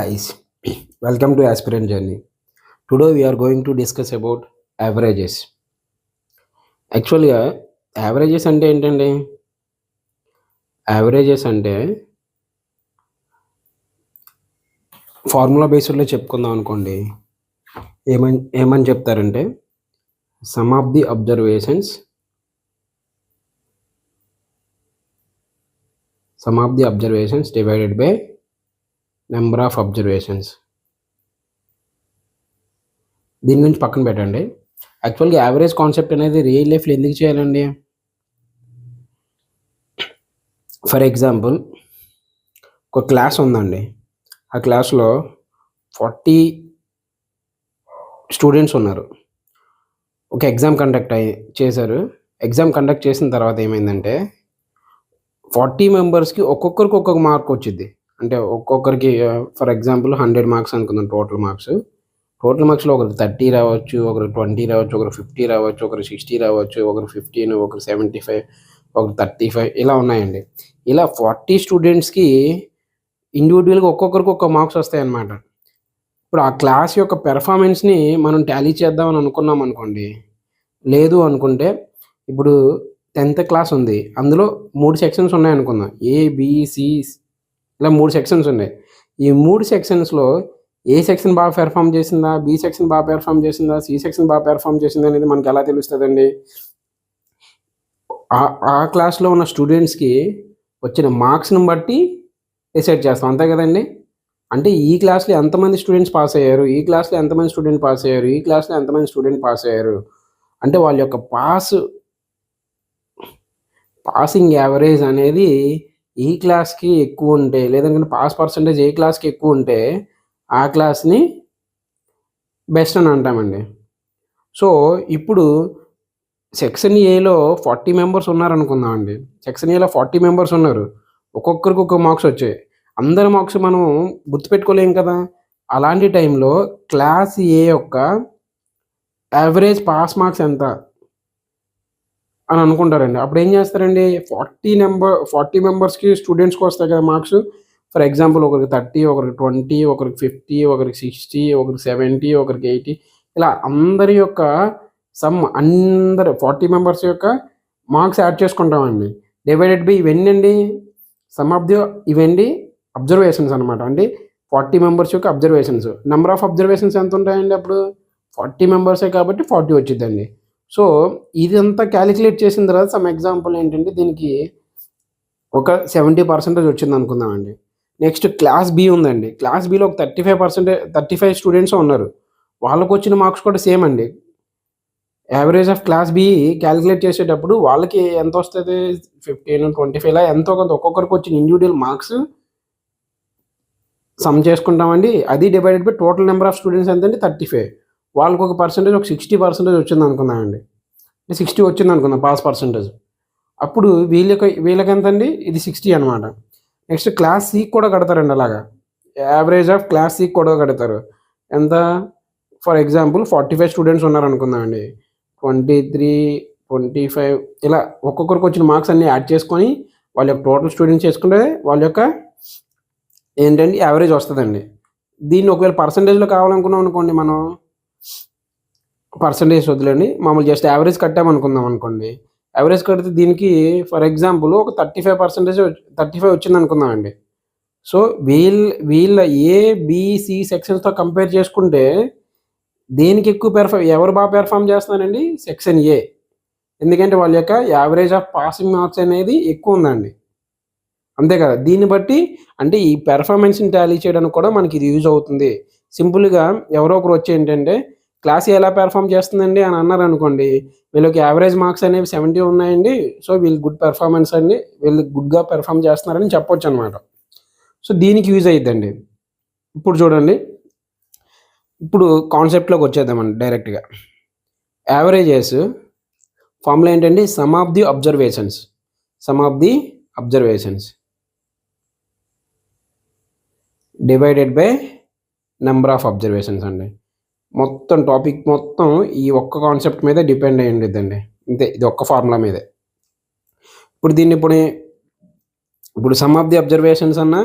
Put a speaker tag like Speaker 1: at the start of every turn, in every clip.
Speaker 1: Guys, welcome to Aspirant Journey. Today we are going to discuss about averages. యాక్చువల్గా averages అంటే ఏంటండి? Averages అంటే formula బేస్డ్లో చెప్పుకుందాం అనుకోండి. ఏమని చెప్తారంటే some of the observations divided by number of observations. దీని గురించి పక్కన పెట్టండి. యాక్చువల్గా యావరేజ్ కాన్సెప్ట్ అనేది రియల్ లైఫ్లో ఎందుకు చేయాలండి? ఫర్ ఎగ్జాంపుల్, ఒక క్లాస్ ఉందండి. ఆ క్లాస్లో 40 స్టూడెంట్స్ ఉన్నారు. ఒక ఎగ్జామ్ చేశారు. ఎగ్జామ్ కండక్ట్ చేసిన తర్వాత ఏమైందంటే 40 మెంబర్స్కి ఒక్కొక్కరికి ఒక్కొక్క మార్క్ వచ్చింది. అంటే ఒక్కొక్కరికి ఫర్ ఎగ్జాంపుల్ 100 మార్క్స్ అనుకుందాం. టోటల్ మార్క్స్లో ఒకరికి 30 రావచ్చు, ఒకరికి 20 రావచ్చు, ఒకరికి 50 రావచ్చు, ఒకరికి 60 రావచ్చు, ఒకరికి 15, ఒకరికి 75, ఒకరికి 35 ఇలా ఉన్నాయండి. ఇలా 40 స్టూడెంట్స్కి ఇండివిజువల్గా ఒక్కొక్కరికి ఒక్క మార్క్స్ వస్తాయి అన్నమాట. ఇప్పుడు ఆ క్లాస్ యొక్క పెర్ఫార్మెన్స్ని మనం టాలీ చేద్దామని అనుకున్నాం అనుకోండి. లేదు అనుకుంటే ఇప్పుడు 10th క్లాస్ ఉంది, అందులో 3 సెక్షన్స్ ఉన్నాయి అనుకుందాం. ఏబిసి ఇలా 3 సెక్షన్స్ ఉన్నాయి. ఈ 3 సెక్షన్స్లో ఏ సెక్షన్ బాగా పెర్ఫామ్ చేసిందా, బి సెక్షన్ బాగా పెర్ఫామ్ చేసిందా, సి సెక్షన్ బాగా పెర్ఫామ్ చేసిందా అనేది మనకి ఎలా తెలుస్తుందండి? ఆ క్లాస్లో ఉన్న స్టూడెంట్స్కి వచ్చిన మార్క్స్ని బట్టి డిసైడ్ చేస్తాం, అంతే కదండి. అంటే ఈ క్లాస్లో ఎంతమంది స్టూడెంట్స్ పాస్ అయ్యారు, ఈ క్లాస్లో ఎంతమంది స్టూడెంట్ పాస్ అయ్యారు, ఈ క్లాస్లో ఎంతమంది స్టూడెంట్ పాస్ అయ్యారు అంటే వాళ్ళ యొక్క పాసింగ్ యావరేజ్ అనేది ఈ క్లాస్కి ఎక్కువ ఉంటే, లేదంటే పాస్ పర్సంటేజ్ ఏ క్లాస్కి ఎక్కువ ఉంటే ఆ క్లాస్ని బెస్ట్ అని అంటామండి. సో ఇప్పుడు సెక్షన్ ఏలో 40 మెంబర్స్ ఉన్నారనుకుందామండి. సెక్షన్ ఏలో 40 మెంబర్స్ ఉన్నారు. ఒక్కొక్కరికి ఒక్కొక్క మార్క్స్ వచ్చాయి. అందరి మార్క్స్ మనం గుర్తుపెట్టుకోలేం కదా. అలాంటి టైంలో క్లాస్ ఏ యొక్క యావరేజ్ పాస్ మార్క్స్ ఎంత అని అనుకుంటారండి. అప్పుడు ఏం చేస్తారండి, 40 మెంబర్స్కి స్టూడెంట్స్కి వస్తాయి కదా మార్క్స్. ఫర్ ఎగ్జాంపుల్ ఒకరికి 30, ఒకరికి 20, ఒకరికి 50, ఒకరికి 60, ఒకరికి 70, ఒకరికి 80 ఇలా అందరి యొక్క అందరు 40 మెంబర్స్ యొక్క మార్క్స్ యాడ్ చేసుకుంటామండి. డివైడెడ్ బై ఇవన్నీ సమ్ ఆఫ్ ది ఇవన్నీ అబ్జర్వేషన్స్ అనమాట. అంటే 40 మెంబర్స్ యొక్క అబ్జర్వేషన్స్. నెంబర్ ఆఫ్ అబ్జర్వేషన్స్ ఎంత ఉంటాయండి? అప్పుడు 40 మెంబర్సే కాబట్టి 40 వచ్చిందండి. సో ఇదంతా క్యాలిక్యులేట్ చేసిన తర్వాత సమ్ ఎగ్జాంపుల్ ఏంటంటే దీనికి ఒక 70% వచ్చింది అనుకుందామండి. నెక్స్ట్ క్లాస్ బి ఉందండి. క్లాస్ బిలో ఒక 35 స్టూడెంట్స్ ఉన్నారు. వాళ్ళకు వచ్చిన మార్క్స్ కూడా సేమ్ అండి. Average of class B calculate చేసేటప్పుడు వాళ్ళకి ఎంత వస్తుంది, 15, 25 ఇలా ఎంతో కొంత ఒక్కొక్కరికి వచ్చిన ఇండివిజువల్ మార్క్స్ సమ్ చేసుకుంటామండి. అది divided by total number of students ఎంత అంటే 35. వాళ్ళకి ఒక పర్సెంటేజ్ ఒక 60% వచ్చింది అనుకుందామండి. 60 వచ్చింది అనుకుందాం పాస్ పర్సెంటేజ్. అప్పుడు వీళ్ళకి ఎంత అండి, ఇది 60 అనమాట. నెక్స్ట్ క్లాస్ సి కూడా కడతారండి. అలాగా యావరేజ్ ఆఫ్ క్లాస్ సి కూడా కడతారు. ఎంత? For example 45 students ఉన్నారనుకుందామండి. 23, 25 ఇలా ఒక్కొక్కరికి వచ్చిన మార్క్స్ అన్నీ యాడ్ చేసుకొని వాళ్ళ యొక్క టోటల్ స్టూడెంట్స్ చేసుకుంటే వాళ్ళ యొక్క ఏంటండి యావరేజ్ వస్తుందండి. దీన్ని ఒకవేళ పర్సంటేజ్లో కావాలనుకున్నాం అనుకోండి, మనం పర్సంటేజ్ వదిలేండి, మామూలు జస్ట్ యావరేజ్ కట్టామనుకుందాం అనుకోండి. యావరేజ్ కడితే దీనికి ఫర్ ఎగ్జాంపుల్ ఒక 35 వచ్చింది అనుకుందామండి. సో వీళ్ళ ఏబిసి సెక్షన్స్తో కంపేర్ చేసుకుంటే దేనికి ఎక్కువ ఎవరు బాగా పెర్ఫామ్ చేస్తున్నారండి? సెక్షన్ ఏ. ఎందుకంటే వాళ్ళ యొక్క యావరేజ్ ఆఫ్ పాసింగ్ మార్క్స్ అనేది ఎక్కువ ఉందండి, అంతే కదా. దీన్ని బట్టి అంటే ఈ పెర్ఫార్మెన్స్ని టాలీ చేయడానికి కూడా మనకి ఇది యూజ్ అవుతుంది. సింపుల్గా ఎవరో ఒకరు వచ్చి ఏంటంటే క్లాస్ ఎలా పెర్ఫామ్ చేస్తుందండి అని అన్నారు అనుకోండి, వీళ్ళకి యావరేజ్ మార్క్స్ అనేవి 70 ఉన్నాయండి, సో వీళ్ళు గుడ్ పెర్ఫార్మెన్స్ అండి, వీళ్ళు గుడ్గా పెర్ఫామ్ చేస్తున్నారని చెప్పొచ్చు అనమాట. సో దీనికి యూజ్ అయ్యిద్దండి. ఇప్పుడు చూడండి, ఇప్పుడు కాన్సెప్ట్లోకి వచ్చేద్దామండి డైరెక్ట్గా. యావరేజెస్ ఫార్ములా ఏంటండి? Sum of the observations divided by number of observations అండి. మొత్తం టాపిక్ మొత్తం ఈ ఒక్క కాన్సెప్ట్ మీద డిపెండ్ అయ్యి ఉండిద్దండి, అంతే. ఇది ఒక్క ఫార్ములా మీదే. ఇప్పుడు సమ్ ఆఫ్ ది అబ్జర్వేషన్స్ అన్నా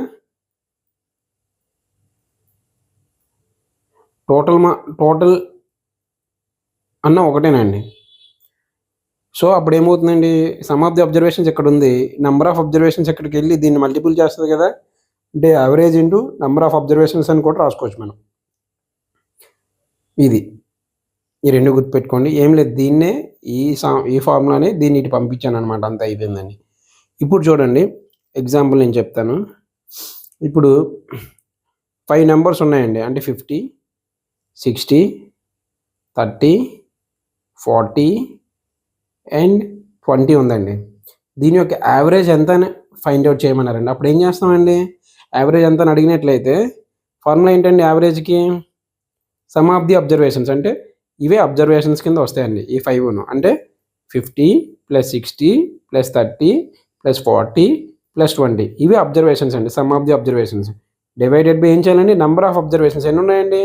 Speaker 1: టోటల్ అన్న ఒకటేనండి. సో అప్పుడు ఏమవుతుందండి, సమ్ ఆఫ్ ది అబ్జర్వేషన్స్ ఇక్కడ ఉంది, నెంబర్ ఆఫ్ అబ్జర్వేషన్స్ ఎక్కడికి వెళ్ళి దీన్ని మల్టిపుల్ చేస్తుంది కదా, అంటే average into number of observations అని కూడా రాసుకోవచ్చు మనం. ఇది ఈ రెండు గుర్తుపెట్టుకోండి. ఏం లేదు, దీన్నే ఈ ఫార్ములానే దీన్ని ఇటు పంపించాను అనమాట, అంత అయిపోయిందని. ఇప్పుడు చూడండి ఎగ్జాంపుల్ నేను చెప్తాను. ఇప్పుడు 5 నెంబర్స్ ఉన్నాయండి, అంటే 50, 60, 30, 40 అండ్ 20 ఉందండి. దీని యొక్క యావరేజ్ ఎంత అని ఫైండ్ అవుట్ చేయమన్నారండి. అప్పుడు ఏం చేస్తామండి, యావరేజ్ ఎంత అని అడిగినట్లయితే ఫార్ములా ఏంటండి, యావరేజ్కి సమ్ ఆఫ్ ది అబ్జర్వేషన్స్, అంటే ఇవే అబ్జర్వేషన్స్ కింద వస్తాయండి ఈ 5, అంటే 50 + 60 + 30 + 40 + 20 ఇవే అబ్జర్వేషన్స్ అండి, some of the observations. Divided by ఏం చేయాలండి, నెంబర్ ఆఫ్ అబ్జర్వేషన్స్ ఎన్ని ఉన్నాయండి,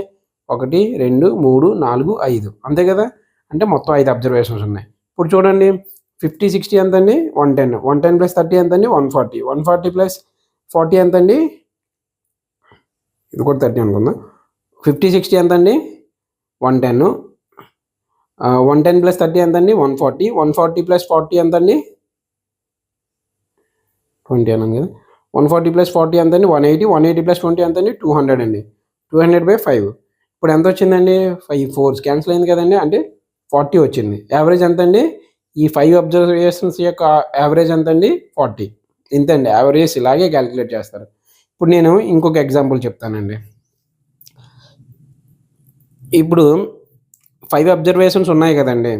Speaker 1: 1 2 3 4 5 అంతే కదా, అంటే మొత్తం 5 అబ్జర్వేషన్స్ ఉన్నాయి. ఇప్పుడు చూడండి 50 60 ఎంత అండి, 110, 110 + 30 ఎంత అండి, 140, 140 + 40 ఎంత అండి, ఇది కూడా 30 అనుకుందాం. 50 60 ఎంత అండి, 110, 110 + 30 ఎంత అండి, 140, 140 + 40 ఎంత అండి, 20 అన్నాం కదా, 140 + 40 ఎంత అండి, 180, 180 + 20 ఎంత అండి, 200 అండి, 200/5. ఇప్పుడు ఎంత వచ్చిందండి, 5 4s క్యాన్సిల్ అయింది కదండి, అంటే 40 వచ్చింది. యావరేజ్ ఎంత అండి, ఈ 5 అబ్జర్వేషన్స్ యొక్క యావరేజ్ ఎంత అండి, 40. ఇంతండి, యావరేజ్ ఇలాగే క్యాలిక్యులేట్ చేస్తారు. ఇప్పుడు నేను ఇంకొక ఎగ్జాంపుల్ చెప్తానండి. ఇప్పుడు 5 అబ్జర్వేషన్స్ ఉన్నాయి కదండి,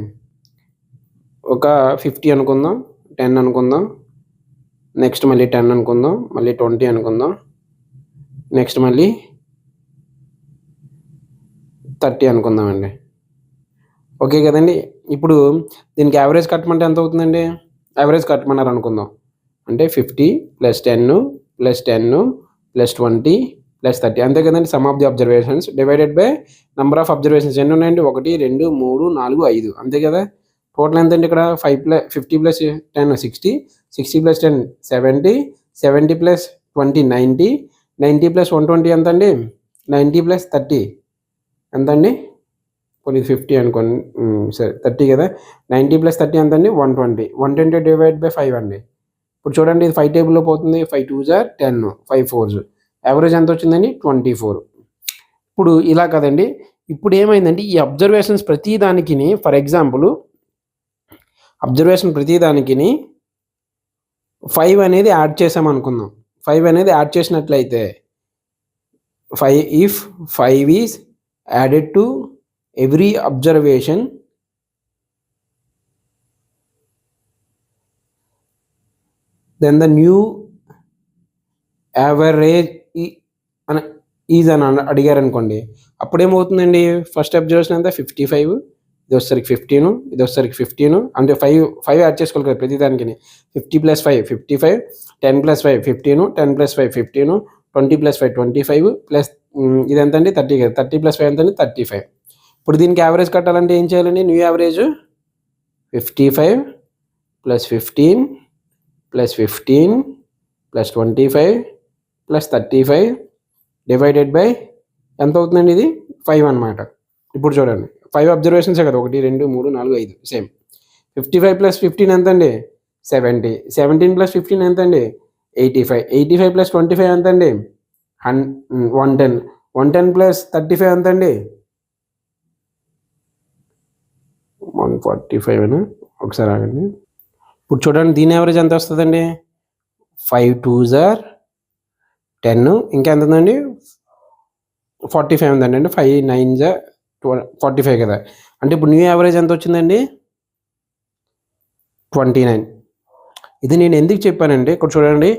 Speaker 1: ఒక 50 అనుకుందాం, 10 అనుకుందాం, నెక్స్ట్ మళ్ళీ 10 అనుకుందాం, మళ్ళీ 20 అనుకుందాం, నెక్స్ట్ మళ్ళీ 30 అనుకుందామండి. ఓకే కదండి. ఇప్పుడు దీనికి యావరేజ్ కట్టమంటే ఎంత అవుతుందండి, యావరేజ్ కట్టమన్నారు అనుకుందాం, అంటే 50 + 10 + 10 + 20 + 30 అంతే కదండి, some of the observations divided by number of observations ఎన్ని ఉన్నాయండి, 1 2 3 4 5 అంతే కదా. టోటల్ ఎంత అండి ఇక్కడ, 50 + 10 60, 60 + 10 70, 70 + 20 90, 90 + 120 ఎంత అండి, 90 + 30 ఎంత అండి, కొన్ని 50 అనుకోండి, సరే 30 కదా, 90 + 30 ఎంత అండి, 120, 120 డివైడ్ బై 5 అండి. ఇప్పుడు చూడండి ఇది 5 టేబుల్లో పోతుంది, 5 2s are 10, 5 4s, యావరేజ్ ఎంత వచ్చిందండి, 24. ఇప్పుడు ఇలా కదండి. ఇప్పుడు ఏమైందంటే ఈ అబ్జర్వేషన్స్ ప్రతి దానికి, ఫర్ ఎగ్జాంపుల్ అబ్జర్వేషన్ ప్రతి దానికి 5 అనేది యాడ్ చేసామనుకుందాం. 5 అనేది యాడ్ చేసినట్లయితే 5 is added to every observation, then the new average is అని అడిగారు అనుకోండి, అప్పుడు ఏమవుతుందండి, ఫస్ట్ అబ్జర్వేషన్ అంతా 55, ఇది వచ్చేసరికి 15, ఇది వచ్చేసరికి 15, అంటే 5 యాడ్ చేసుకోవాలి కదా ప్రతి దానికి. 50 + 5 55, 10 + 5 15, 10 + 5 15, 20 + 5 25 ప్లస్ ఇది ఎంత అండి, 30 కదా, 30 + 5 ఎంత అండి, 35. ఇప్పుడు దీనికి యావరేజ్ కట్టాలంటే ఏం చేయాలండి, న్యూ యావరేజ్ 55 + 15 + 15 + 25 + 35 డివైడెడ్ బై ఎంత అవుతుందండి, ఇది 5 అనమాట. ఇప్పుడు చూడండి 5 అబ్జర్వేషన్సే కదా, 1 2 3 4 5 సేమ్. 55 + 15 ఎంత అండి, 70, 17 + 15 ఎంత అండి, 85, 85 + 25 ఎంత అండి, 110, 110 + 35 ఎంత అండి, 145 అని. ఒకసారి ఆగండి. ఇప్పుడు చూడండి దీని యావరేజ్ ఎంత వస్తుందండి, 5 2s are 10, ఇంకా ఎంత ఉందండి, 45 ఉందండి, అంటే 5 9s are 45 కదా. అంటే ఇప్పుడు న్యూ యావరేజ్ ఎంత వచ్చిందండి, 29. ఇది నేను ఎందుకు చెప్పానంటే ఇక్కడ చూడండి,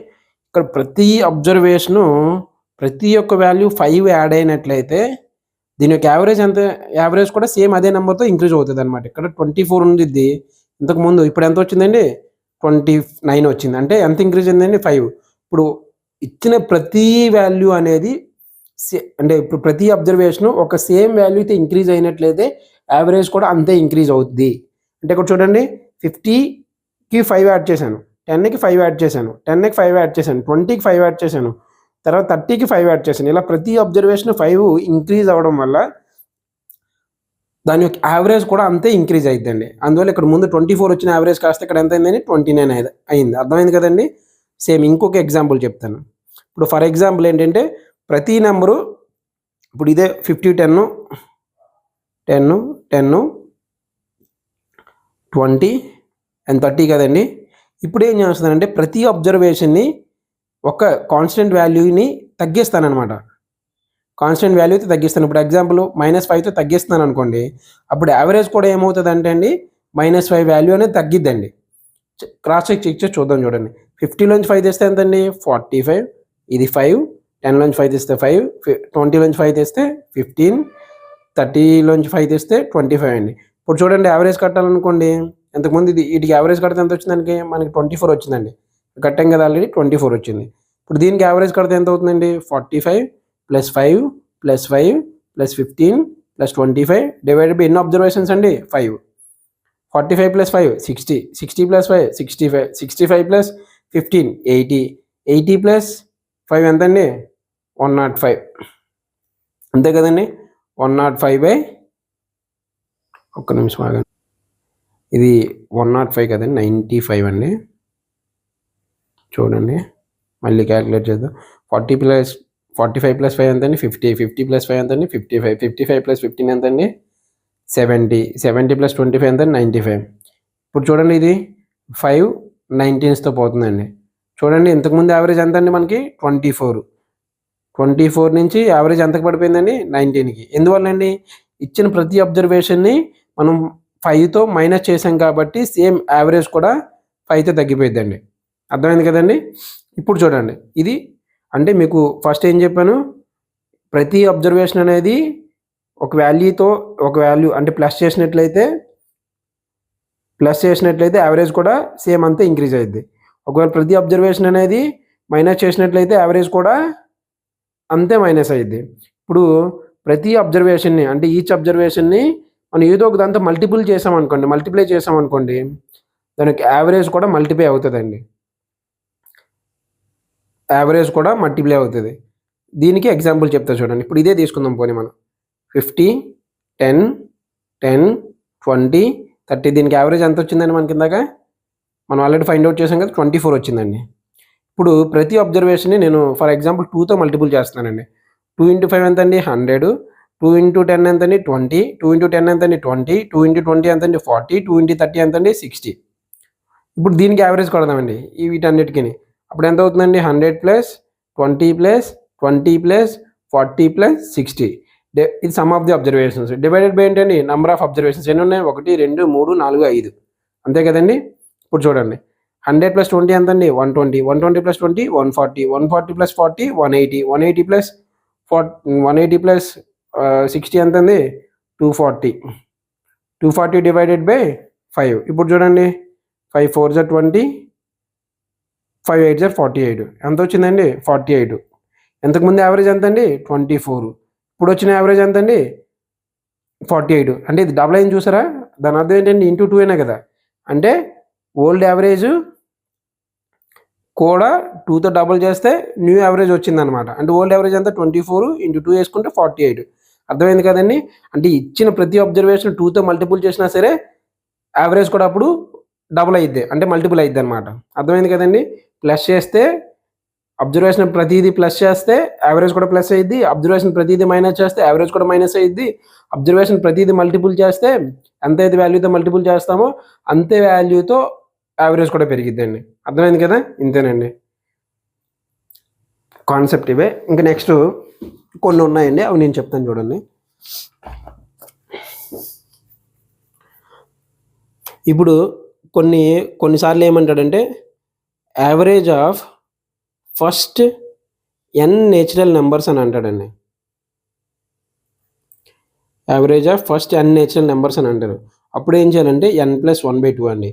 Speaker 1: ఇక్కడ ప్రతి అబ్జర్వేషను ప్రతి ఒక్క వాల్యూ 5 యాడ్ అయినట్లయితే దీని యొక్క యావరేజ్ ఎంత, యావరేజ్ కూడా సేమ్ అదే నెంబర్తో ఇంక్రీజ్ అవుతుంది అనమాట. ఇక్కడ 24 ఉంది ఇంతకుముందు, ఇప్పుడు ఎంత వచ్చిందండి, 29 వచ్చింది, అంటే ఎంత ఇంక్రీజ్ అయిందండి, 5. ఇప్పుడు ఇచ్చిన ప్రతి వాల్యూ అనేది అంటే ఇప్పుడు ప్రతి అబ్జర్వేషన్ ఒక సేమ్ వాల్యూతో ఇంక్రీజ్ అయినట్లయితే యావరేజ్ కూడా అంతే ఇంక్రీజ్ అవుతుంది. అంటే ఇక్కడ చూడండి 50కి 5 యాడ్ చేశాను, 10కి 5 యాడ్ చేశాను, 10కి 5 యాడ్ చేశాను, 20కి 5 యాడ్ చేశాను, తర్వాత 30కి 5 యాడ్ చేశాను. ఇలా ప్రతి అబ్జర్వేషన్ 5 ఇంక్రీజ్ అవ్వడం వల్ల దాని యొక్క యావరేజ్ కూడా అంతే ఇంక్రీజ్ అయిద్దండి. అందువల్ల ఇక్కడ ముందు 24 వచ్చిన యావరేజ్ కాస్త ఇక్కడ ఎంత అయిందని 29 అయింది. అర్థమైంది కదండి. సేమ్ ఇంకొక ఎగ్జాంపుల్ చెప్తాను. ఇప్పుడు ఫర్ ఎగ్జాంపుల్ ఏంటంటే ప్రతి నెంబరు ఇప్పుడు ఇదే 50 10 10 10 20 అండ్ 30 కదండి. ఇప్పుడు ఏం చేస్తానంటే ప్రతి అబ్జర్వేషన్ని ఒక కాన్స్టెంట్ వాల్యూని తగ్గిస్తానమాట. కాన్స్టెంట్ వాల్యూ అయితే తగ్గిస్తాను. ఇప్పుడు ఎగ్జాంపుల్ -5తో తగ్గిస్తాను అనుకోండి. అప్పుడు యావరేజ్ కూడా ఏమవుతుంది అంటే అండి -5 వాల్యూ అనేది తగ్గిద్దండి. క్రాస్ చెక్ చేసి చూద్దాం చూడండి. 50లోంచి 5 తెస్తే ఎంతండి 45, ఇది 5, 10లోంచి 5 తెస్తే 5, 20లోంచి 5 తెస్తే 15, 30లోంచి 5 తెస్తే 25 అండి. ఇప్పుడు చూడండి యావరేజ్ కట్టాలనుకోండి. ఇంతకుముందు వీటికి యావరేజ్ కడితే ఎంత వచ్చిందానికి మనకి 24 వచ్చిందండి. కట్టాం కదా ఆల్రెడీ 24 వచ్చింది. ఇప్పుడు దీనికి యావరేజ్ కడితే ఎంత అవుతుందండి 45 + 5 + 5 + 15 + 25 డివైడెడ్ బై ఎన్ని అబ్జర్వేషన్స్ అండి 5. 45 + 5 60, 60 + 5 65, 65 + 15 80, 80 + 5 ఎంతండి 105. అంతే కదండి. 105 ఒక్క నిమిషం ఆగండి. ఇది 105 కదండి 95 అండి. చూడండి మళ్ళీ క్యాలిక్యులేట్ చేద్దాం. 45 + 5 ఎంతండి 50, 50 + 5 ఎంతండి 55, 55 + 15 ఎంతండి 70, 70 + 25 ఎంతండి 95. ఇప్పుడు చూడండి ఇది 5 19స్తో పోతుందండి. చూడండి ఇంతకుముందు యావరేజ్ ఎంత అండి మనకి 24, 24 నుంచి యావరేజ్ ఎంతకు పడిపోయిందండి 19కి. ఎందువల్లండి ఇచ్చిన ప్రతి అబ్జర్వేషన్ని మనం 5తో మైనస్ చేసాం కాబట్టి సేమ్ యావరేజ్ కూడా 5తో తగ్గిపోయిద్దండి. అర్థమైంది కదండి. ఇప్పుడు చూడండి ఇది అంటే మీకు ఫస్ట్ ఏం చెప్పాను, ప్రతి అబ్జర్వేషన్ అనేది ఒక వాల్యూ అంటే ప్లస్ చేసినట్లయితే యావరేజ్ కూడా సేమ్ అంతే ఇంక్రీజ్ అయ్యిద్ది. ఒకవేళ ప్రతి అబ్జర్వేషన్ అనేది మైనస్ చేసినట్లయితే యావరేజ్ కూడా అంతే మైనస్ అయ్యిద్ది. ఇప్పుడు ప్రతి అబ్జర్వేషన్ని అంటే ఈచ్ అబ్జర్వేషన్ని మనం ఏదో ఒక దాంతో మల్టిప్లై చేసామనుకోండి దానికి యావరేజ్ కూడా మల్టిప్లై అవుతుందండి. దీనికి ఎగ్జాంపుల్ చెప్తా చూడండి. ఇప్పుడు ఇదే తీసుకుందాం పోనీ మనం 50 10 10 20 30 దీనికి యావరేజ్ ఎంత వచ్చిందండి మనకి ఇందాక మనం ఆల్రెడీ ఫైండ్ అవుట్ చేసాం కదా 24 వచ్చిందండి. ఇప్పుడు ప్రతి అబ్జర్వేషన్ని నేను ఫర్ ఎగ్జాంపుల్ 2తో మల్టిపుల్ చేస్తున్నానండి. 2 × 5 ఎంతండి 100, 2 × 10 ఎంతండి 20, 2 × 10 ఎంతండి 20, 2 × 20 ఎంతండి 40, 2 × 30 ఎంతండి 60. ఇప్పుడు దీనికి యావరేజ్ కొడదామండి వీటన్నిటికీ. అప్పుడు ఎంత అవుతుందండి 100 + 20 + 20 + 40 + 60. ఇది some of the observations divided by ఏంటండి నెంబర్ ఆఫ్ అబ్జర్వేషన్స్ ఎన్ని ఉన్నాయి 1 2 3 4 5 అంతే కదండి. ఇప్పుడు చూడండి 100 + 20 ఎంతండి 120, 120 + 20 140, 140 + 40 180, 180 + 60 ఎంతండి 240, 240 డివైడెడ్ బై 5. ఇప్పుడు చూడండి 5 4 = 20, 5 8 = 48 ఎంత వచ్చిందండి 48. ఇంతకుముందు యావరేజ్ ఎంతండి 24, ఇప్పుడు వచ్చిన యావరేజ్ ఎంతండి 48. అంటే ఇది డబుల్ అయింది చూసారా, దాని అర్థం ఏంటండి ఇంటూ 2 అయినా కదా, అంటే ఓల్డ్ యావరేజ్ కూడా 2తో డబుల్ చేస్తే న్యూ యావరేజ్ వచ్చిందనమాట. అంటే ఓల్డ్ యావరేజ్ అంతా 24 × 2 వేసుకుంటే 48. అర్థమైంది కదండి. అంటే ఇచ్చిన ప్రతి అబ్జర్వేషన్ 2తో మల్టిపుల్ చేసినా సరే యావరేజ్ కూడా అప్పుడు డబుల్ అయ్యిద్ది, అంటే మల్టిపుల్ అయ్యిద్ది అనమాట. అర్థమైంది కదండి. ప్లస్ చేస్తే అబ్జర్వేషన్ ప్రతిదీ ప్లస్ చేస్తే యావరేజ్ కూడా ప్లస్ అయ్యిద్ది, అబ్జర్వేషన్ ప్రతిదీ మైనస్ చేస్తే యావరేజ్ కూడా మైనస్ అయ్యిద్ది, అబ్జర్వేషన్ ప్రతిదీ మల్టిపుల్ చేస్తే ఎంతైతే వాల్యూతో మల్టిపుల్ చేస్తామో అంతే వాల్యూతో యావరేజ్ కూడా పెరిగిద్దండి. అర్థమైంది కదా. ఇంతేనండి కాన్సెప్ట్ ఇవే. ఇంకా నెక్స్ట్ కొన్ని ఉన్నాయండి, అవి నేను చెప్తాను చూడండి. ఇప్పుడు కొన్నిసార్లు ఏమంటాడంటే average of first n natural numbers అని అంటాడండి. Average of first n natural numbers అని అంటారు. అప్పుడు ఏం చేయాలంటే n + 1/2 అండి.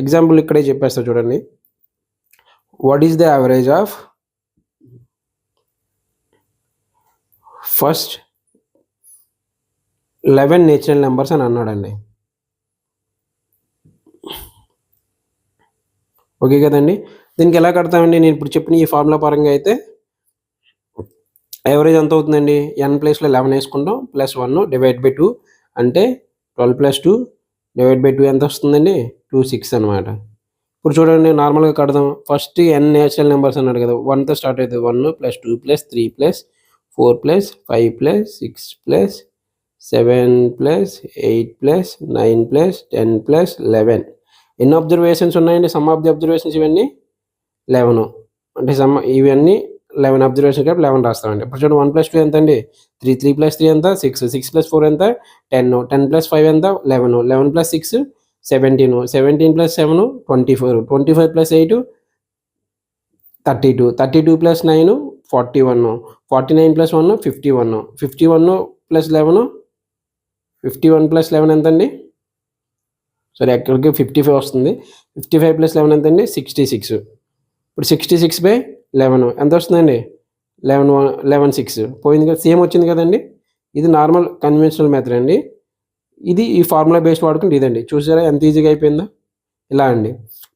Speaker 1: ఎగ్జాంపుల్ ఇక్కడే చెప్పేస్తా చూడండి. What is the average of first 11 natural numbers అని అన్నాడండి. ఓకే కదండి. దీనికి ఎలా కడతామండి, నేను ఇప్పుడు చెప్పిన ఈ ఫార్ములా పరంగా అయితే యావరేజ్ ఎంత అవుతుందండి, n ప్లేస్లో 11 వేసుకుంటాం +1 / 2 అంటే 12 + 2 డివైడ్ బై 2 ఎంత వస్తుందండి? 2 6 అనమాట. ఇప్పుడు చూడండి నార్మల్గా కడదాం. ఫస్ట్ n నేచురల్ నెంబర్స్ అన్నాడు కదా, 1తో స్టార్ట్ అవుతుంది. 1 + 2 + 3 + 4 + 5 + 6 + 7 + 8 + 9 + 10 + 11. ఎన్ని అబ్జర్వేషన్స్ ఉన్నాయండి? సమ్ ఆఫ్ ది అబ్జర్వేషన్స్ ఇవన్నీ 11. అంటే ఇవన్నీ 11 అబ్జర్వేషన్ కాబట్టి 11 రాస్తామండి. ఇప్పుడు చూడండి 1 + 2 ఎంత అండి? 3, 3 + 3 ఎంత? 6, 6 + 4 ఎంత? 10, 10 + 5 ఎంత? 11, 11 + 6 17, 17 + 7 24, 25 + 8 32, 32 + 9 41, 49 + 1 51, 51 + 11 51 + 11 ఎంతండి? సారీ యాక్చువల్గా 55 వస్తుంది. 55 + 11 ఎంతండి? 66. ఇప్పుడు 66/11 ఎంత వస్తుందండి? 11 6 పోయింది కదా, సేమ్ వచ్చింది కదండి. ఇది నార్మల్ కన్వెన్షనల్ మెథడ్ అండి. ఇది ఈ ఫార్ములా బేస్డ్ వాడుకుంటే ఇదండి. చూసారా ఎంత ఈజీగా అయిపోయిందో? ఇలా అండి.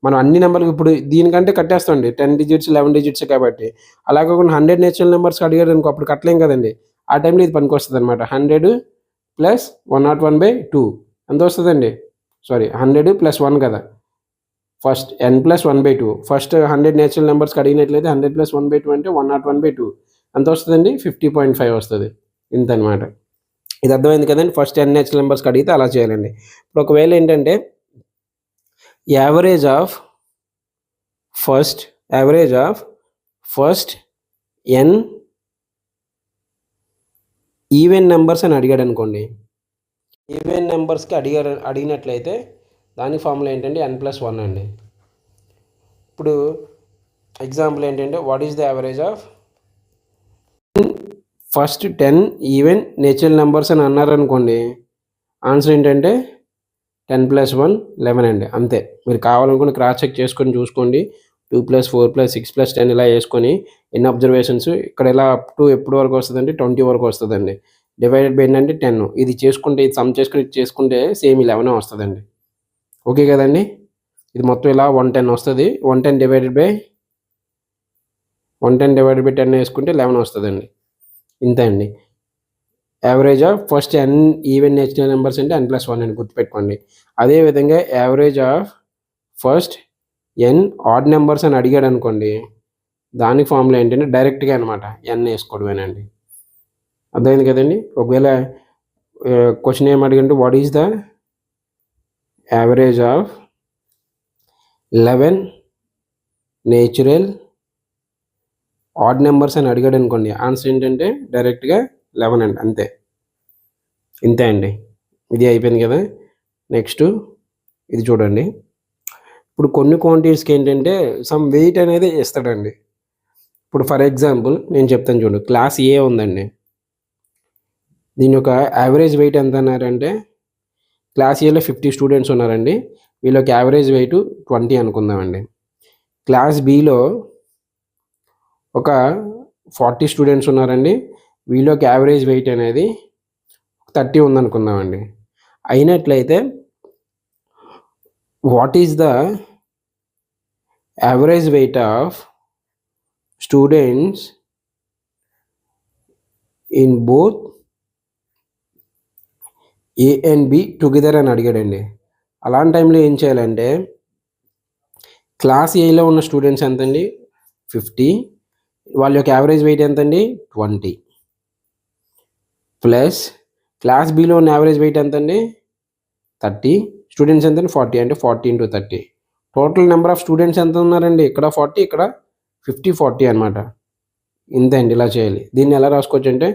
Speaker 1: మనం అన్ని నెంబర్లు ఇప్పుడు దీనికంటే కట్టేస్తామండి. 10 డిజిట్స్ 11 డిజిట్స్ కాబట్టి. అలా కాకుండా 100 నేచురల్ నెంబర్స్ అడిగారు అనుకో, అప్పుడు కట్టలేం కదండి. ఆ టైంలో ఇది పనికొస్తుంది అనమాట. 100 + 101/2 ఎంత వస్తుందండి? సారీ 100 + 1 కదా, ఫస్ట్ n + 1/2. ఫస్ట్ 100 నేచురల్ నెంబర్స్కి అడిగినట్లయితే 100 + 1/2 అంటే 101/2 ఎంత వస్తుందండి? 50.5 వస్తుంది. ఇంతనమాట. ఇది అర్థమైంది కదండి. ఫస్ట్ n నేచురల్ నెంబర్స్కి అడిగితే అలా చేయాలండి. ఇప్పుడు ఒకవేళ ఏంటంటే average of first n even numbers అని అడిగాడు అనుకోండి. ఈవెన్ నెంబర్స్కి అడిగినట్లయితే దాని ఫార్ములా ఏంటంటే n + 1 అండి. ఇప్పుడు ఎగ్జాంపుల్ ఏంటంటే what is the average of first 10 even natural numbers అని అన్నారనుకోండి, ఆన్సర్ ఏంటంటే 10 + 1 11 అండి. అంతే. మీరు కావాలనుకుని క్రాస్ చెక్ చేసుకొని చూసుకోండి. 2 + 4 + 6 + 10 ఇలా వేసుకొని ఎన్ని అబ్జర్వేషన్స్ ఇక్కడ ఇలా అప్ టు ఎప్పుడు వరకు వస్తుందండి? 20 వరకు వస్తుందండి. డివైడెడ్ బై ఏంటంటే 10. ఇది చేసుకుంటే ఇది సమ్ చేసుకుని ఇది చేసుకుంటే సేమ్ 11 వస్తుందండి. ఓకే కదండి. ఇది మొత్తం ఇలా 110 వస్తుంది. 110 డివైడెడ్ బై 10 వేసుకుంటే 11 వస్తుందండి. ఇంతే అండి. Average of first n even natural numbers అంటే n + 1 అని గుర్తుపెట్టుకోండి. అదేవిధంగా average of first n add numbers అని అడిగాడు అనుకోండి, దాని ఫార్ములా ఏంటంటే డైరెక్ట్గా అనమాట n వేసుకోవడమేనండి. అర్థమైంది కదండి. ఒకవేళ క్వశ్చన్ ఏం అడిగంటే what is the average of 11 natural odd numbers అని అడిగాడు అనుకోండి, ఆన్సర్ ఏంటంటే డైరెక్ట్గా 11 అండి. అంతే. ఇంతే అండి. ఇది అయిపోయింది కదా. నెక్స్ట్ ఇది చూడండి. ఇప్పుడు కొన్ని క్వాంటిటీస్కి ఏంటంటే సమ్ వెయిట్ అనేది ఇస్తాడండి. ఇప్పుడు ఫర్ ఎగ్జాంపుల్ నేను చెప్తాను చూడండి. క్లాస్ ఏ ఉందండి. దీని యొక్క యావరేజ్ వెయిట్ ఎంత అన్నారంటే, క్లాస్ ఏలో 50 స్టూడెంట్స్ ఉన్నారండి. వీళ్ళకి యావరేజ్ వెయిట్ 20 అనుకుందామండి. క్లాస్ బిలో ఒక 40 స్టూడెంట్స్ ఉన్నారండి. వీళ్ళకి యావరేజ్ వెయిట్ అనేది 30 ఉందనుకుందామండి. అయినట్లయితే what is the average weight of students in both A and B together అని అడిగాడండి. అలాంటి టైంలో ఏం చేయాలంటే, క్లాస్ ఏలో ఉన్న స్టూడెంట్స్ ఎంతండి? 50. వాళ్ళ యొక్క యావరేజ్ వెయిట్ ఎంతండి? 20 ప్లస్ క్లాస్ బిలో ఉన్న యావరేజ్ వెయిట్ ఎంతండి? 30. స్టూడెంట్స్ ఎంతండి? 40. అంటే 40 × 30. టోటల్ నెంబర్ ఆఫ్ స్టూడెంట్స్ ఎంత ఉన్నారండి? ఇక్కడ 40, ఇక్కడ 50, 40 అనమాట. ఇంతే అండి. ఇలా చేయాలి. దీన్ని ఎలా రాసుకోవచ్చు అంటే,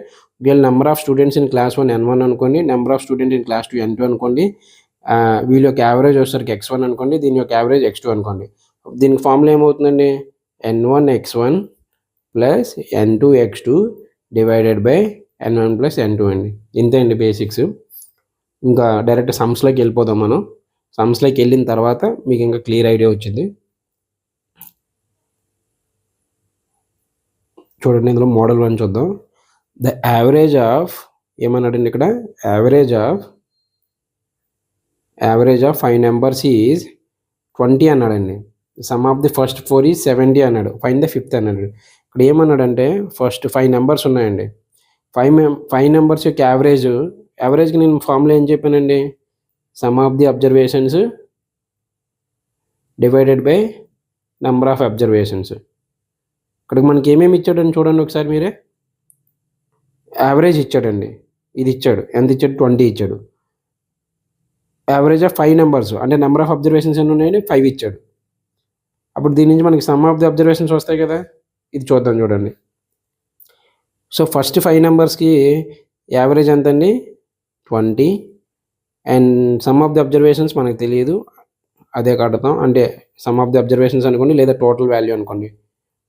Speaker 1: వీళ్ళ number of students in class 1 n1 అనుకోండి, number of student in class 2 n2 అనుకోండి, వీళ్ళ యొక్క యావరేజ్ వచ్చేసరికి x1 అనుకోండి, దీని యొక్క యావరేజ్ x2 అనుకోండి. దీనికి ఫార్ములా ఏమవుతుందండి? n1 x1 plus n2 x2 divided by n1 plus n2 అండి. ఇంతే అండి బేసిక్స్. ఇంకా డైరెక్ట్ సమ్స్లోకి వెళ్ళిపోదాం మనం. సమ్స్లోకి వెళ్ళిన తర్వాత మీకు ఇంకా క్లియర్ ఐడియా వచ్చింది. చూడండి, ఇందులో మోడల్ 1 చూద్దాం. ద యావరేజ్ ఆఫ్ ఏమన్నాడండి ఇక్కడ? యావరేజ్ ఆఫ్ 5 నెంబర్స్ ఈజ్ 20 అన్నాడండి. Some of the first 4 is 70 అన్నాడు. ఫైన్ ద 5th అన్నాడు. ఇక్కడ ఏమన్నాడంటే ఫస్ట్ 5 నెంబర్స్ ఉన్నాయండి. 5 నెంబర్స్ యొక్క యావరేజ్కి నేను ఫార్ములా ఏం చెప్పానండి? Some of the observations divided by number of observations. ఇక్కడికి మనకి ఏమేమి ఇచ్చాడని చూడండి ఒకసారి మీరే. యావరేజ్ ఇచ్చాడండి, ఇది ఇచ్చాడు, ఎంత ఇచ్చాడు, 20 ఇచ్చాడు. యావరేజ్ ఆఫ్ 5 నెంబర్స్ అంటే నెంబర్ ఆఫ్ అబ్జర్వేషన్స్ ఎన్ని ఉన్నాయని 5 ఇచ్చాడు. అప్పుడు దీని నుంచి మనకి సమ్ ఆఫ్ ది అబ్జర్వేషన్స్ వస్తాయి కదా, ఇది చూద్దాం చూడండి. సో ఫస్ట్ 5 నెంబర్స్కి యావరేజ్ ఎంత అండి, 20. And some of the observations మనకు తెలియదు, అదే కడతాం. అంటే సమ్ ఆఫ్ ది అబ్జర్వేషన్స్ అనుకోండి, లేదా టోటల్ వాల్యూ అనుకోండి.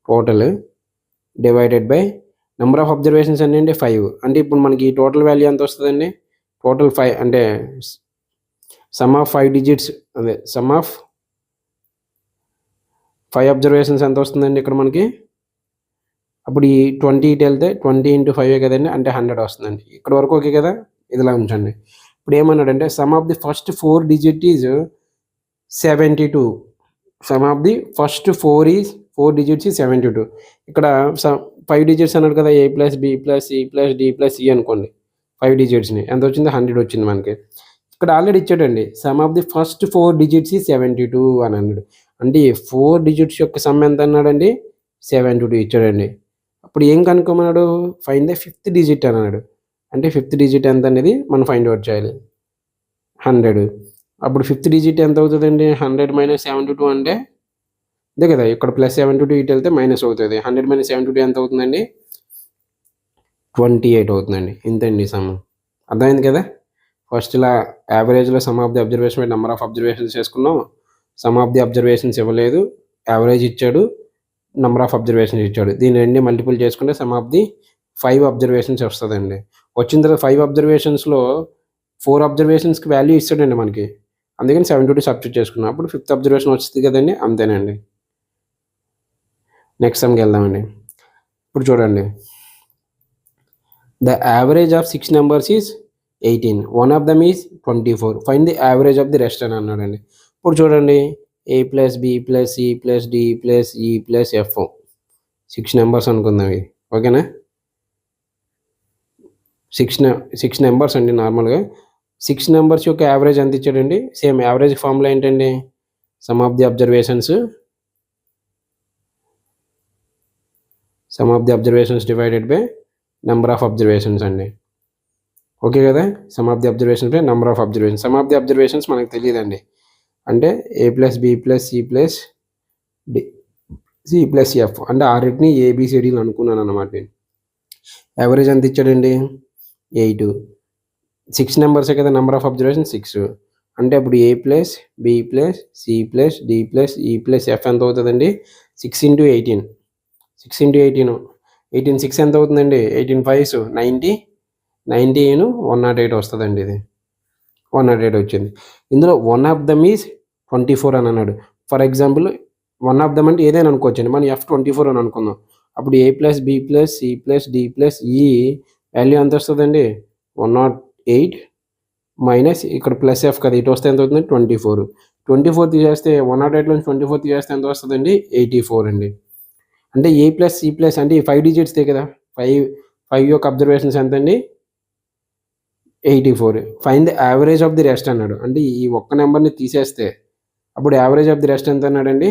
Speaker 1: Total divided by number of observations అంటే 5. అంటే ఇప్పుడు మనకి టోటల్ వాల్యూ ఎంత వస్తుందండి, టోటల్ 5 అంటే సమ్ ఆఫ్ 5 డిజిట్స్, అదే సమ్ ఆఫ్ 5 అబ్జర్వేషన్స్ ఎంత వస్తుందండి ఇక్కడ మనకి. అప్పుడు ఈ 20 ఇటు వెళ్తే 20 × 5 కదండి, అంటే 100 వస్తుందండి. ఇక్కడ వరకు ఓకే కదా, ఇదిలా ఉంచండి. ఇప్పుడు ఏమన్నాడంటే some of the first 4 digit is 72. Some of the first 4 digits 72. ఇక్కడ 5 డిజిట్స్ అన్నాడు కదా, A + B + C + D + E అనుకోండి. 5 డిజిట్స్ని ఎంత వచ్చింది, 100 వచ్చింది మనకి. ఇక్కడ ఆల్రెడీ ఇచ్చాడండి some of the first 4 digits 72 అని అన్నాడు. అంటే 4 డిజిట్స్ యొక్క సమ్ ఎంత అన్నాడండి, 72 ఇచ్చాడండి. అప్పుడు ఏం కనుక్కోమన్నాడు, ఫైండ్ ద 5th డిజిట్ అన్నాడు. అంటే 5th డిజిట్ ఎంత అనేది మనం ఫైండ్ అవుట్ చేయాలి, 100. అప్పుడు 5th డిజిట్ ఎంత అవుతుందండి, 100 - 72 అంటే ఇదే కదా, ఇక్కడ +72 ఇటు వెళ్తే మైనస్ అవుతుంది. 100 - 72 ఎంత అవుతుందండి, 28 అవుతుందండి. ఇంతండి సమ్. అర్థమైంది కదా. ఫస్ట్ ఇలా యావరేజ్లో sum of the observation by number of observations చేసుకున్నాం. సమ్ ఆఫ్ ది అబ్జర్వేషన్స్ ఇవ్వలేదు, యావరేజ్ ఇచ్చాడు, నెంబర్ ఆఫ్ అబ్జర్వేషన్స్ ఇచ్చాడు. దీని రెండు మల్టిపుల్ చేసుకుంటే సమ్ ఆఫ్ ది 5 అబ్జర్వేషన్స్ వస్తుందండి. వచ్చిన తర్వాత 5 అబ్జర్వేషన్స్లో 4 అబ్జర్వేషన్స్కి వాల్యూ ఇస్తాడండి మనకి, అందుకని 72 సబ్స్టిట్యూట్ చేసుకున్నాం. అప్పుడు 5th అబ్జర్వేషన్ వస్తుంది కదండి, అంతేనండి. నెక్స్ట్ సమ్కి వెళ్దామండి. ఇప్పుడు చూడండి, the average of 6 numbers is 18. One of them is 24. Find the average of the rest అని అన్నాడండి. ఇప్పుడు చూడండి, A + B + C + D + E + F 6 numbers అనుకుందాం ఇవి, ఓకేనా. 6 నెంబర్స్ అండి. నార్మల్గా 6 నెంబర్స్ యొక్క యావరేజ్ ఎంత ఇచ్చాడండి, సేమ్ యావరేజ్ ఫార్ములా ఏంటండి, sum of the observations divided by number of observations అండి. ఓకే కదా, some of the observations by number of observations. Some of the observations మనకు తెలియదండి, అంటే A + B + C + D C + F అంటే ఆరింటిని ABCDలు అనుకున్నాను అన్నమాట. Average ఎంత ఇచ్చాడండి, 8. 6 నెంబర్సే కదా, నెంబర్ ఆఫ్ అబ్జర్వేషన్ 6. అంటే అప్పుడు A + B + C + D + E + F ఎంత అవుతుందండి, 6 × 18. 6 × 18, 18 6 ఎంత అవుతుందండి, 18 5s 90, 90 × 108 వస్తుందండి. ఇది 108 వచ్చింది. ఇందులో వన్ ఆఫ్ దమ్ ఈజ్ 24 అని అన్నాడు. For example one of them అంటే ఏదైనా అనుకోవచ్చండి, మనం F24 అని అనుకుందాం. అప్పుడు A + B + C + D + E value ఎంత వస్తుందండి, 108 మైనస్ ఇక్కడ +F కదా, ఇటు వస్తే ఎంత అవుతుంది, 24. 24 తీసేస్తే 108లోంచి 24 తీసేస్తే ఎంత వస్తుందండి, 84 అండి. అంటే A + C + అంటే ఈ 5 డిజిట్స్దే కదా, 5 యొక్క అబ్జర్వేషన్స్ ఎంత అండి, 84. Find the average of the rest అన్నాడు. అంటే ఈ ఒక్క నెంబర్ని తీసేస్తే అప్పుడు యావరేజ్ ఆఫ్ ది రెస్ట్ ఎంత అన్నాడండి,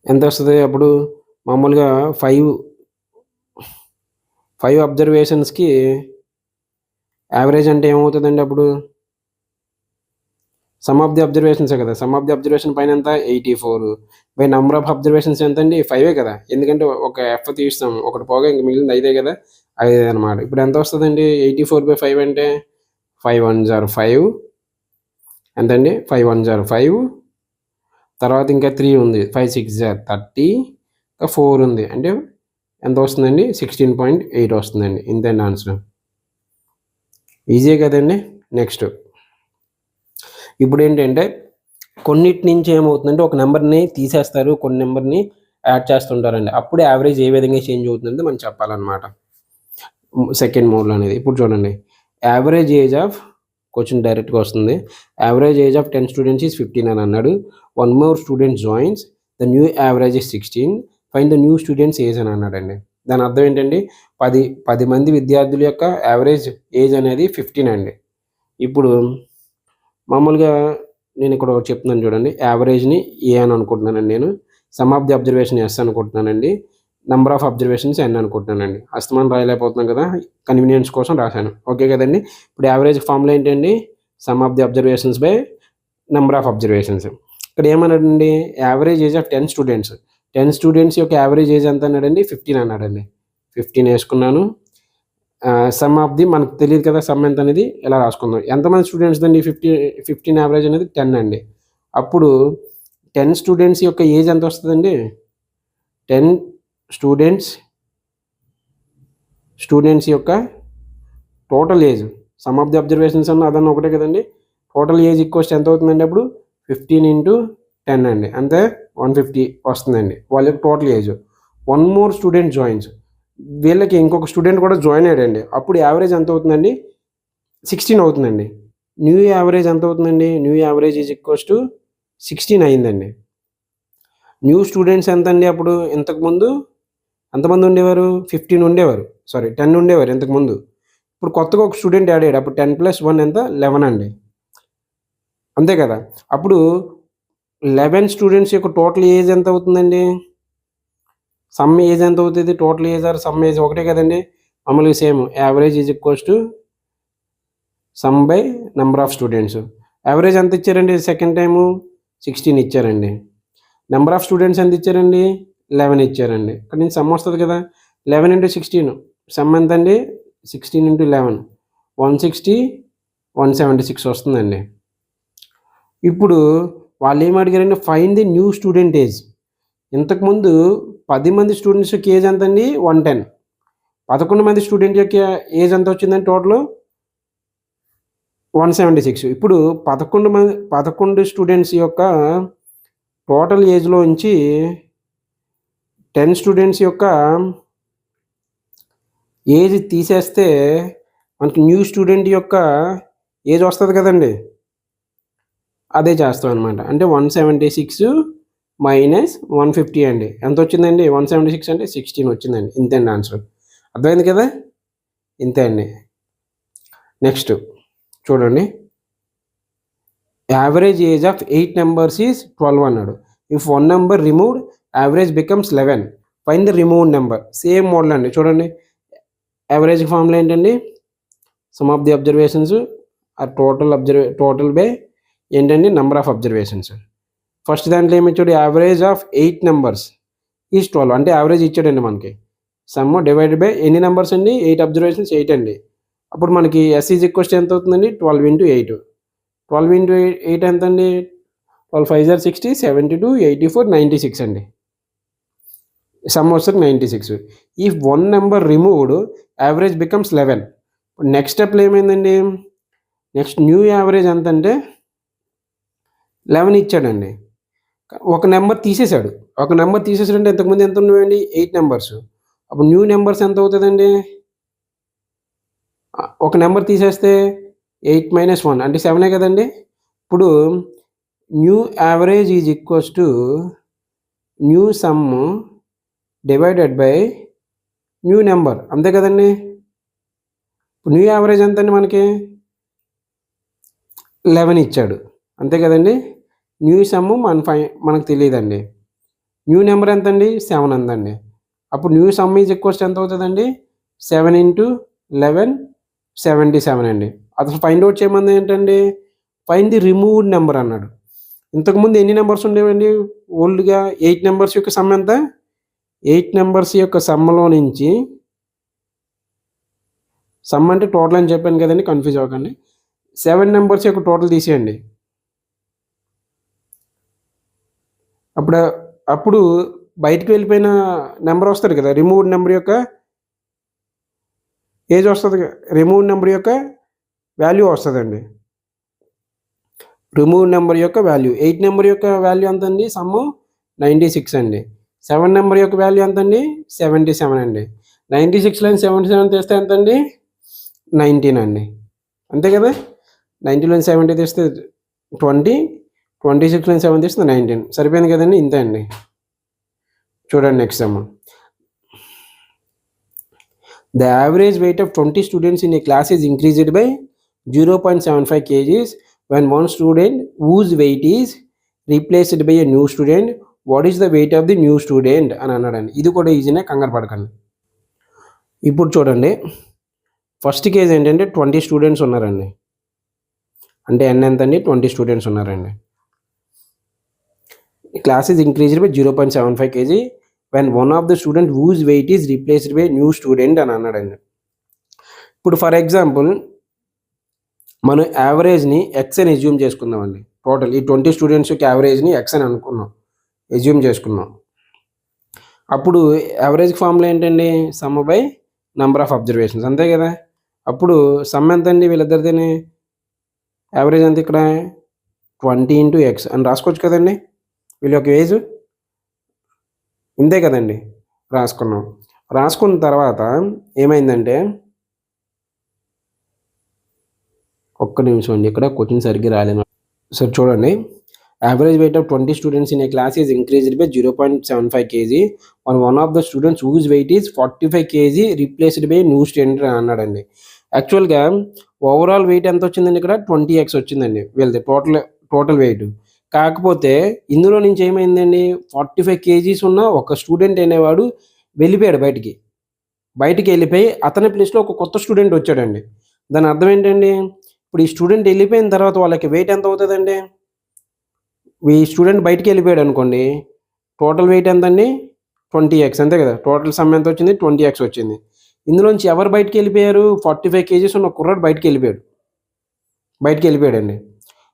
Speaker 1: ఎంత వస్తుంది. అప్పుడు మామూలుగా 5 అబ్జర్వేషన్స్కి యావరేజ్ అంటే ఏమవుతుందండి, అప్పుడు సమ్ ఆఫ్ ది అబ్జర్వేషన్సే కదా, సమ్ ఆఫ్ ది అబ్జర్వేషన్ పైన ఎంత 84 బై నెంబర్ ఆఫ్ అబ్జర్వేషన్స్ ఎంత అండి, 5 కదా, ఎందుకంటే ఒక F తీస్తాం, ఒకటి పోగా ఇంక మిగిలింది 5 కదా, 5 అనమాట. ఇప్పుడు ఎంత వస్తుందండి, 84/5 అంటే 5 1s are 5 ఎంతండి, 5 1s are 5, తర్వాత ఇంకా 3 ఉంది, 5 6s are 30, ఇంకా 4 ఉంది, అంటే ఎంత వస్తుందండి, 16.8 వస్తుందండి. ఇంతండి ఆన్సర్. ఈజీ కదండి. నెక్స్ట్ ఇప్పుడు ఏంటంటే కొన్నిటి నుంచి ఏమవుతుందంటే ఒక నెంబర్ని తీసేస్తారు, కొన్ని నెంబర్ని యాడ్ చేస్తుంటారండి. అప్పుడు యావరేజ్ ఏ విధంగా చేంజ్ అవుతుందంటే మనం చెప్పాలన్నమాట సెకండ్ మోడ్లో అనేది. ఇప్పుడు చూడండి, యావరేజ్ ఏజ్ ఆఫ్ క్వశ్చన్ డైరెక్ట్గా వస్తుంది. Average age of 10 students is 15 అని అన్నాడు. 1 more student joins, the new average is 16, find the new students age అని అన్నాడండి. దాని అర్థం ఏంటండి, 10 మంది విద్యార్థుల యొక్క యావరేజ్ ఏజ్ అనేది 15 అండి. ఇప్పుడు మామూలుగా నేను ఇక్కడ ఒకటి చెప్తున్నాను చూడండి. యావరేజ్ని ఏ అని అనుకుంటున్నానండి నేను. Sum of the observation S అనుకుంటున్నానండి. నెంబర్ ఆఫ్ అబ్జర్వేషన్స్ ఎన్ అనుకుంటున్నానండి. అస్తమానం రాయలేకపోతున్నాం కదా, కన్వీనియన్స్ కోసం రాశాను. ఓకే కదండి. ఇప్పుడు యావరేజ్ ఫార్ములా ఏంటండి? Sum of the observations by number of observations. ఇక్కడ ఏమన్నాడండి? Average age of 10 students. 10 students యొక్క యావరేజ్ ఏజ్ ఎంత అన్నాడండి? 15 అన్నాడండి. 15 వేసుకున్నాను. సమ్ ఆఫ్ ది మనకు తెలియదు కదా, సమ్ ఎంత అనేది ఎలా రాసుకుందాం. ఎంతమంది స్టూడెంట్స్ అండి? 15 యావరేజ్ అనేది 10 అండి. అప్పుడు 10 స్టూడెంట్స్ యొక్క ఏజ్ ఎంత వస్తుందండి? 10 స్టూడెంట్స్ యొక్క total age, some of the observations అన్న అదన్న ఒకటే కదండి. టోటల్ ఏజ్ ఈక్వల్స్ ఎంత అవుతుందండి? అప్పుడు 15 × 10 అండి, అంతే 150 వస్తుందండి వాళ్ళ యొక్క total age. 1 more student joins. వీళ్ళకి ఇంకొక స్టూడెంట్ కూడా జాయిన్ అయ్యాడండి. అప్పుడు యావరేజ్ ఎంత అవుతుందండి? 16 అవుతుందండి. న్యూ యావరేజ్ ఎంత అవుతుందండి? New average is equals to 16 అయిందండి. న్యూ స్టూడెంట్స్ ఎంత అండి? అప్పుడు ఇంతకుముందు ఎంతమంది ఉండేవారు? 15 ఉండేవారు, 10 ఉండేవారు ఇంతకుముందు. ఇప్పుడు కొత్తగా ఒక స్టూడెంట్ యాడ్ అయ్యాడు. అప్పుడు 10 + 1 ఎంత? 11 అండి, అంతే కదా. అప్పుడు 11 స్టూడెంట్స్ యొక్క టోటల్ ఏజ్ ఎంత అవుతుందండి? సమ్ ఏజ్ ఎంత అవుతుంది? Total age or some age ఒకటే కదండి. మామూలుగా same average is equals to some by number of students. Average ఎంత ఇచ్చారండి? సెకండ్ టైము 16 ఇచ్చారండి. నెంబర్ ఆఫ్ స్టూడెంట్స్ ఎంత ఇచ్చారండి? 11 ఇచ్చారండి. ఇక్కడ నుంచి సమ్ వస్తుంది కదా. 11 × 16 సమ్ ఎంత అండి? 16 × 11 160 176 వస్తుందండి. ఇప్పుడు వాళ్ళు ఏం అడిగారండి? Find the new student age. ఇంతకుముందు 10 మంది స్టూడెంట్స్ యొక్క ఏజ్ ఎంత అండి? 110. 11 మంది స్టూడెంట్ యొక్క ఏజ్ ఎంత వచ్చిందండి? టోటల్ 176. ఇప్పుడు 11 స్టూడెంట్స్ యొక్క టోటల్ ఏజ్లో నుంచి 10 స్టూడెంట్స్ యొక్క ఏజ్ తీసేస్తే మనకి న్యూ స్టూడెంట్ యొక్క ఏజ్ వస్తుంది కదండి, అదే చేస్తాం అనమాట. అంటే 176 - 150 అండి. ఎంత వచ్చిందండి? 176 అంటే 16 వచ్చిందండి. ఇంతే అండి ఆన్సర్. అర్థమైంది కదా, ఇంతే అండి. నెక్స్ట్ చూడండి. Average age of 8 numbers is 12 అన్నాడు. If 1 number removed average becomes 11. Find the removed number. Same model అండి. చూడండి, యావరేజ్ ఫార్ములా ఏంటండి? Sum of the observations are total by ఏంటండి? Number of observations. ఫస్ట్ దాంట్లో ఏమి ఇచ్చాడు? Average of 8 numbers is 12. అంటే average ఇచ్చాడండి మనకి. సమ్ డివైడెడ్ బై ఎన్ని నెంబర్స్ అండి? 8 అబ్జర్వేషన్స్ 8 అండి. అప్పుడు మనకి ఎస్ ఈజ్ ఈక్వల్స్ ఎంత అవుతుందండి? 12 × 8. 12 × 8 ఎంత అండి? 12 5 = 60 72 84 96 అండి. సమ్ వస్తుంది 96. If 1 number removed average becomes 11. Next స్టెప్లో ఏమైందండి? నెక్స్ట్ న్యూ యావరేజ్ ఎంత అంటే 11 ఇచ్చాడండి. ఒక నెంబర్ తీసేశాడు. తీసేసాడంటే ఇంతకుముందు ఎంత ఉన్నాయండి? 8 నెంబర్స్. అప్పుడు న్యూ నెంబర్స్ ఎంత అవుతుందండి? ఒక నెంబర్ తీసేస్తే 8 - 1 అంటే 7 కదండి. ఇప్పుడు new average is equals to new some divided by new number, అంతే కదండి. ఇప్పుడు న్యూ యావరేజ్ ఎంత అండి? మనకి 11 ఇచ్చాడు, అంతే కదండి. న్యూ సమ్ మనకు తెలియదండి. న్యూ నెంబర్ ఎంత అండి? 7 ఉందండి. అప్పుడు న్యూ సమ్ ఈజ్ ఈక్వల్స్ ఎంత అవుతుందండి? 7 × 11 77 అండి. అసలు ఫైండ్ అవుట్ చేయమంది ఏంటండి? ఫైండ్ ది రిమూవ్డ్ నెంబర్ అన్నాడు. ఇంతకుముందు ఎన్ని నెంబర్స్ ఉండేవండి? ఓల్డ్గా 8 నెంబర్స్ యొక్క సమ్ ఎంత? 8 నెంబర్స్ యొక్క సమ్మలో నుంచి, సమ్ అంటే టోటల్ అని చెప్పాను కదండి, కన్ఫ్యూజ్ అవ్వకండి. 7 నెంబర్స్ యొక్క టోటల్ తీసేయండి. అప్పుడు బయటకు వెళ్ళిపోయిన నెంబర్ వస్తుంది కదా, రిమూవ్డ్ నెంబర్ యొక్క ఏజ్ వస్తుంది, రిమూవ్డ్ నెంబర్ యొక్క వాల్యూ వస్తుందండి. రిమూవ్ నెంబర్ యొక్క వాల్యూ 8 నెంబర్ యొక్క వాల్యూ ఎంత అండి? సమ్ 96 అండి. 7 నెంబర్ యొక్క వాల్యూ ఎంత అండి? 77 అండి. 96లో 77 తీస్తే ఎంత అండి? 19 అండి, అంతే కదా. 90లో 70 తీస్తే 20, 26లో 7 తీస్తే 19. సరిపోయింది కదండి, ఇంతే అండి. చూడండి next some. The average weight of 20 students in a class is increased by 0.75 kgs when one student whose weight is replaced by a new student, what is the weight of the new student అని అన్నాడండి. ఇది కూడా ఈజీనే, కంగారు పడకండి. ఇప్పుడు చూడండి, first case ఏంటంటే 20 స్టూడెంట్స్ ఉన్నారండి. అంటే ఎన్ ఎంత అండి? 20 స్టూడెంట్స్ ఉన్నారండి. Class is increased by 0.75 kg when one of the student whose weight is replaced by new student అని అన్నాడండి. ఇప్పుడు ఫర్ ఎగ్జాంపుల్ మనం యావరేజ్ని ఎక్స్ అని ఎజ్యూమ్ చేసుకుందామండి. టోటల్ ఈ 20 స్టూడెంట్స్కి యావరేజ్ని ఎక్స్ అని అనుకున్నాం, ఎజ్యూమ్ చేసుకున్నాం. అప్పుడు యావరేజ్ ఫార్ములా ఏంటండి? Sum by number of observations, అంతే కదా. అప్పుడు సమ్ ఎంత అండి వీళ్ళిద్దరిదని? యావరేజ్ ఎంత ఇక్కడ? 20 × x అని రాసుకోవచ్చు కదండి. వీళ్ళ యొక్క ఏజ్ ఇంతే కదండి. రాసుకున్నాం. రాసుకున్న తర్వాత ఏమైందంటే, ఒక్క నిమిషం అండి, ఇక్కడ క్వశ్చన్ సరిగ్గా రాలేదు. సరే చూడండి, average weight of 20 students in a class is increased by 0.75 kg on one of the students whose weight is 45 kg replaced by new student అన్నాడండి. యాక్చువల్గా ఓవరాల్ వెయిట్ ఎంత వచ్చిందండి? ఇక్కడ 20x వచ్చిందండి వీళ్ళది టోటల్ వెయిట్. కాకపోతే ఇందులో నుంచి ఏమైందండి, 45 kgs ఉన్న ఒక స్టూడెంట్ అనేవాడు వెళ్ళిపోయాడు బయటికి వెళ్ళిపోయి అతని ప్లేస్లో ఒక కొత్త స్టూడెంట్ వచ్చాడండి. దాని అర్థం ఏంటండి? ఇప్పుడు ఈ స్టూడెంట్ వెళ్ళిపోయిన తర్వాత వాళ్ళకి వెయిట్ ఎంత అవుతుందండి? ఈ స్టూడెంట్ బయటికి వెళ్ళిపోయాడు అనుకోండి, టోటల్ వెయిట్ ఎంత అండి? 20x, అంతే కదా. టోటల్ సమ్ ఎంత వచ్చింది? 20x వచ్చింది. ఇందులోంచి ఎవరు బయటికి వెళ్ళిపోయారు? 45 kgs ఉన్న కుర్రాడు బయటికి వెళ్ళిపోయాడండి.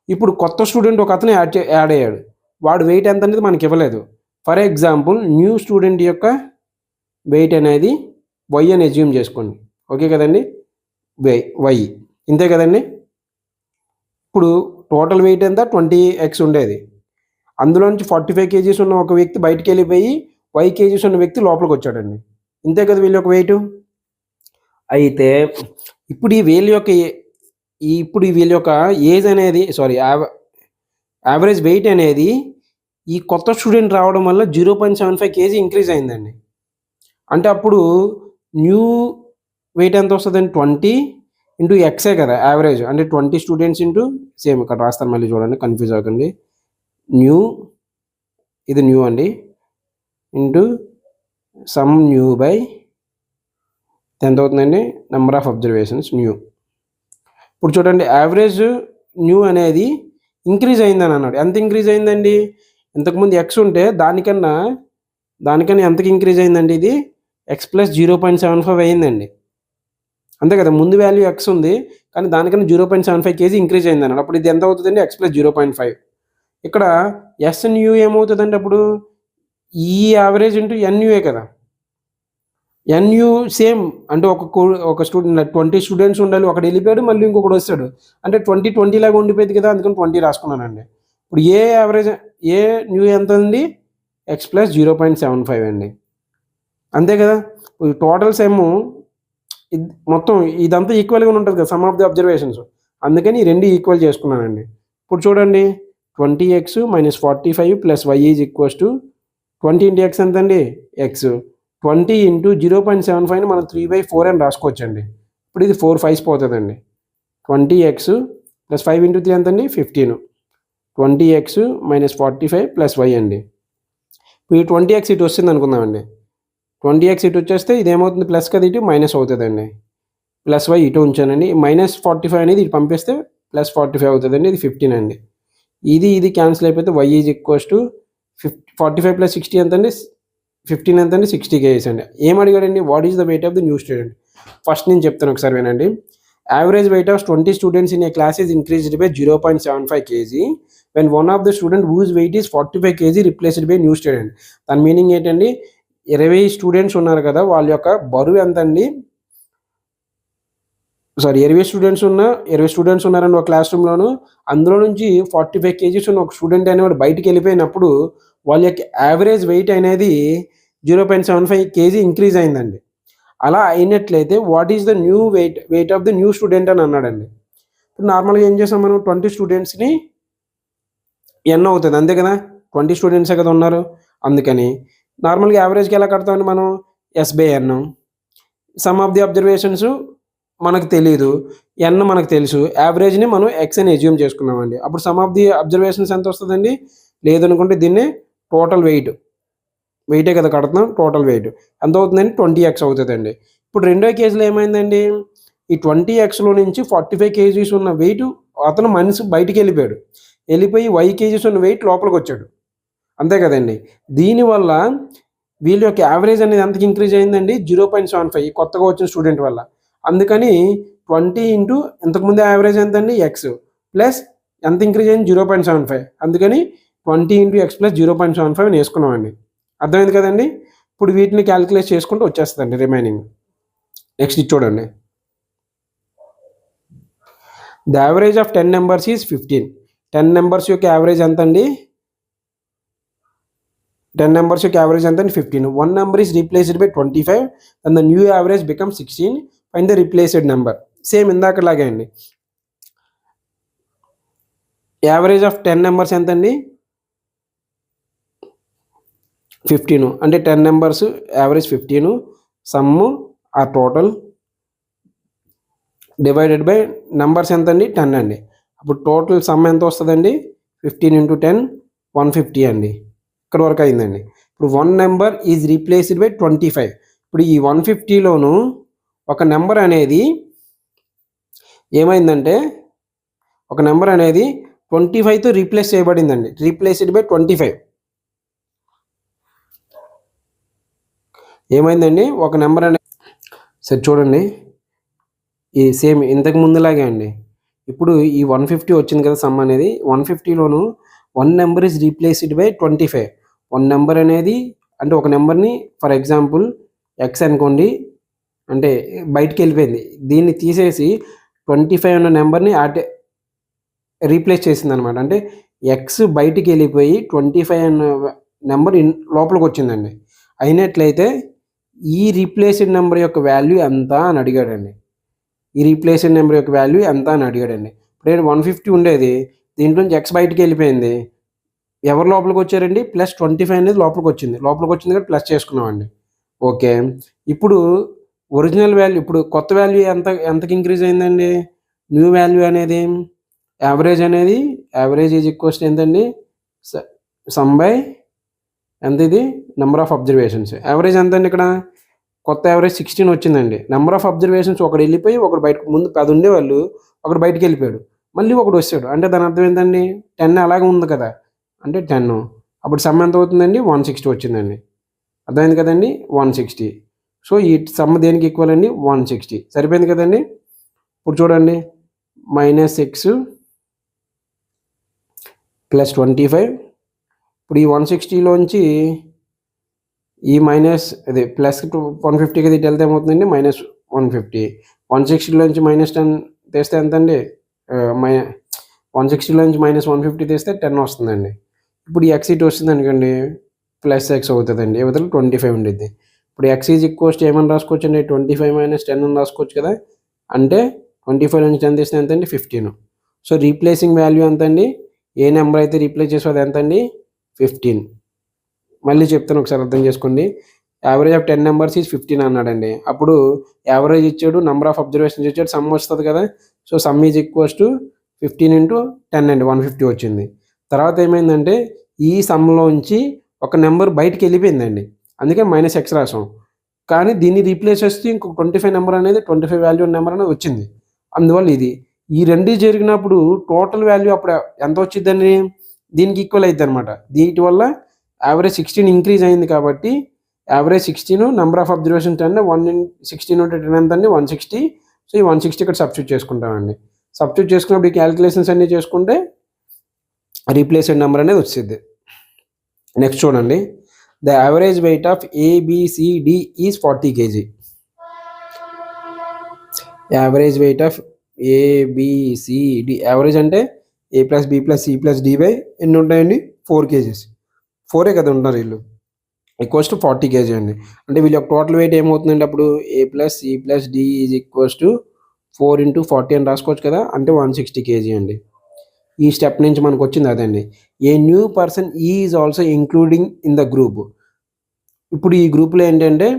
Speaker 1: ఇప్పుడు కొత్త స్టూడెంట్ ఒక అతను యాడ్ అయ్యాడు. వాడు వెయిట్ ఎంత అనేది మనకి ఇవ్వలేదు. ఫర్ ఎగ్జాంపుల్ న్యూ స్టూడెంట్ యొక్క వెయిట్ అనేది y అని ఎజ్యూమ్ చేసుకోండి. ఓకే కదండి, y ఇంతే కదండి. ఇప్పుడు టోటల్ వెయిట్ ఎంత? 20x ఉండేది. అందులోంచి 45 kgs ఉన్న ఒక వ్యక్తి బయటికి వెళ్ళిపోయి 5 kgs ఉన్న వ్యక్తి లోపలికి వచ్చాడండి. ఇంతే కదా వీళ్ళ యొక్క వెయిట్. అయితే ఇప్పుడు వీళ్ళ యొక్క ఏజ్ అనేది యావరేజ్ వెయిట్ అనేది ఈ కొత్త స్టూడెంట్ రావడం వల్ల 0.75 kg ఇంక్రీజ్ అయిందండి. అంటే అప్పుడు న్యూ వెయిట్ ఎంత వస్తుందండి? 20 × ఎక్సే కదా యావరేజ్. అంటే 20 స్టూడెంట్స్ ఇంటూ సేమ్ ఇక్కడ రాస్తాను, మళ్ళీ చూడండి, కన్ఫ్యూజ్ అవ్వకండి. ఇది న్యూ అండి, ఇంటూ సమ్ న్యూ బై ఎంత అవుతుందండి? Number of observations new. ఇప్పుడు చూడండి, యావరేజ్ న్యూ అనేది ఇంక్రీజ్ అయిందని అన్నాడు. ఎంత ఇంక్రీజ్ అయిందండి? ఇంతకుముందు ఎక్స్ ఉంటే దానికన్నా ఎంతకి ఇంక్రీజ్ అయిందండి? ఇది x + 0.75 అయిందండి, అంతే కదా. ముందు వాల్యూ ఎక్స్ ఉంది కానీ దానికన్నా 0.75 kg ఇంక్రీజ్ అయింది అన్నాడు. అప్పుడు ఇది ఎంత అవుతుందండి? x + 0.5. ఇక్కడ ఎస్ న్యూ ఏమవుతుందండి? అప్పుడు ఈ యావరేజ్ ఇంటూ ఎన్యూఏ కదా. ఎన్యూ సేమ్ అంటే ఒక స్టూడెంట్ 20 స్టూడెంట్స్ ఉండాలి, ఒకటి వెళ్ళిపోయాడు, మళ్ళీ ఇంకొకటి వస్తాడు, అంటే 20 లాగా ఉండిపోయింది కదా, అందుకని 20 రాసుకున్నానండి. ఇప్పుడు ఏ న్యూ ఎంత అండి? x + 0.75 అండి, అంతే కదా. టోటల్ సేమ్ మొత్తం ఇదంతా ఈక్వల్గా ఉంటుంది కదా, సమ్ ఆఫ్ ది అబ్జర్వేషన్స్, అందుకని ఈ రెండు ఈక్వల్ చేసుకున్నానండి. ఇప్పుడు చూడండి, 20x - 45 + y = 20 × x ఎంత అండి? x. 20 × 0.75 మనం 3/4 అని రాసుకోవచ్చండి. ఇప్పుడు ఇది 4 5s పోతుందండి. 20x + 5 × 3 ఎంత అండి? 15. 20x - 45 + y అండి. ఇప్పుడు ఈ 20x ఇటు వస్తుంది అనుకుందామండి. 20x ఇటు వచ్చేస్తే ఇది ఏమవుతుంది? ప్లస్ కదా, ఇటు మైనస్ అవుతుందండి. +y ఇటు ఉంచానండి. -45 అనేది ఇటు పంపిస్తే +45 అవుతుందండి. ఇది 15 అండి. ఇది క్యాన్సిల్ అయిపోతే y = 45 + 60 ఎంత అండి? 15 ఎంత అండి? 60 kgs అండి. ఏం అడిగాడండి? What is the weight of the new student? First నేను చెప్తాను, ఒకసారి వినండి. Average weight of 20 students in a class is increased by 0.75 kg when one of the student whose weight is 45 kg replaced by new student. దాని meaning ఏంటండి? 20 students ఉన్నారు కదా, వాళ్ళ యొక్క బరువు ఎంత అండి? 20 స్టూడెంట్స్ ఉన్నారండి ఒక క్లాస్ రూమ్లోను. అందులో నుంచి 45 kgs ఉన్న ఒక స్టూడెంట్ అనేవాడు బయటికి వెళ్ళిపోయినప్పుడు వాళ్ళ యొక్క యావరేజ్ వెయిట్ అనేది 0.75 kg ఇంక్రీజ్ అయిందండి. అలా అయినట్లయితే what is the new wait of the new student అని అన్నాడండి. ఇప్పుడు నార్మల్గా ఏం చేసాం మనం? 20 స్టూడెంట్స్ని ఎన్ అవుతుంది, అంతే కదా. 20 స్టూడెంట్సే కదా ఉన్నారు, అందుకని నార్మల్గా యావరేజ్కి ఎలా కడతామండి మనం? S/n. Some of the observations మనకు తెలీదు, ఎన్ మనకు తెలుసు, యావరేజ్ని మనం ఎక్స్ అని అజ్యూమ్ చేసుకున్నామండి. అప్పుడు సమ్ ఆఫ్ ది అబ్జర్వేషన్స్ ఎంత వస్తుందండి? లేదనుకుంటే దీన్ని టోటల్ వెయిటే కదా కడుతున్నాం, టోటల్ వెయిట్ ఎంత అవుతుందండి? 20x అవుతుందండి. ఇప్పుడు రెండో కేసులో ఏమైందండి? ఈ 20xలో నుంచి 45 kgs ఉన్న వెయిట్ అతను మనిషి బయటికి వెళ్ళిపోయి 5 kgs ఉన్న వెయిట్ లోపలికి వచ్చాడు, అంతే కదండి. దీనివల్ల వీళ్ళ యొక్క యావరేజ్ అనేది ఎంతకి ఇంక్రీజ్ అయిందండి? 0.75 కొత్తగా వచ్చిన స్టూడెంట్ వల్ల. అందుకని 20 ఇంటూ ఇంతకుముందు యావరేజ్ ఎంతండి? ఎక్స్ ప్లస్ ఎంత ఇంక్రీజ్ అయింది? 0.75. అందుకని 20 ఇంటూ ఎక్స్ ప్లస్ 0.75 అని వేసుకున్నామండి. అర్థమైంది కదండి. ఇప్పుడు వీటిని క్యాలిక్యులేట్ చేసుకుంటూ వచ్చేస్తుందండి రిమైనింగ్. నెక్స్ట్ చూడండి, the average of 10 numbers is 15. 10 numbers యొక్క యావరేజ్ ఎంత అండి? 10 నెంబర్స్ యొక్క యావరేజ్ ఎంత అండి? 15. 1 number is replaced by 25 and the new average become 16. Find the replaced number. Same ఇందాకలాగే అండి. యావరేజ్ ఆఫ్ 10 నెంబర్స్ ఎంత అండి? 15. అంటే 10 నెంబర్స్ యావరేజ్ 15, సమ్ము ఆ టోటల్ డివైడెడ్ బై నెంబర్స్ ఎంత అండి? 10 అండి. అప్పుడు టోటల్ సమ్ ఎంత వస్తుందండి? 15 ఇంటూ 10 150 అండి. ఇక్కడ వరకు అయిందండి. ఇప్పుడు 1 నెంబర్ ఈజ్ రీప్లేస్డ్ బై 25. ఇప్పుడు ఈ 150లోను ఒక నెంబర్ అనేది ఏమైందంటే, ఒక నెంబర్ అనేది 25తో రీప్లేస్ చేయబడిందండి. రీప్లేస్డ్ బై 25 ఏమైందండి? ఒక నెంబర్ అనేది సరే చూడండి, ఈ సేమ్ ఇంతకు ముందులాగే అండి. ఇప్పుడు ఈ 150 వచ్చింది కదా సమ్ అనేది. 150లోను 1 number is replaced by 25. 1 number అనేది అంటే ఒక నెంబర్ని ఫర్ ఎగ్జాంపుల్ ఎక్స్ అనుకోండి, అంటే బయటికి వెళ్ళిపోయింది. దీన్ని తీసేసి 25 అన్న నెంబర్ని రీప్లేస్ చేసింది అనమాట. అంటే ఎక్స్ బయటికి వెళ్ళిపోయి 25 అన్న నెంబర్ లోపలికి వచ్చిందండి. అయినట్లయితే ఈ రీప్లేస్డ్ నెంబర్ యొక్క వాల్యూ ఎంత అని అడిగాడండి. ఈ రీప్లేస్డ్ నెంబర్ యొక్క వాల్యూ ఎంత అని అడిగాడండి. ఇప్పుడు 150 ఉండేది, దీంట్లోంచి ఎక్స్ బయటికి వెళ్ళిపోయింది, ఎవరు లోపలికి వచ్చారండి? ప్లస్ 25 అనేది లోపలికి వచ్చింది కాబట్టి ప్లస్ చేసుకున్నామండి. ఓకే, ఇప్పుడు ఒరిజినల్ వాల్యూ, ఇప్పుడు కొత్త వాల్యూ ఎంతకి ఇంక్రీజ్ అయిందండి? న్యూ వాల్యూ అనేది యావరేజ్ ఈజ్ ఈక్వల్స్ టు ఎంతండి? సమ్ బై ఎంత ఇది? Number of observations. యావరేజ్ ఎంత అండి? ఇక్కడ కొత్త యావరేజ్ 16 వచ్చిందండి. నెంబర్ ఆఫ్ అబ్జర్వేషన్స్ ఒకడు వెళ్ళిపోయి ఒకడు బయటకు, ముందు 10 ఉండేవాళ్ళు, ఒకడు బయటికి వెళ్ళిపోయాడు, మళ్ళీ ఒకడు వచ్చాడు. అంటే దాని అర్థం ఏంటండి? 10 అలాగే ఉంది కదా, అంటే 10. అప్పుడు సమ్ ఎంత అవుతుందండి? 160 వచ్చిందండి. అర్థమైంది కదండి? 160. సో ఈ సమ్ దేనికి ఈక్వల్ అండి? 160. సరిపోయింది కదండి. ఇప్పుడు చూడండి, -6 ప్లస్ 25. ఇప్పుడు ఈ 160లోంచి ఈ మైనస్ అదే ప్లస్ 150కి ఇది వెళ్తే ఏమవుతుందండి? -150. 160లోంచి -10 తీస్తే ఎంత అండి? 160లోంచి -150 తీస్తే 10 వస్తుందండి. ఇప్పుడు ఈ ఎక్స్ ఇటు వస్తుంది అనుకోండి, ప్లస్ ఎక్స్ అవుతుందండి. ఇవతల 25 ఉండిద్ది. ఇప్పుడు ఎక్స్ ఈజ్ ఈక్వల్స్ టు ఏమని రాసుకోవచ్చు అండి? 25 - 10 అని రాసుకోవచ్చు కదా. అంటే 25 నుంచి 10 తీస్తే ఎంత అండి? 15. సో రీప్లేసింగ్ వాల్యూ ఎంత అండి? ఏ నెంబర్ అయితే రీప్లేస్ చేసో అది ఎంత అండి? 15. మళ్ళీ చెప్తాను, ఒకసారి అర్థం చేసుకోండి. యావరేజ్ ఆఫ్ 10 నెంబర్స్ ఈజ్ 15 అన్నాడండి. అప్పుడు యావరేజ్ ఇచ్చాడు, నెంబర్ ఆఫ్ అబ్జర్వేషన్స్ ఇచ్చాడు, సమ్ వస్తుంది కదా. So some is equals to 15 into 10 అండి, 150 వచ్చింది. తర్వాత ఏమైందంటే ఈ సమ్లోంచి ఒక నెంబర్ బయటికి వెళ్ళిపోయిందండి, అందుకే -x రాసాం. కానీ దీన్ని రీప్లేస్ చేస్తే ఇంకొక 25 నెంబర్ అనేది 25 వాల్యూ నెంబర్ అనేది వచ్చింది. అందువల్ల ఇది ఈ రెండు జరిగినప్పుడు టోటల్ వాల్యూ అప్పుడు ఎంత వచ్చిందని దీనికి ఈక్వల్ అవుతుంది అనమాట. దీని వల్ల యావరేజ్ 16 ఇంక్రీజ్ అయింది కాబట్టి యావరేజ్ 16, నెంబర్ ఆఫ్ అబ్జర్వేషన్ 10, 16 ఉంటే 10 ఎంత అండి? 160. సో ఈ 160 ఇక్కడ సబ్స్టిట్యూట్ చేసుకుంటామండి. సబ్స్టిట్యూట్ చేసుకున్నప్పుడు ఈ క్యాలిక్యులేషన్స్ అన్నీ చేసుకుంటే రీప్లేస్డ్ నెంబర్ అనేది వచ్చింది. నెక్స్ట్ చూడండి, the average weight of ABCD is 40 kg. Average weight of ABCD, average అంటే A + B + C + D by ఎన్ని ఉంటాయండి? 4 kgs. 4 కదా ఉంటారు వీళ్ళు, ఈక్వల్స్ టు 40 kg అండి. అంటే వీళ్ళ యొక్క టోటల్ వెయిట్ ఏమవుతుందండి? అప్పుడు A + C + D is equals to 4 × 40 అని రాసుకోవచ్చు కదా, అంటే 160 kg అండి. ఈ స్టెప్ నుంచి మనకు వచ్చింది అదండి. A new person is also including in the group. ఇప్పుడు ఈ గ్రూప్లో ఏంటంటే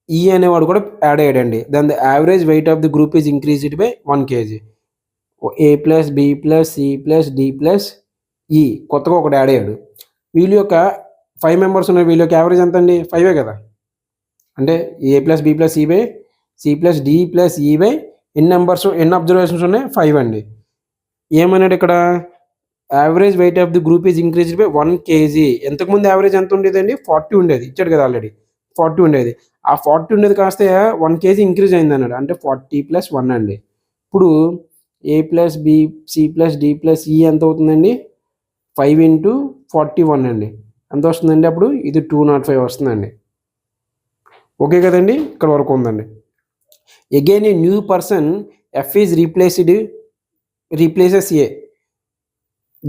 Speaker 1: ఈ అనేవాడు కూడా యాడ్ అయ్యాడండి. Then the average weight of the group is increased by 1 kg. A plus B plus C plus D plus E కొత్తగా ఒకటి add అయ్యాడు. వీళ్ళ యొక్క 5 మెంబర్స్ ఉన్నారు. వీళ్ళ యొక్క యావరేజ్ ఎంత అండి? 5 కదా. అంటే A plus B plus C by C plus D plus E by ఎన్ని అబ్జర్వేషన్స్ ఉన్నాయి? 5 అండి. ఏమన్నాడు ఇక్కడ? Average weight of the group is increased by 1 kg. ఎంతకుముందు యావరేజ్ ఎంత ఉండేదండి? 40 ఉండేది. ఇచ్చాడు కదా ఆల్రెడీ 40 ఉండేది. ఆ 40 ఉండేది కాస్త 1 కేజీ ఇంక్రీజ్ అయింది అన్నాడు. అంటే 40 + 1 అండి. ఇప్పుడు A plus B C plus D plus E ఎంత అవుతుందండి? 5 × 41 అండి. ఎంత వస్తుందండి? అప్పుడు ఇది 205 వస్తుందండి. ఓకే కదండి. ఇక్కడ వరకు ఉందండి. Again a new person F is replaces A,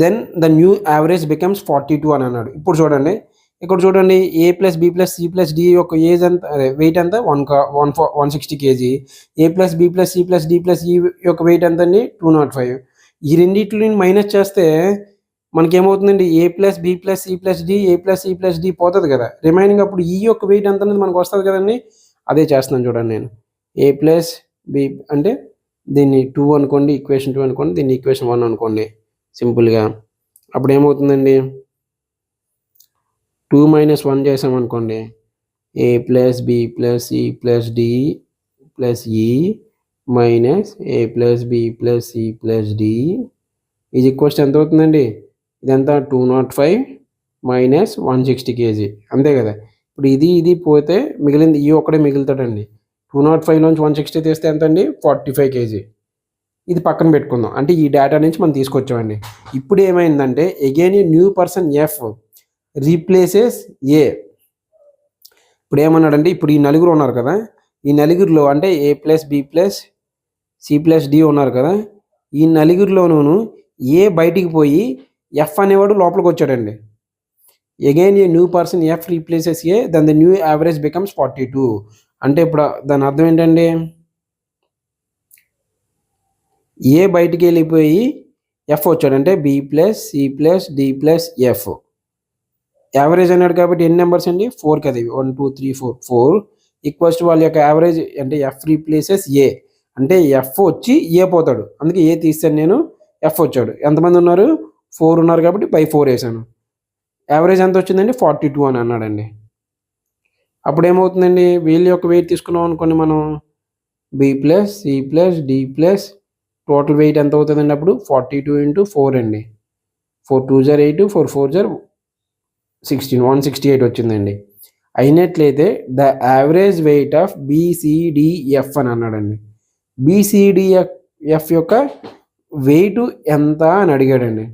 Speaker 1: then the new average becomes 42 అని అన్నాడు. ఇప్పుడు చూడండి, ఇక్కడ చూడండి, A plus B plus C plus D యొక్క ఏజ్ ఎంత, వెయిట్ ఎంత? 160 kg. A plus B plus C plus D plus E యొక్క వెయిట్ ఎంత అండి? 205. ఈ రెండింటిని మైనస్ చేస్తే మనకేమవుతుందండి? A plus B plus C plus D, A plus C plus D పోతుంది కదా. రిమైనింగ్ అప్పుడు ఈ యొక్క వెయిట్ ఎంత అనేది మనకు వస్తుంది కదండి. అదే చేస్తున్నాను చూడండి నేను. ఏ ప్లస్ బి అంటే దీన్ని 2 అనుకోండి, ఈక్వేషన్ 2 అనుకోండి, దీన్ని ఈక్వేషన్ 1 అనుకోండి సింపుల్గా. అప్పుడు ఏమవుతుందండి? 2 - 1 చేసామనుకోండి, A plus B plus C plus D plus E minus A plus B plus C plus D is equals ఎంత అవుతుందండి? ఇదంతా 205 మైనస్ 160 కేజీ. అంతే కదా. ఇప్పుడు ఇది పోతే మిగిలింది ఈ ఒక్కడే మిగులుతాడండి. 205 నుంచి 160 తీస్తే ఎంత అండి? 45 కేజీ. ఇది పక్కన పెట్టుకుందాం. అంటే ఈ డేటా నుంచి మనం తీసుకొచ్చామండి. ఇప్పుడు ఏమైందంటే again a new person F replaces A. ఇప్పుడు ఏమన్నాడంటే, ఇప్పుడు ఈ నలుగురు ఉన్నారు కదా, ఈ నలుగురిలో అంటే A plus B plus C plus D ఉన్నారు కదా, ఈ నలుగురిలోనూ ఏ బయటికి పోయి ఎఫ్ అనేవాడు లోపలికి వచ్చాడండి. Again a new person F replaces A, then the new average becomes 42. అంటే ఇప్పుడు దాని అర్థం ఏంటండి? ఏ బయటికి వెళ్ళిపోయి ఎఫ్ వచ్చాడంటే B plus C plus D plus F. Average అన్నాడు కాబట్టి ఎన్ని నెంబర్స్ అండి? 4 కదా. 1 2 3 4 ఈక్వల్స్ టు వాళ్ళ యొక్క యావరేజ్ అంటే ఎఫ్ రీప్లేసెస్ ఏ. అంటే ఎఫ్ వచ్చి ఏ పోతాడు, అందుకే ఏ తీసాను నేను, ఎఫ్ వచ్చాడు. ఎంతమంది ఉన్నారు? 4 ఉన్నారు కాబట్టి బై 4 వేసాను. యావరేజ్ ఎంత వచ్చిందండి? 42 అని అన్నాడండి. అప్పుడు ఏమవుతుందండి? వీళ్ళ యొక్క వెయిట్ తీసుకున్నాం అనుకోండి మనం, B plus C plus D plus total weight ఎంత అవుతుందండి? అప్పుడు 42 × 4 అండి. 4 2 = 8, 4 4 = 16, 168 వచ్చిందండి. అయినట్లయితే ద యావరేజ్ వెయిట్ ఆఫ్ బిసిడిఎఫ్ అని అన్నాడండి. బిసిడిఎఫ్ యొక్క వెయిట్ ఎంత అని అడిగాడండి.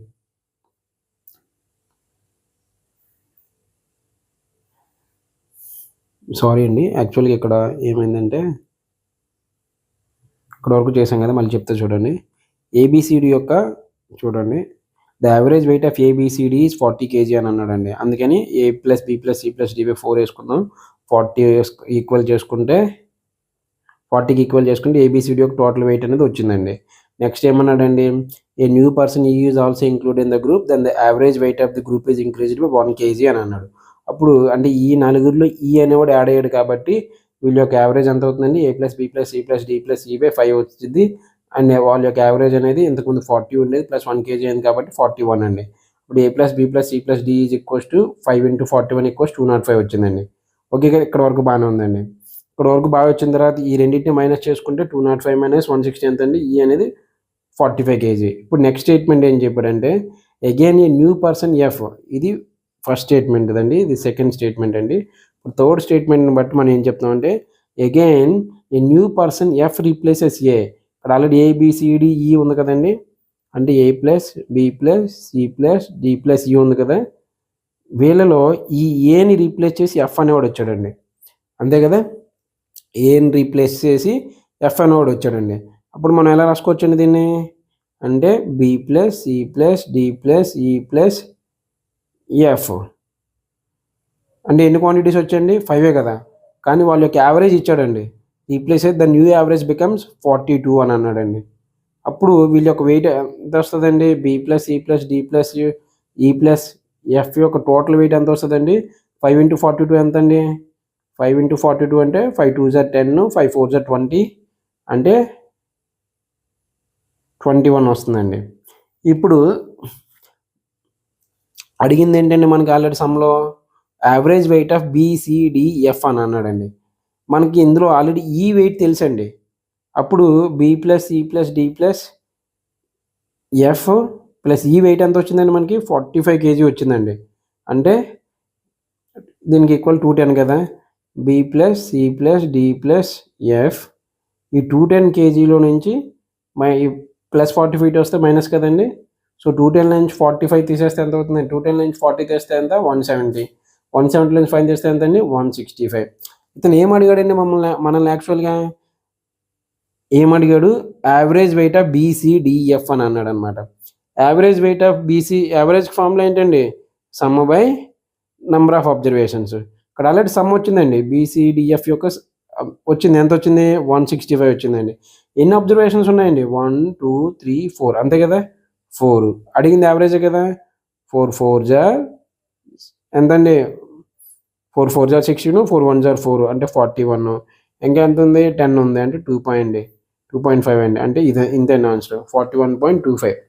Speaker 1: సారీ అండి, యాక్చువల్గా ఇక్కడ ఏమైందంటే, ఇక్కడ వరకు చేసాం కదా, మళ్ళీ చెప్తే చూడండి. ఏబిసిడి యొక్క చూడండి, the average weight of ABCD is 40 kg అని అన్నాడండి. అందుకని A plus B plus C plus D by 4 వేసుకుందాం. 40 ఈక్వల్ చేసుకుంటే 40కి ఈక్వల్ చేసుకుంటే ఏబిసిడి యొక్క టోటల్ వెయిట్ అనేది వచ్చిందండి. నెక్స్ట్ ఏమన్నాడండి? A new person is also include in the group, then the average weight of the group is increased by 1 kg అని అన్నాడు. అప్పుడు అంటే ఈ నలుగురిలో ఈ అనేవాడు యాడ్ అయ్యాడు కాబట్టి వీళ్ళ యొక్క యావరేజ్ ఎంత అవుతుందండి? A plus B plus C plus D plus E by 5 వచ్చింది. అండ్ వాళ్ళ యొక్క యావరేజ్ అనేది ఇంతకుముందు 40 ఉండేది, ప్లస్ 1 కేజీ అయింది కాబట్టి 41 అండి. ఇప్పుడు A plus B plus C plus D is equals to 5 × 41 = 205 వచ్చిందండి. ఓకే కదా, ఇక్కడ వరకు బాగానే ఉందండి. ఇక్కడ వరకు బాగా వచ్చిన తర్వాత ఈ రెండింటిని మైనస్ చేసుకుంటే 205 - 160 ఎంత అండి? ఈ అనేది 45 కేజీ. ఇప్పుడు నెక్స్ట్ స్టేట్మెంట్ ఏం చెప్పాడంటే, again a new person F. ఇది ఫస్ట్ స్టేట్మెంట్ కదండి, ఇది సెకండ్ స్టేట్మెంట్ అండి. ఇప్పుడు థర్డ్ స్టేట్మెంట్ని బట్టి మనం ఏం చెప్తామంటే, again a new person F replaces A. ఇక్కడ ఆల్రెడీ ఏబిసిడిఈ ఉంది కదండి, అంటే A plus B plus C plus D plus E ఉంది కదా. వీళ్ళలో ఈ ఏని రీప్లేస్ చేసి ఎఫ్ అనేవాడు వచ్చాడండి. అంతే కదా, ఏని రీప్లేస్ చేసి ఎఫ్ అనేవాడు వచ్చాడండి. అప్పుడు మనం ఎలా రాసుకోవచ్చండి దీన్ని? అంటే B plus C plus D plus E plus F. అంటే ఎన్ని క్వాంటిటీస్ వచ్చాయండి? 5 కదా. కానీ వాళ్ళ యొక్క యావరేజ్ ఇచ్చాడండి. Replace the new average becomes 42 అని అన్నాడండి. అప్పుడు వీళ్ళ యొక్క వెయిట్ ఎంత వస్తుందండి? B plus C plus D plus E plus F యొక్క టోటల్ వెయిట్ ఎంత వస్తుందండి? 5 × 42 ఎంత అండి? 5 into 42 అంటే 5 2s are 10, 5 4s are 20 అంటే 21 వస్తుందండి. ఇప్పుడు అడిగింది ఏంటంటే మనకి ఆల్రెడీ సమ్లో యావరేజ్ వెయిట్ ఆఫ్ BCDF అని అన్నాడండి. మనకి ఇందులో ఆల్రెడీ ఈ వెయిట్ తెలుసండి. అప్పుడు B+C+D+F ప్లస్ ఈ వెయిట్ ఎంత వచ్చిందండి మనకి 45 kg వచ్చిందండి. అంటే దీనికి ఈక్వల్ 210 కదా. B+C+D+F ఈ 210 kgలో నుంచి ప్లస్ 45 వస్తే మైనస్ కదండి. సో 210 నుంచి 45 తీసేస్తే ఎంత అవుతుంది? 210 నుంచి 40 తీస్తే ఎంత? 170. 170 నుంచి 5 తీస్తే ఎంత అండి? 165. ఇతను ఏం అడిగాడండి మనల్ని యాక్చువల్గా ఏమడిగాడు? యావరేజ్ వెయిట్ ఆఫ్ BCDF అని అన్నాడు అనమాట. Average weight of average formula ఏంటండి? Sum by number of observations. ఇక్కడ ఆల్రెడీ సమ్ వచ్చిందండి. BCDF యొక్క వచ్చింది. ఎంత వచ్చింది? 165 వచ్చిందండి. ఎన్ని అబ్జర్వేషన్స్ ఉన్నాయండి? 1 2 3 4 అంతే కదా. 4 అడిగింది యావరేజే కదా. 4 4s ఎంతండి? 4 4s 16, 4 1s 4 అంటే 41. ఇంకా ఎంత ఉంది? 10 ఉంది అంటే 2.5 అండి. అంటే ఇంతే ఆన్సర్ 41.25.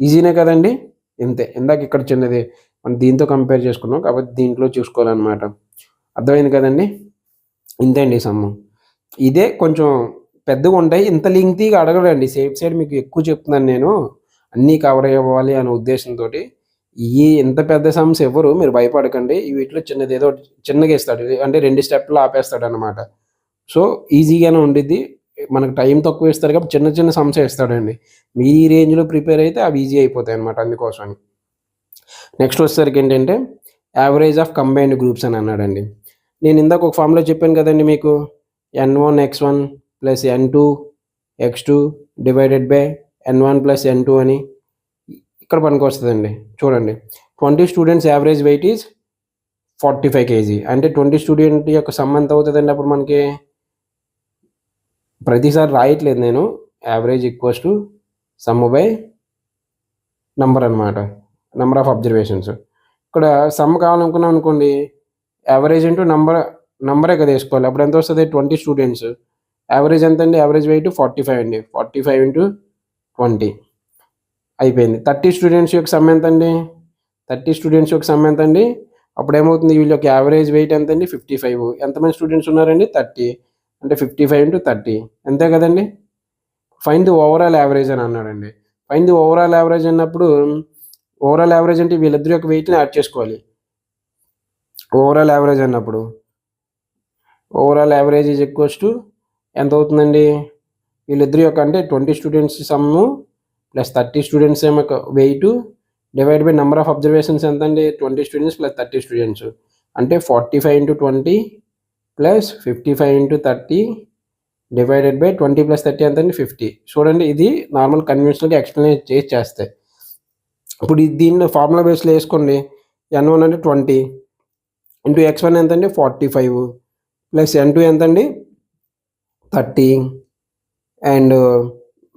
Speaker 1: ఈజీనే కదండి. ఇంతే. ఇందాక ఇక్కడ చిన్నది మనం దీంతో కంపేర్ చేసుకున్నాం కాబట్టి దీంట్లో చూసుకోవాలన్నమాట. అర్థమైంది కదండి. ఇంతే అండి సమ్ము. ఇదే కొంచెం పెద్దగా ఉంటాయి. ఇంత లెంగ్తీగా అడగడండి. సేఫ్ సైడ్ మీకు ఎక్కువ చెప్తున్నాను నేను, అన్నీ కవర్ అవ్వాలి అనే ఉద్దేశంతో. ఇంత పెద్ద సమ్స్ ఎవరు, మీరు భయపడకండి. వీటిలో చిన్నది ఏదో చిన్నగా ఇస్తాడు, అంటే 2 స్టెప్లు ఆపేస్తాడు అనమాట. సో ఈజీగానే ఉండిద్ది. మనకు టైం తక్కువ ఇస్తాడు కాబట్టి చిన్న చిన్న సమ్స్ ఇస్తాడండి. మీ రేంజ్లో ప్రిపేర్ అయితే అవి ఈజీ అయిపోతాయి అనమాట. అందుకోసం నెక్స్ట్ వచ్చేసరికి ఏంటంటే యావరేజ్ ఆఫ్ కంబైన్డ్ గ్రూప్స్ అని అన్నాడండి. నేను ఇందాక ఒక ఫామ్లో చెప్పాను కదండి మీకు, N1x1 plus N2x2 divided by N1 plus N2 అని. ఇక్కడ పనికి వస్తుందండి. చూడండి, 20 students average wait is 45 kg. అంటే 20 స్టూడెంట్ యొక్క సమ్ ఎంత అవుతుందండి? అప్పుడు మనకి ప్రతిసారి రాయట్లేదు నేను. Average equals to some by number అనమాట, నంబర్ ఆఫ్ అబ్జర్వేషన్స్. ఇక్కడ సమ్ కావాలనుకున్నాం అనుకోండి, యావరేజ్ ఇంటూ నంబరే కదా వేసుకోవాలి. అప్పుడు ఎంత వస్తుంది? 20 స్టూడెంట్స్ యావరేజ్ ఎంత అండి? యావరేజ్ వెయిట్ 45 అండి. 45 ఇంటూ 20 అయిపోయింది. 30 స్టూడెంట్స్ యొక్క సమ్ ఎంత అండి? 30 స్టూడెంట్స్ యొక్క సమ్ ఎంత అండి? అప్పుడు ఏమవుతుంది? వీళ్ళ యొక్క యావరేజ్ వెయిట్ ఎంత అండి? 55. ఎంతమంది స్టూడెంట్స్ ఉన్నారండి? 30. అంటే 55 ఇంటూ 30 అంతే కదండి. ఫైండ్ ది ఓవరాల్ యావరేజ్ అని అన్నాడండి. ఫైండ్ ది ఓవరాల్ యావరేజ్ అన్నప్పుడు, ఓవరాల్ యావరేజ్ అంటే వీళ్ళిద్దరి యొక్క వెయిట్ని యాడ్ చేసుకోవాలి. ఓవరాల్ యావరేజ్ అన్నప్పుడు overall average is equals to ఎంత అవుతుందండి? వీళ్ళిద్దరి యొక్క అంటే 20 స్టూడెంట్స్ సమ్ము ప్లస్ 30 స్టూడెంట్స్ ఏమో weight divide by number of observations ఎంత అండి? 20 స్టూడెంట్స్ ప్లస్ 30 స్టూడెంట్స్ అంటే 45 into 20 plus 55 into 30 divided by 20 plus 30 ఎంత అండి? 50. చూడండి, ఇది నార్మల్ కన్వెన్షనల్గా ఎక్స్ప్లెయిన్ చేస్తే. ఇప్పుడు దీన్ని ఫార్ములా బేస్లో వేసుకోండి. N1 అంటే 20 ఇంటూ x1 ఎంత అండి? 45 ప్లస్ N2 ఎంత అండి? 30 అండ్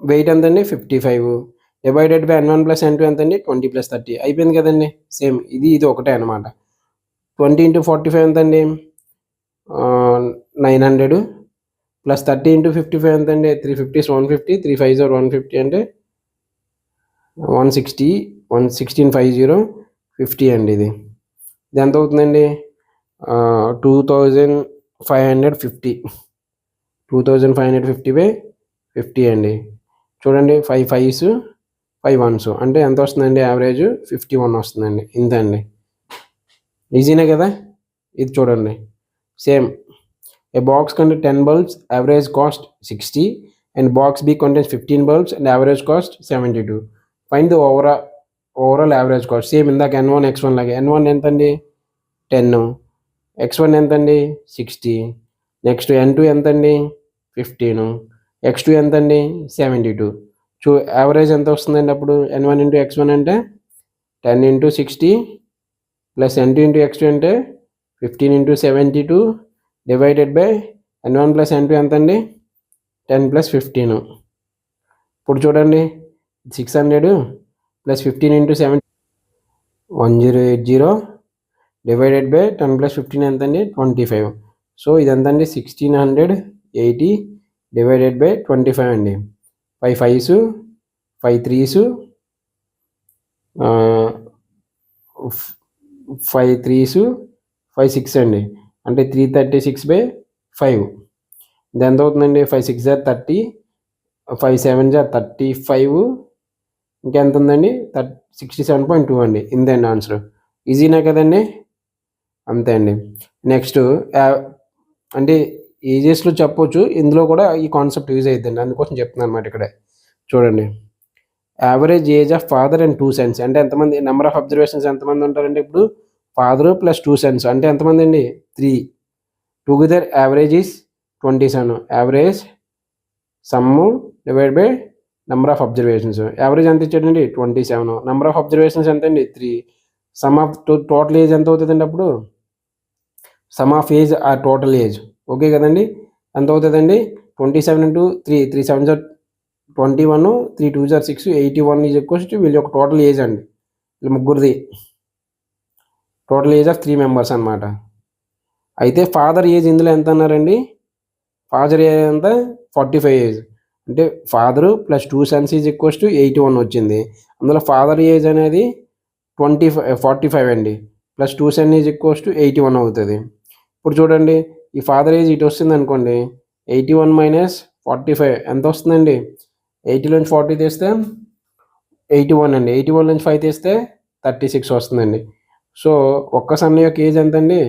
Speaker 1: వెయిట్ ఎంత అండి? 55 divided by N1 plus N2 ఎంత అండి? 20 ప్లస్ 30. అయిపోయింది కదండి. సేమ్ ఇది ఒకటే అనమాట. 20 ఇంటూ 45 ఎంత అండి? 900 ప్లస్ 30 ఇంటూ 55 ఎంత అండి? 350 150 3 5 150 అంటే 160 1650 50 అండి. ఇది ఎంత అవుతుందండి? 2550 బై 50 అండి. చూడండి, 5 5s 5 1s అంటే ఎంత వస్తుందండి? యావరేజ్ 51 వస్తుందండి. ఇంతే అండి. ఈజీనే కదా. ఇది చూడండి, same. A box contains 10 bulbs, average cost 60, and box B contains 15 bulbs and average cost 72. Find the overall average cost. Same ఇందాక N1 X1 లాగే. N1 ఎంత అండి? 10. X1 ఎంత అండి? 60. నెక్స్ట్ N2 ఎంత అండి? 15. X2 ఎంత అండి? 72. యావరేజ్ ఎంత వస్తుందండి అప్పుడు? N1 ఇంటూ X1 అంటే 10 into 60 plus N2 into X2 అంటే 15 into 72 divided by N1 plus N2 ఎంత అండి? 10 ప్లస్ 15. ఇప్పుడు చూడండి, 600 plus 15 into 7 1080 divided by 10 plus 15 ఎంత అండి? 25. సో ఇది ఎంత అండి 1680 డివైడెడ్ బై 25 అండి. 5 5s 5 3s 5 3s 5 6 అండి, అంటే 336/5. ఇది ఎంత అవుతుందండి? 5 6 జా 30, 5 7 జా 35, ఇంకెంత ఉందండి? 67.2 అండి. ఇందండి ఆన్సర్. ఈజీనే కదండి, అంతే అండి. నెక్స్ట్ అంటే ఈజీయెస్ట్లో చెప్పొచ్చు, ఇందులో కూడా ఈ కాన్సెప్ట్ యూజ్ అవుతుందండి, అందుకోసం చెప్తున్నాను అనమాట. ఇక్కడ చూడండి, average age of father and 2 Sons అంటే ఎంతమంది? నెంబర్ ఆఫ్ అబ్జర్వేషన్స్ ఎంతమంది ఉంటారండి? ఇప్పుడు ఫాదర్ ప్లస్ 2 సన్స్ అంటే ఎంతమంది అండి? 3. Together average is 27. Average some divide by number of observations. Average ఎంత ఇచ్చాడండి? 27. నెంబర్ ఆఫ్ అబ్జర్వేషన్స్ ఎంత అండి? 3. సమ్ ఆఫ్ టోటల్ ఏజ్ ఎంత అవుతుందండి? అప్పుడు సమ్ ఆఫ్ ఏజ్ ఆ టోటల్ ఏజ్, ఓకే కదండి? ఎంత అవుతుందండి? 27 ఇంటూ 3, 3 7 21, 3 2 6, 81 ఈజ్ ఈక్వల్స్ టు వీళ్ళ యొక్క టోటల్ ఏజ్ అండి. వీళ్ళ ముగ్గురిది టోటల్ ఏజ్ ఆఫ్ 3 మెంబర్స్ అనమాట. అయితే ఫాదర్ ఏజ్ ఇందులో ఎంత అన్నారండి? ఫాదర్ ఏజ్ ఎంత? 45 ఏజ్. అంటే father plus 2 sons is equals to 81 వచ్చింది. అందులో ఫాదర్ ఏజ్ అనేది 45 అండి, plus 2 son is equals to 81 అవుతుంది. ఇప్పుడు చూడండి, ఈ ఫాదర్ ఏజ్ ఇటు వస్తుంది అనుకోండి, 81 మైనస్ 45 ఎంత వస్తుందండి? 80లోంచి 40 తీస్తే 81 అండి, 81 నుంచి 5 తీస్తే 36 వస్తుందండి. సో ఒక్క సన్ యొక్క ఏజ్ ఎంత అండి?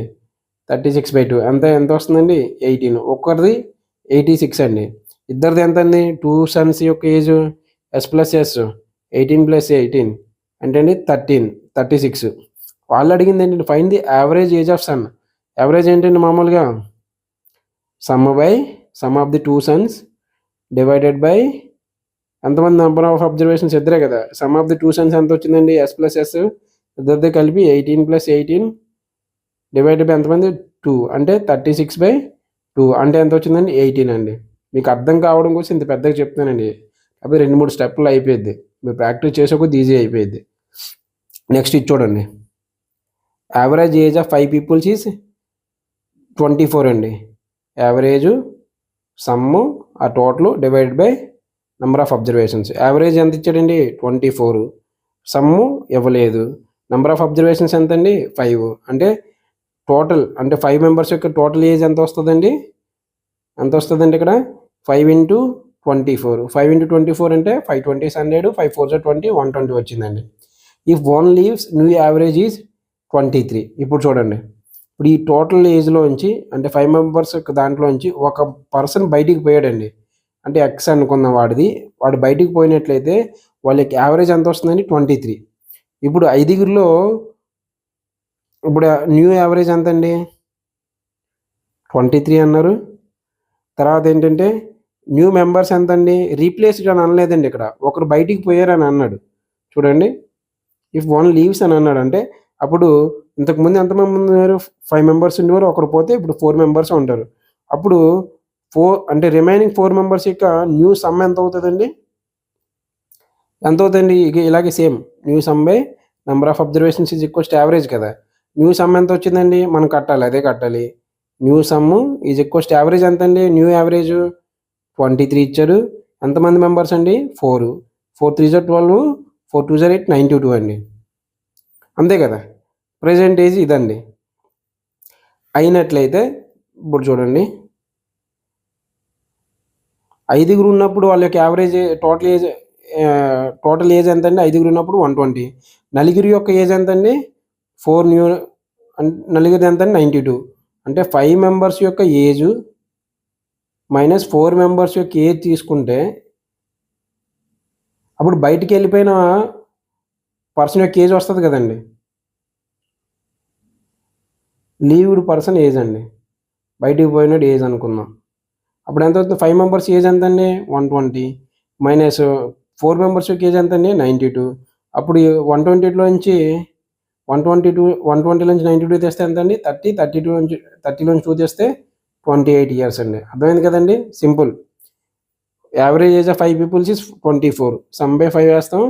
Speaker 1: 36/2 ఎంత వస్తుందండి? 18. ఒక్కరిది 86 అండి. ఇద్దరిది ఎంత అండి? 2 సన్స్ యొక్క ఏజ్ ఎస్ ప్లస్ ఎస్ 18 + 18 అంటే అండి 36. వాళ్ళు అడిగింది ఏంటంటే find the average age of son. Average ఏంటండి? మామూలుగా sum of the 2 sons divided by ఎంతమంది నెంబర్ ఆఫ్ అబ్జర్వేషన్స్? ఇద్దరే కదా. సమ్ ఆఫ్ ది 2 సన్స్ ఎంత వచ్చిందండి? ఎస్ ప్లస్ ఎస్ ఇద్దరిది కలిపి 18 + 18 డివైడెడ్ బై ఎంతమంది? 2 అంటే 36/2 అంటే ఎంత వచ్చిందండి? 18 అండి. మీకు అర్థం కావడం కోసం ఇంత పెద్దగా చెప్తానండి, అప్పుడు 2-3 స్టెప్లు అయిపోయింది, మీరు ప్రాక్టీస్ చేసే కొద్ది ఈజీ అయిపోయింది. నెక్స్ట్ ఇది చూడండి, average age of 5 peoples is 24 అండి. యావరేజ్ సమ్ము ఆ total divided by number of observations. Average ఎంత ఇచ్చాడండి? 24. సమ్ము ఇవ్వలేదు. నెంబర్ ఆఫ్ అబ్జర్వేషన్స్ ఎంత అండి? 5. అంటే టోటల్ అంటే 5 మెంబర్స్ యొక్క టోటల్ ఏజ్ ఎంత వస్తుందండి? ఎంత వస్తుందండి ఇక్కడ? 5 × 24. 5 × 24 అంటే 5 20s 100, 5 4s 20, 120 వచ్చిందండి. If one leaves new average is 23. ఇప్పుడు చూడండి, ఇప్పుడు ఈ టోటల్ ఏజ్లోంచి అంటే 5 మెంబర్స్ దాంట్లోంచి ఒక పర్సన్ బయటికి పోయాడండి, అంటే ఎక్స్ అనుకున్న వాడు బయటికి పోయినట్లయితే వాళ్ళకి యావరేజ్ ఎంత వస్తుందండి? 23. ఇప్పుడు 5గురిలో ఇప్పుడు న్యూ యావరేజ్ ఎంత అండి? 23 అన్నారు. తర్వాత ఏంటంటే న్యూ మెంబర్స్ ఎంత అండి? రీప్లేస్డ్ అని అనలేదండి, ఇక్కడ ఒకరు బయటికి పోయారని అన్నాడు. చూడండి, ఇఫ్ వన్ లీవ్స్ అని అన్నాడు అంటే అప్పుడు ఇంతకుముందు ఎంతమంది ఉన్నారు? 5 మెంబర్స్ ఉండేవారు, ఒకరు పోతే ఇప్పుడు 4 మెంబర్స్ ఉంటారు. అప్పుడు 4 అంటే రిమైనింగ్ 4 మెంబర్స్ యొక్క న్యూ సమ్ ఎంత అవుతుందండి? ఎంత అవుతుంది? ఇలాగే same new some by number of observations is equals to average కదా. న్యూ సమ్ ఎంత వచ్చిందండి? మనం కట్టాలి, అదే కట్టాలి. New some is equals to average ఎంత అండి? న్యూ యావరేజ్ 23 ఇచ్చారు. ఎంతమంది మెంబర్స్ అండి? 4. 4 3s 12, 4 2s 8, 92 అండి, అంతే కదా. ప్రజెంట్ ఏజ్ ఇదండి. అయినట్లయితే ఇప్పుడు చూడండి, 5గురు ఉన్నప్పుడు వాళ్ళ యొక్క యావరేజ్ టోటల్ ఏజ్ ఎంత అండి? 5గురు ఉన్నప్పుడు 120. నలుగురి యొక్క ఏజ్ ఎంత అండి? 4 న్యూ నలుగురిది ఎంత అండి? 92. అంటే 5 మెంబర్స్ యొక్క ఏజ్ మైనస్ 4 మెంబర్స్ యొక్క ఏజ్ తీసుకుంటే అప్పుడు బయటికి వెళ్ళిపోయిన పర్సన్ యొక్క ఏజ్ వస్తుంది కదండి, లీవ్డ్ పర్సన్ ఏజ్ అండి, బయటికి పోయినట్టు ఏజ్ అనుకుందాం. అప్పుడు ఎంత అవుతుంది? 5 మెంబర్స్ ఏజ్ ఎంత అండి? 120 మైనస్ 4 మెంబర్స్ యొక్క ఏజ్ ఎంత అండి? 92. అప్పుడు 120 నుంచి 92 తెస్తే ఎంత అండి? 30లోంచి 2 తెస్తే 28 ఇయర్స్ అండి. అర్థమైంది కదండి, simple. Average age of 5 peoples is 24. Sum by 5 వేస్తాం.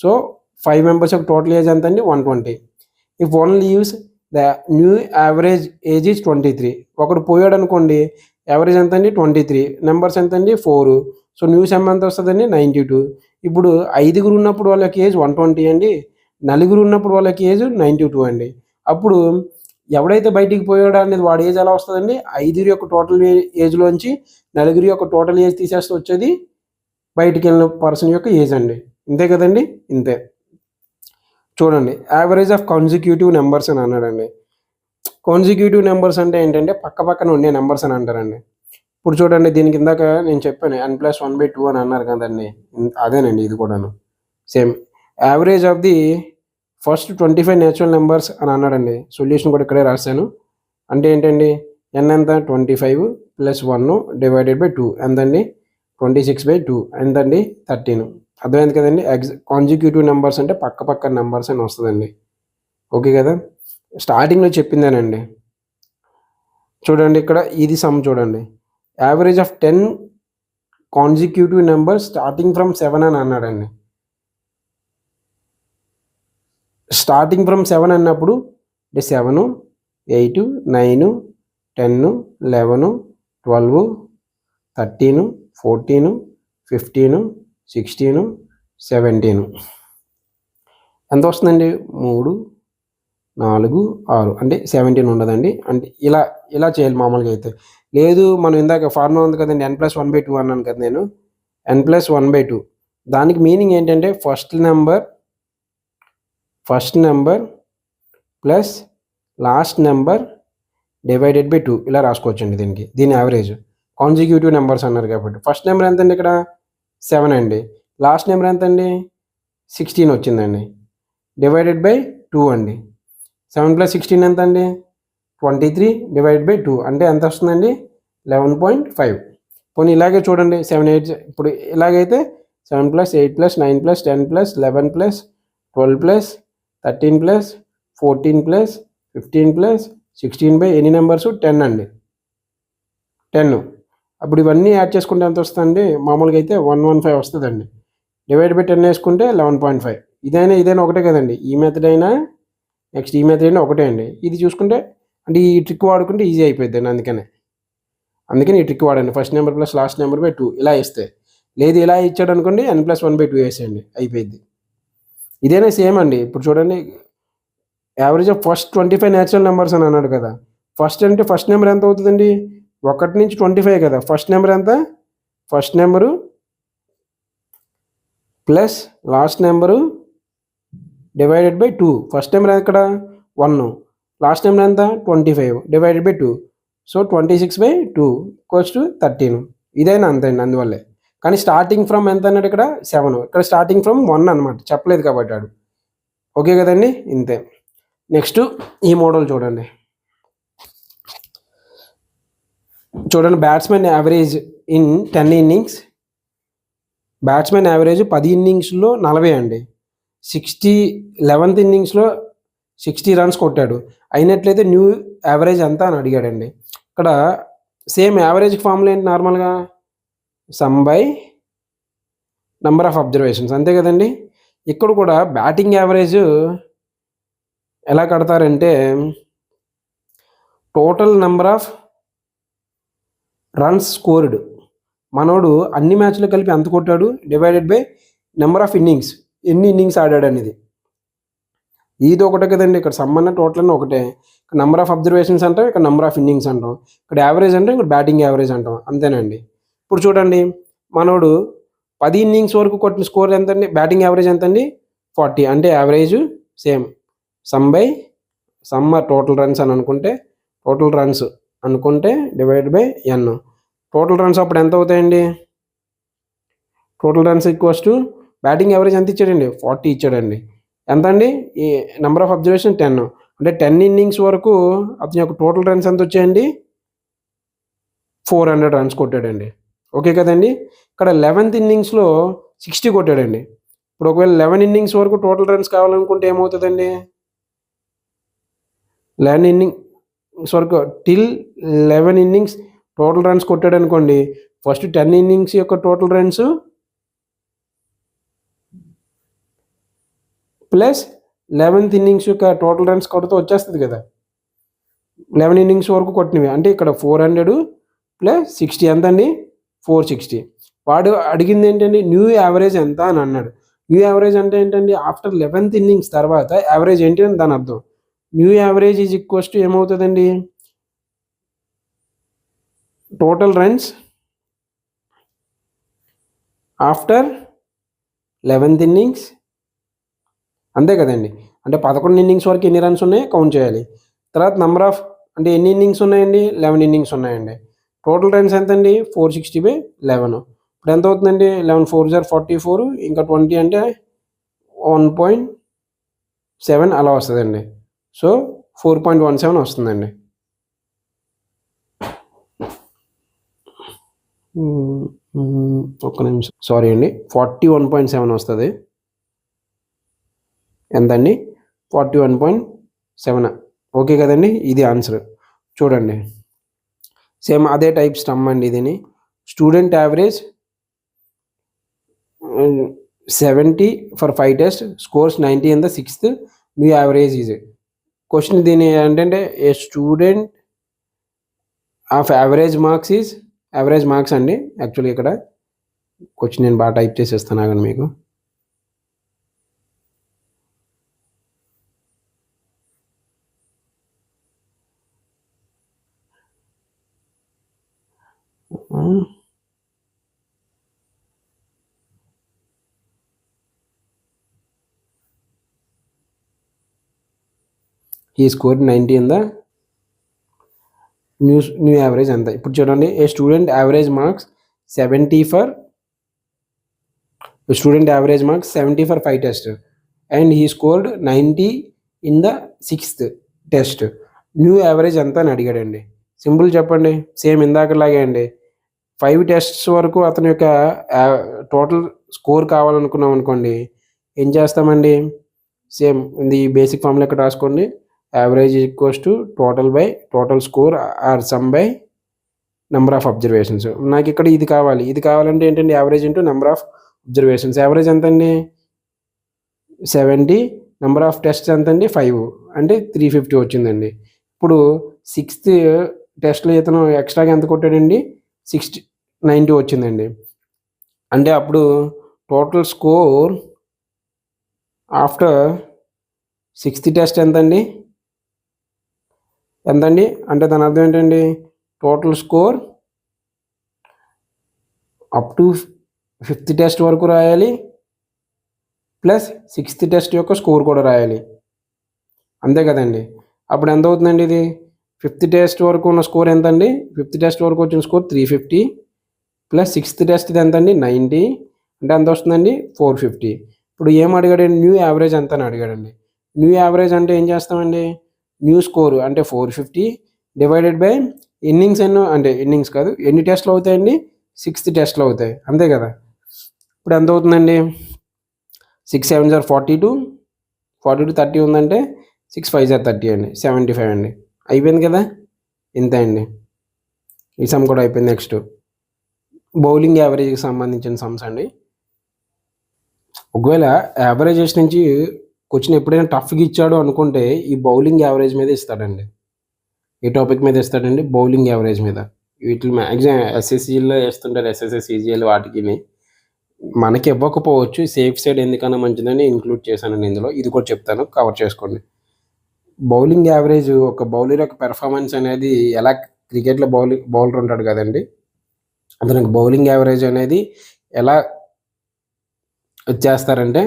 Speaker 1: సో 5 మెంబర్స్ యొక్క టోటల్ ఏజ్ ఎంత అండి? 120. If one leaves the new average age is 23. ఒకడు పోయాడు అనుకోండి, యావరేజ్ ఎంత అండి 23, నెంబర్స్ ఎంత అండి 4. సో న్యూ సమ్ ఎంత వస్తుందండి 92. ఇప్పుడు 5గురు ఉన్నప్పుడు వాళ్ళకి ఏజ్ 120 అండి, నలుగురు ఉన్నప్పుడు వాళ్ళకి ఏజ్ 92 అండి. అప్పుడు ఎవడైతే బయటికి పోయాడో అనేది వాడి ఏజ్ ఎలా వస్తుందండి, 5 యొక్క టోటల్ ఏజ్లోంచి నలుగురి యొక్క టోటల్ ఏజ్ తీసేస్తే వచ్చేది బయటికి వెళ్ళిన పర్సన్ యొక్క ఏజ్ అండి. ఇంతే కదండి, ఇంతే. చూడండి, యావరేజ్ ఆఫ్ కాన్సిక్యూటివ్ నెంబర్స్ అని అన్నాడండి. కాన్సిక్యూటివ్ నెంబర్స్ అంటే ఏంటంటే పక్క పక్కన ఉండే నెంబర్స్ అని అంటారండి. ఇప్పుడు చూడండి, దీనికి ఇందాక నేను చెప్పాను n+1/2 అని అన్నారు కదండి, అదేనండి ఇది కూడాను same. Average of the first 25 natural numbers అని అన్నాడండి. సొల్యూషన్ కూడా ఇక్కడే రాశాను. అంటే ఏంటండి, n ఎంత 25 + 1 / 2 ఎంతండి 26/2 ఎంతండి 13. అర్థమైంది కదండి. కాన్సిక్యూటివ్ నెంబర్స్ అంటే పక్క పక్క నెంబర్స్ అని వస్తుందండి. ఓకే కదా, స్టార్టింగ్లో చెప్పిందేనండి. చూడండి ఇక్కడ ఇది సమ్ చూడండి, average of 10 consecutive numbers starting from 7 అని అన్నాడండి. స్టార్టింగ్ ఫ్రమ్ 7 అన్నప్పుడు 7, 8, 9, 10, 11, 12, 13, 14, 15, 16, 17 ఎంత వస్తుందండి 3, 4, 6 అంటే 17 ఉండదండి. అంటే ఇలా చేయాలి మామూలుగా అయితే. లేదు మనం ఇందాక ఫార్ములా ఉంది కదండి, n+1/2 అన్నాను కదా నేను, n+1/2 దానికి మీనింగ్ ఏంటంటే first number plus last number / 2 ఇలా రాసుకోవచ్చండి. దీని యావరేజ్ కాన్సిక్యూటివ్ నెంబర్స్ అన్నారు కాబట్టి. ఫస్ట్ నెంబర్ ఎంత అండి ఇక్కడ 7 అండి, లాస్ట్ నెంబర్ ఎంత అండి 16 వచ్చిందండి, /2 అండి. 7 + 16 ఎంత అండి 23 / 2 అంటే ఎంత వస్తుందండి 11.5. పోనీ ఇలాగే చూడండి 7, 8 ఇప్పుడు ఇలాగైతే 7 + 8 + 9 + 10 + 11 + 12 + 13 + 14 + 15 + 16 ఎన్ని నెంబర్స్ 10 అండి, 10. అప్పుడు ఇవన్నీ యాడ్ చేసుకుంటే ఎంత వస్తుందండి, మామూలుగా అయితే 115 వస్తుందండి. /10 వేసుకుంటే 11.5. ఇదైనా ఒకటే కదండి, ఈ మెథడ్ అయినా నెక్స్ట్ ఈ మెథడ్ అయినా ఒకటే అండి. ఇది చూసుకుంటే అంటే ఈ ట్రిక్ వాడుకుంటే ఈజీ అయిపోద్దండి. అందుకని ఈ ట్రిక్ వాడండి, first number plus last number /2 ఇలా ఇస్తే. లేదు ఇలా ఇచ్చాడు అనుకోండి n+1/2 వేసేయండి, అయిపోయింది. ఇదేనా సేమ్ అండి. ఇప్పుడు చూడండి, average of first 25 natural numbers అని అన్నాడు కదా. ఫస్ట్ అంటే ఫస్ట్ నెంబర్ ఎంత అవుతుందండి 1 నుంచి 25 కదా. ఫస్ట్ నెంబర్ ఎంత, first number plus last number / 2. First number ఎక్కడ 1, లాస్ట్ నెంబర్ ఎంత 25 / 2. సో 26/2 = 13. ఇదైనా అంతే అండి, అందువల్లే. కానీ స్టార్టింగ్ ఫ్రమ్ ఎంత అన్నాడు ఇక్కడ 7, ఇక్కడ స్టార్టింగ్ ఫ్రమ్ 1 అనమాట, చెప్పలేదు కాబట్టి ఆడు. ఓకే కదండి, ఇంతే. నెక్స్ట్ ఈ మోడల్ చూడండి. Batsmen average in 10 innings. Batsmen average 10 ఇన్నింగ్స్లో 40 అండి. 11th ఇన్నింగ్స్లో 60 రన్స్ కొట్టాడు. అయినట్లయితే న్యూ యావరేజ్ ఎంత అని అడిగాడండి. ఇక్కడ సేమ్ యావరేజ్ ఫార్ములా ఏంటి, నార్మల్గా sum by number of observations, అంతే కదండి. ఇక్కడ కూడా బ్యాటింగ్ యావరేజ్ ఎలా కడతారంటే total number of runs scored, మనోడు అన్ని మ్యాచ్లు కలిపి ఎంత కొట్టాడు / నెంబర్ ఆఫ్ ఇన్నింగ్స్, ఎన్ని ఇన్నింగ్స్ ఆడాడు అనేది. ఇది ఒకటే కదండి, ఇక్కడ సమ్మన్న టోటల్ అన్న ఒకటే. నెంబర్ ఆఫ్ అబ్జర్వేషన్స్ అంటాం, ఇక్కడ నెంబర్ ఆఫ్ ఇన్నింగ్స్ అంటాం. ఇక్కడ యావరేజ్ అంటే ఇక్కడ బ్యాటింగ్ యావరేజ్ అంటాం, అంతేనండి. ఇప్పుడు చూడండి, మనోడు 10 ఇన్నింగ్స్ వరకు కొట్టిన స్కోర్ ఎంత అండి, బ్యాటింగ్ యావరేజ్ ఎంత అండి 40. అంటే average same sum total runs అని అనుకుంటే, టోటల్ రన్స్ అనుకుంటే /n. టోటల్ రన్స్ అప్పుడు ఎంత అవుతాయండి, టోటల్ రన్స్ = బ్యాటింగ్ యావరేజ్ ఎంత ఇచ్చాడండి 40 ఇచ్చాడండి. ఎంత అండి, ఈ నెంబర్ ఆఫ్ అబ్జర్వేషన్ 10. అంటే 10 ఇన్నింగ్స్ వరకు అతని యొక్క టోటల్ రన్స్ ఎంత వచ్చాయండి 400 రన్స్ కొట్టాడండి. ఓకే కదండి. ఇక్కడ 11th ఇన్నింగ్స్లో 60 కొట్టాడండి. ఇప్పుడు ఒకవేళ 11 ఇన్నింగ్స్ వరకు టోటల్ రన్స్ కావాలనుకుంటే ఏమవుతుందండి, 11 ఇన్నింగ్స్ వరకు టిల్ 11 ఇన్నింగ్స్ టోటల్ రన్స్ కొట్టాడు అనుకోండి, ఫస్ట్ 10 ఇన్నింగ్స్ యొక్క total runs plus 11th innings యొక్క టోటల్ రన్స్ కొడితే వచ్చేస్తుంది కదా. 11 ఇన్నింగ్స్ వరకు కొట్టినవి. అంటే ఇక్కడ 400 ప్లస్ 60 ఎంతండి? 460. వాడు అడిగింది ఏంటండి? న్యూ యావరేజ్ ఎంత అని అన్నాడు. న్యూ యావరేజ్ అంటే ఏంటండి? ఆఫ్టర్ 11th ఇన్నింగ్స్ తర్వాత యావరేజ్ ఏంటి అని దాని అర్థం. New average is equals to ఏమవుతుందండి? Total runs after 11th innings, అంతే కదండి. అంటే 11 ఇన్నింగ్స్ వరకు ఎన్ని రన్స్ ఉన్నాయో కౌంట్ చేయాలి. తర్వాత నంబర్ ఆఫ్ అంటే ఎన్ని ఇన్నింగ్స్ ఉన్నాయండి? 11 ఇన్నింగ్స్ ఉన్నాయండి. టోటల్ రన్స్ ఎంతండి? 460/11. ఇప్పుడు ఎంత అవుతుందండి? 11 4 జర్ 44, ఇంకా 20 అంటే 1.7 అలా వస్తుందండి. సో 4.17 వస్తుందండి. ఒక్క నిమిషం, సారీ అండి, 41.7 వస్తుంది. ఎంతండి? 41.7. ఓకే కదండి, ఇది ఆన్సర్. చూడండి, సేమ్ అదే టైప్ స్టమ్ అండి. ఇదిని student average 70 for 5 test, scores 90 in the 6th, new average is. Question దీని ఏంటంటే a student of average marks is, average marks అండి. యాక్చువల్లీ ఇక్కడ క్వశ్చన్ నేను బాగా టైప్ చేసేస్తాను ఆగండి మీకు. ఈ score 90 in the new average ఎంత. ఇప్పుడు చూడండి, a student average marks 70 for student average marks 70 for 5 test and he scored 90 in the 6th test. New average ఎంత అని అడిగాడండి. సింపుల్ చెప్పండి, సేమ్ ఇందాకలాగే అండి. 5 టెస్ట్స్ వరకు అతని యొక్క టోటల్ స్కోర్ కావాలనుకున్నాం అనుకోండి, ఏం చేస్తామండి? సేమ్ ఇది బేసిక్ ఫార్ములా ఇక్కడ రాసుకోండి. Average equals to total by total score or some by number of observations. నాకు ఇక్కడ ఇది కావాలి. ఇది కావాలంటే ఏంటండి? Average into number of observations. Average ఎంత అండి? 70. నెంబర్ ఆఫ్ టెస్ట్స్ ఎంత అండి? 5, అంటే 350 వచ్చిందండి. ఇప్పుడు 6th టెస్ట్లో ఇతను ఎక్స్ట్రాగా ఎంత కొట్టాడండి? 90 వచ్చిందండి. అంటే అప్పుడు total score after 6th test ఎంతండి? ఎంతండి? అంటే దాని అర్థం ఏంటండి? Total score up to 5th test వరకు రాయాలి, ప్లస్ 6th టెస్ట్ యొక్క స్కోర్ కూడా రాయాలి, అంతే కదండి. అప్పుడు ఎంత అవుతుందండి? ఇది 5th టెస్ట్ వరకు ఉన్న స్కోర్ ఎంతండి? 5th టెస్ట్ వరకు వచ్చిన స్కోర్ 350 ప్లస్ 6th టెస్ట్ ఇది ఎంతండి? 90, అంటే ఎంత వస్తుందండి? 450. ఇప్పుడు ఏం అడిగాడండి? న్యూ యావరేజ్ ఎంత అని అడిగాడండి. న్యూ యావరేజ్ అంటే ఏం చేస్తామండి? న్యూ స్కోర్ అంటే 450 డివైడెడ్ బై ఇన్నింగ్స్ ఎన్నో, అంటే ఇన్నింగ్స్ కాదు, ఎన్ని టెస్ట్లు అవుతాయండి? 6th టెస్ట్లు అవుతాయి, అంతే కదా. ఇప్పుడు ఎంత అవుతుందండి? 6 7 జర్ 42, 42 30 ఉందంటే 6 5 జర్ 30 అండి, 75 అండి. అయిపోయింది కదా, ఇంతే అండి. ఈ సమ్ కూడా అయిపోయింది. నెక్స్ట్ బౌలింగ్ యావరేజ్కి సంబంధించిన సమ్స్ అండి. ఒకవేళ యావరేజెస్ నుంచి క్వశ్చన్ ఎప్పుడైనా టఫ్గా ఇచ్చాడు అనుకుంటే ఈ బౌలింగ్ యావరేజ్ మీద ఇస్తాడండి. ఏ టాపిక్ మీద ఇస్తాడండి? బౌలింగ్ యావరేజ్ మీద. వీటిని మ్యాక్సిమం ఎస్ఎస్సిలో వేస్తుంటారు, ఎస్ఎస్సి సిజిఎల్ వాటికి. మనకి ఇవ్వకపోవచ్చు, సేఫ్ సైడ్ ఎందుకన్నా మంచిదని ఇంక్లూడ్ చేశానండి ఇందులో. ఇది కూడా చెప్తాను, కవర్ చేసుకోండి. బౌలింగ్ యావరేజ్ ఒక బౌలర్ యొక్క పెర్ఫార్మెన్స్ అనేది ఎలా, క్రికెట్లో బౌలర్ ఉంటాడు కదండి, అతనికి బౌలింగ్ యావరేజ్ అనేది ఎలా చేస్తారంటే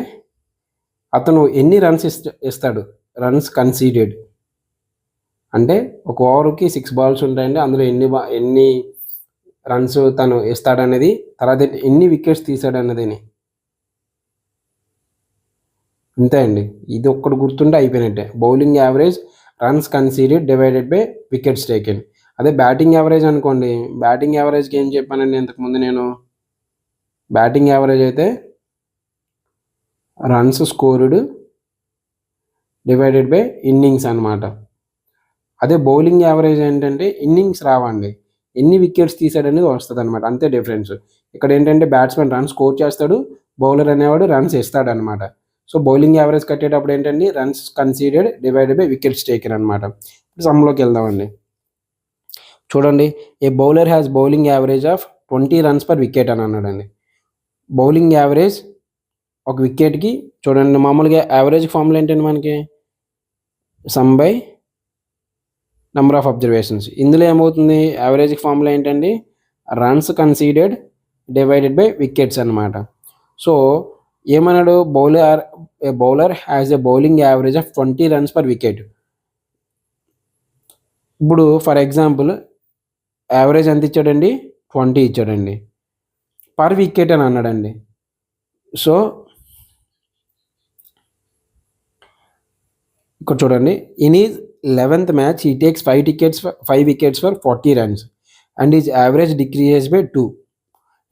Speaker 1: అతను ఎన్ని రన్స్ ఇస్తాడు, రన్స్ కన్సీడెడ్, అంటే ఒక ఓవర్కి 6 బాల్స్ ఉంటాయండి, అందులో ఎన్ని రన్స్ తను ఇస్తాడనేది, తర్వాత ఎన్ని వికెట్స్ తీసాడన్నది. అంతే అండి, ఇది ఒక్కటి గుర్తుంటే అయిపోయినట్టే. Bowling average runs conceded divided by wickets taken. అదే బ్యాటింగ్ యావరేజ్ అనుకోండి, బ్యాటింగ్ యావరేజ్కి ఏం చెప్పానండి ఇంతకుముందు నేను? బ్యాటింగ్ యావరేజ్ అయితే runs scored divided by innings అనమాట. అదే బౌలింగ్ యావరేజ్ ఏంటంటే ఇన్నింగ్స్ రావండి, ఎన్ని వికెట్స్ తీసాడనేది వస్తుంది అనమాట, అంతే డిఫరెన్స్. ఇక్కడ ఏంటంటే బ్యాట్స్మెన్ రన్స్ స్కోర్ చేస్తాడు, బౌలర్ అనేవాడు రన్స్ ఇస్తాడు అనమాట. సో బౌలింగ్ యావరేజ్ కట్టేటప్పుడు ఏంటంటే runs conceded divided by wickets taken అనమాట. సమ్లోకి వెళ్దామండి. చూడండి, ఏ bowler has bowling average of 20 runs per wicket అని అన్నాడండి. బౌలింగ్ యావరేజ్ ఒక వికెట్కి చూడండి, మామూలుగా యావరేజ్ ఫార్ములా ఏంటండి మనకి some by number of observations. ఇందులో ఏమవుతుంది, యావరేజ్ ఫార్ములా ఏంటండి runs conceded divided by wickets అనమాట. సో ఏమన్నాడు, bowler has a bowling average of 20 runs per wicket. ఇప్పుడు ఫర్ ఎగ్జాంపుల్ యావరేజ్ ఎంత ఇచ్చాడండి, 20 ఇచ్చాడండి, పర్ వికెట్ అని అన్నాడండి. సో ఇక్కడ చూడండి, in his 11th match he takes 5 wickets for 40 runs and his average decreases by 2.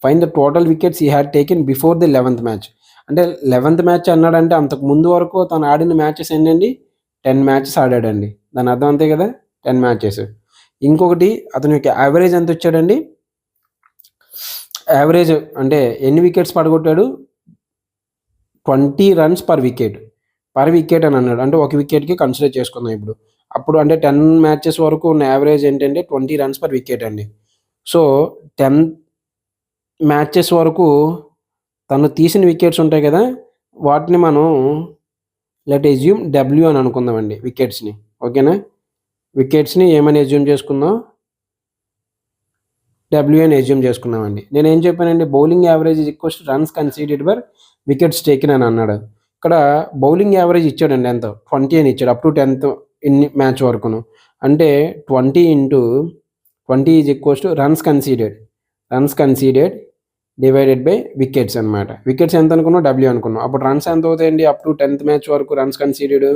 Speaker 1: Fine the total wickets he had taken before the 11th match. అంటే 11th match అన్నాడంటే అంతకు ముందు వరకు తను ఆడిన మ్యాచెస్ ఏంటండి 10 మ్యాచెస్ ఆడాడండి. దాని అర్థం అంతే కదా, 10 మ్యాచెస్. ఇంకొకటి అతని యొక్క యావరేజ్ ఎంత వచ్చాడండి, యావరేజ్ అంటే ఎన్ని వికెట్స్ పడగొట్టాడు, 20 రన్స్ పర్ వికెట్ అని అన్నాడు. అంటే ఒక వికెట్కి కన్సిడర్ చేసుకుందాం ఇప్పుడు. అప్పుడు అంటే 10 మ్యాచెస్ వరకు ఉన్న యావరేజ్ ఏంటంటే 20 రన్స్ పర్ వికెట్ అండి. సో 10 మ్యాచెస్ వరకు తను తీసిన వికెట్స్ ఉంటాయి కదా, వాటిని మనం లెట్ ఎజ్యూమ్ డబ్ల్యూ అని అనుకుందామండి వికెట్స్ని. ఓకేనా, వికెట్స్ని ఏమని ఎజ్యూమ్ చేసుకుందాం, డబ్ల్యూ అని ఎజ్యూమ్ చేసుకున్నామండి. నేను ఏం చెప్పానండి, bowling average is equals to runs conceded by wickets taken అని అన్నాడు. ఇక్కడ బౌలింగ్ యావరేజ్ ఇచ్చాడండి ఎంత, 20 అని ఇచ్చాడు అప్ టు 10th ఇన్ని మ్యాచ్ వరకును. అంటే 20 into 20 is equals to runs conceded divided by wickets అనమాట. వికెట్స్ ఎంత అనుకున్నాం, డబ్ల్యూ అనుకున్నాం. అప్పుడు రన్స్ ఎంత అవుతాయండి, అప్ టు 10th మ్యాచ్ వరకు రన్స్ కన్సీడెడ్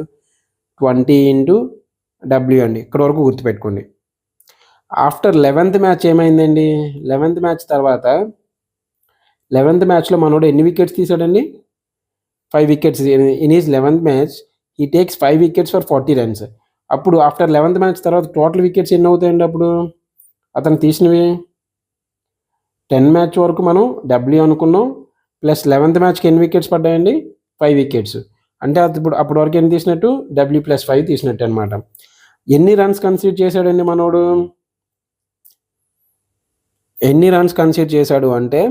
Speaker 1: 20 into డబ్ల్యూ అండి. ఇక్కడ వరకు గుర్తుపెట్టుకోండి. ఆఫ్టర్ 11th మ్యాచ్ ఏమైందండి, 11th మ్యాచ్ తర్వాత 11th మ్యాచ్లో మనోడు ఎన్ని వికెట్స్ తీసాడండి, 5 wickets. In his 11th match he takes 5 wickets for 40 runs. అప్పుడు ఆఫ్టర్ 11th మ్యాచ్ తర్వాత టోటల్ వికెట్స్ ఎన్ని అవుతాయండి, అప్పుడు అతను తీసినవి 10 మ్యాచ్ వరకు మనం డబ్ల్యూ అనుకున్నాం, ప్లస్ 11th మ్యాచ్కి ఎన్ని వికెట్స్ పడ్డాయండి, 5 వికెట్స్. అంటే అప్పటి వరకు ఎన్ని తీసినట్టు, డబ్ల్యూ ప్లస్ 5 తీసినట్టు అనమాట. ఎన్ని రన్స్ కన్సిడర్ చేశాడండి మనోడు, ఎన్ని రన్స్ కన్సిడర్ చేశాడు అంటే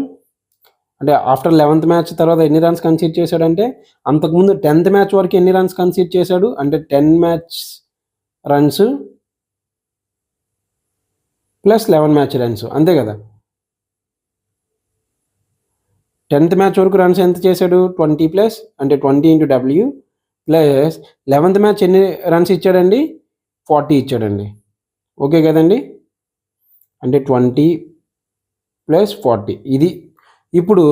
Speaker 1: ఆఫ్టర్ 11th మ్యాచ్ తర్వాత ఎన్ని రన్స్ కన్సిడర్ చేశాడంటే అంతకుముందు 10th మ్యాచ్ వరకు ఎన్ని రన్స్ కన్సిడర్ చేశాడు అంటే 10 match runs plus 11 match runs, అంతే కదా. 10th మ్యాచ్ వరకు రన్స్ ఎంత చేశాడు, 20 ప్లస్ అంటే 20 into W plus 11th match ఎన్ని రన్స్ ఇచ్చాడండి, 40 ఇచ్చాడండి. ఓకే కదండి, అంటే 20 ప్లస్ 40 ఇది. ఇప్పుడు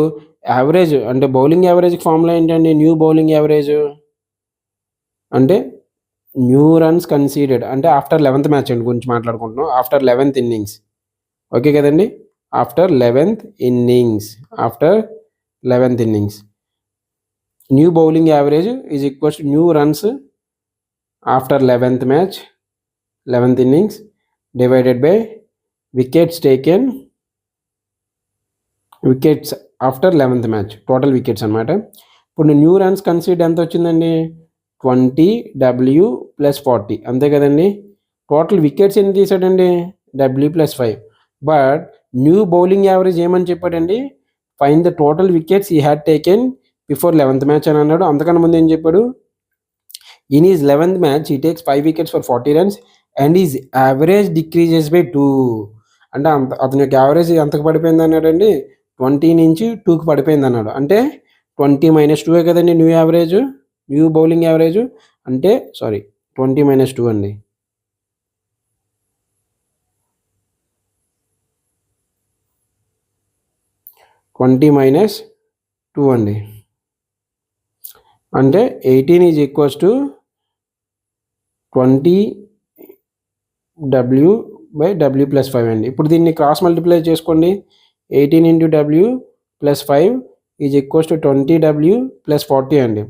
Speaker 1: యావరేజ్ అంటే బౌలింగ్ యావరేజ్ ఫార్ములా ఏంటండి, న్యూ బౌలింగ్ యావరేజ్ అంటే న్యూ రన్స్ కన్సీడెడ్ అంటే ఆఫ్టర్ 11th మ్యాచ్ అండి గురించి మాట్లాడుకుంటున్నాం, ఆఫ్టర్ 11th ఇన్నింగ్స్. ఓకే కదండి, after 11th innings new bowling average is equals to new runs after 11th match 11th innings divided by wickets taken wickets after 11th match total wickets అనమాట. ఇప్పుడు new runs consider ఎంత వచ్చిందండి, 20 W plus 40, అంతే కదండి. Total wickets ఎన్ని తీసాడండి, W plus 5. But new bowling average ఏమని చెప్పాడండి, find the total wickets he had taken before 11th match అని అన్నాడు. అంతకన్నా ముందు ఏం చెప్పాడు, in his 11th match he takes 5 wickets for 40 runs and his average decreases by 2. అంటే అతని యొక్క యావరేజ్ ఎంతకు పడిపోయింది అన్నాడండి, 20 నుంచి 2కి పడిపోయింది అన్నాడు. అంటే 20 - 2 కదండి న్యూ బౌలింగ్ యావరేజ్ అంటే 20 - 2 అండి. -2 అండి, అంటే 18 is equals to 20 W by W plus 5 అండి. ఇప్పుడు దీన్ని క్రాస్ మల్టిప్లై చేసుకోండి, 18 into W plus 5 is equals to 20 W plus 40 అండి.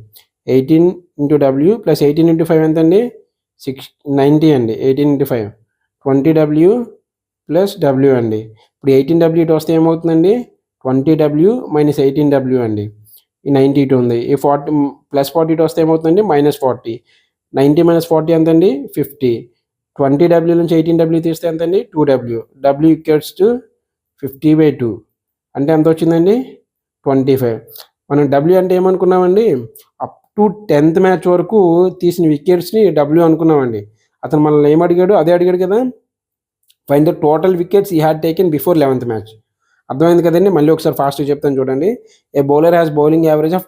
Speaker 1: 18 into డబ్ల్యూ ప్లస్ 18 into 5 ఎంత అండి, 90 అండి. 18 into 5 20 డబ్ల్యూ ప్లస్ డబ్ల్యూ అండి. ఇప్పుడు 18 డబ్ల్యూ ఇటు వస్తే ఏమవుతుందండి, 20 డబ్ల్యూ మైనస్ 18 డబ్ల్యూ అండి. ఈ 90 ఇటు ఉంది, ఈ 40 ప్లస్ 40 ఇటు వస్తే ఏమవుతుందండి, -40. 90 - 40 ఎంత అండి, 50. 20W నుంచి 18W తీస్తే ఎంత అండి? 2W. W ఈక్వల్స్ టు 50/2 అంటే ఎంత వచ్చిందండి? 25. మనం W అంటే ఏమనుకున్నామండి? అప్ టు 10th మ్యాచ్ వరకు తీసిన వికెట్స్ని W అనుకున్నామండి. అతను మనల్ని ఏం అడిగాడు? అదే అడిగాడు కదా. Find the total wickets he had taken before 11th match. అర్థమైంది కదండి. మళ్ళీ ఒకసారి ఫాస్ట్గా చెప్తాను చూడండి. ఏ bowler has bowling average of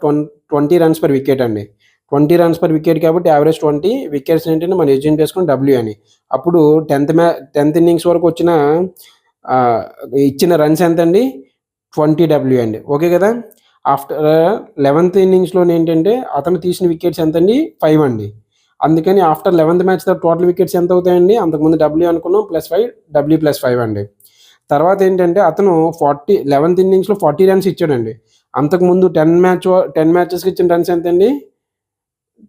Speaker 1: 20 runs per wicket అండి. 20 రన్స్ పర్ వికెట్ కాబట్టి యావరేజ్ 20 వికెట్స్ ఏంటంటే మనం ఎగ్జిమ్ చేసుకుని W అని. అప్పుడు 10th ఇన్నింగ్స్ వరకు వచ్చిన ఇచ్చిన రన్స్ ఎంత అండి? 20W అండి. ఓకే కదా. ఆఫ్టర్ 11th ఇన్నింగ్స్లో ఏంటంటే అతను తీసిన వికెట్స్ ఎంత అండి? 5 అండి. అందుకని after 11th match total wickets ఎంత అవుతాయండి? అంతకుముందు W అనుకున్నాం, +5 W +5 అండి. తర్వాత ఏంటంటే అతను 11th ఇన్నింగ్స్లో 40 రన్స్ ఇచ్చాడండి. అంతకుముందు 10 మ్యాచెస్కి ఇచ్చిన రన్స్ ఎంత అండి?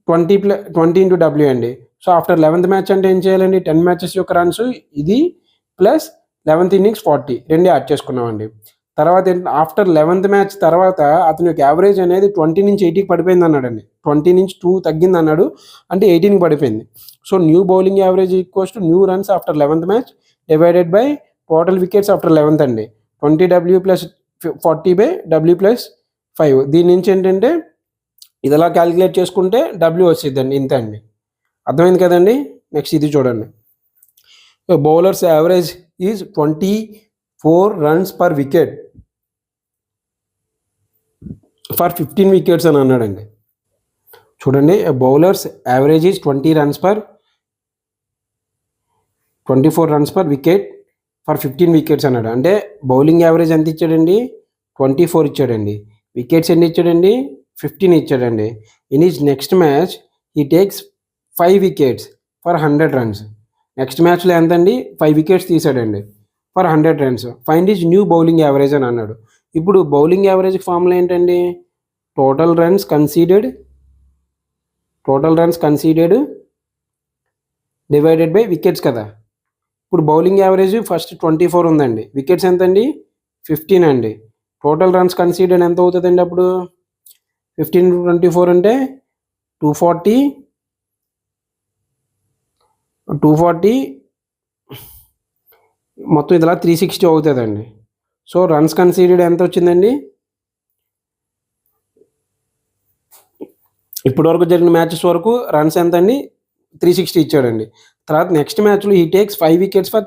Speaker 1: 20 ఇంటూ W అండి. సో ఆఫ్టర్ 11th మ్యాచ్ అంటే ఏం చేయాలండి? 10 మ్యాచెస్ యొక్క రన్స్ ఇది ప్లస్ 11th ఇన్నింగ్స్ 40 రెండు యాడ్ చేసుకున్నామండి. తర్వాత ఆఫ్టర్ 11th మ్యాచ్ తర్వాత అతని యొక్క యావరేజ్ అనేది 20 నుంచి 80కి పడిపోయింది అన్నాడండి. 20 నుంచి 2 తగ్గింది అన్నాడు, అంటే 18కి పడిపోయింది. So new bowling average equals to new runs after 11th match divided by total wickets after 11th అండి. 20W + 40/W + 5. దీని నుంచి ఏంటంటే ఇది ఎలా క్యాలిక్యులేట్ చేసుకుంటే W వచ్చిందండి, ఇంత అండి. అర్థమైంది కదండి. నెక్స్ట్ ఇది చూడండి. Bowlers average is 24 runs per wicket for 15 wickets అని అన్నాడండి. చూడండి, bowlers average is 24 runs per wicket for 15 wickets అన్నాడు. అంటే బౌలింగ్ యావరేజ్ ఎంత ఇచ్చాడండి? 24 ఇచ్చాడండి. వికెట్స్ ఎన్ని ఇచ్చాడండి? 15 ఇచ్చాడండి. In his next match he takes 5 wickets for 100 runs. Next మ్యాచ్లో ఎంత అండి? 5 వికెట్స్ తీసాడండి for 100 runs. Find his new bowling average అని అన్నాడు. ఇప్పుడు బౌలింగ్ యావరేజ్ ఫార్ములా ఏంటండి? Total runs conceded divided by wickets కదా. ఇప్పుడు బౌలింగ్ యావరేజ్ ఫస్ట్ 24 ఉందండి. వికెట్స్ ఎంత అండి? 15 అండి. టోటల్ రన్స్ కన్సీడెడ్ ఎంత అవుతుందండి? అప్పుడు 15 × 24 అంటే 240 మొత్తం ఇదిలా 360 అవుతుందండి. సో రన్స్ కన్సీడెడ్ ఎంత వచ్చిందండి? ఇప్పటివరకు జరిగిన మ్యాచెస్ వరకు రన్స్ ఎంత అండి? 360 ఇచ్చాడండి. తర్వాత నెక్స్ట్ మ్యాచ్లో he takes 5 wickets for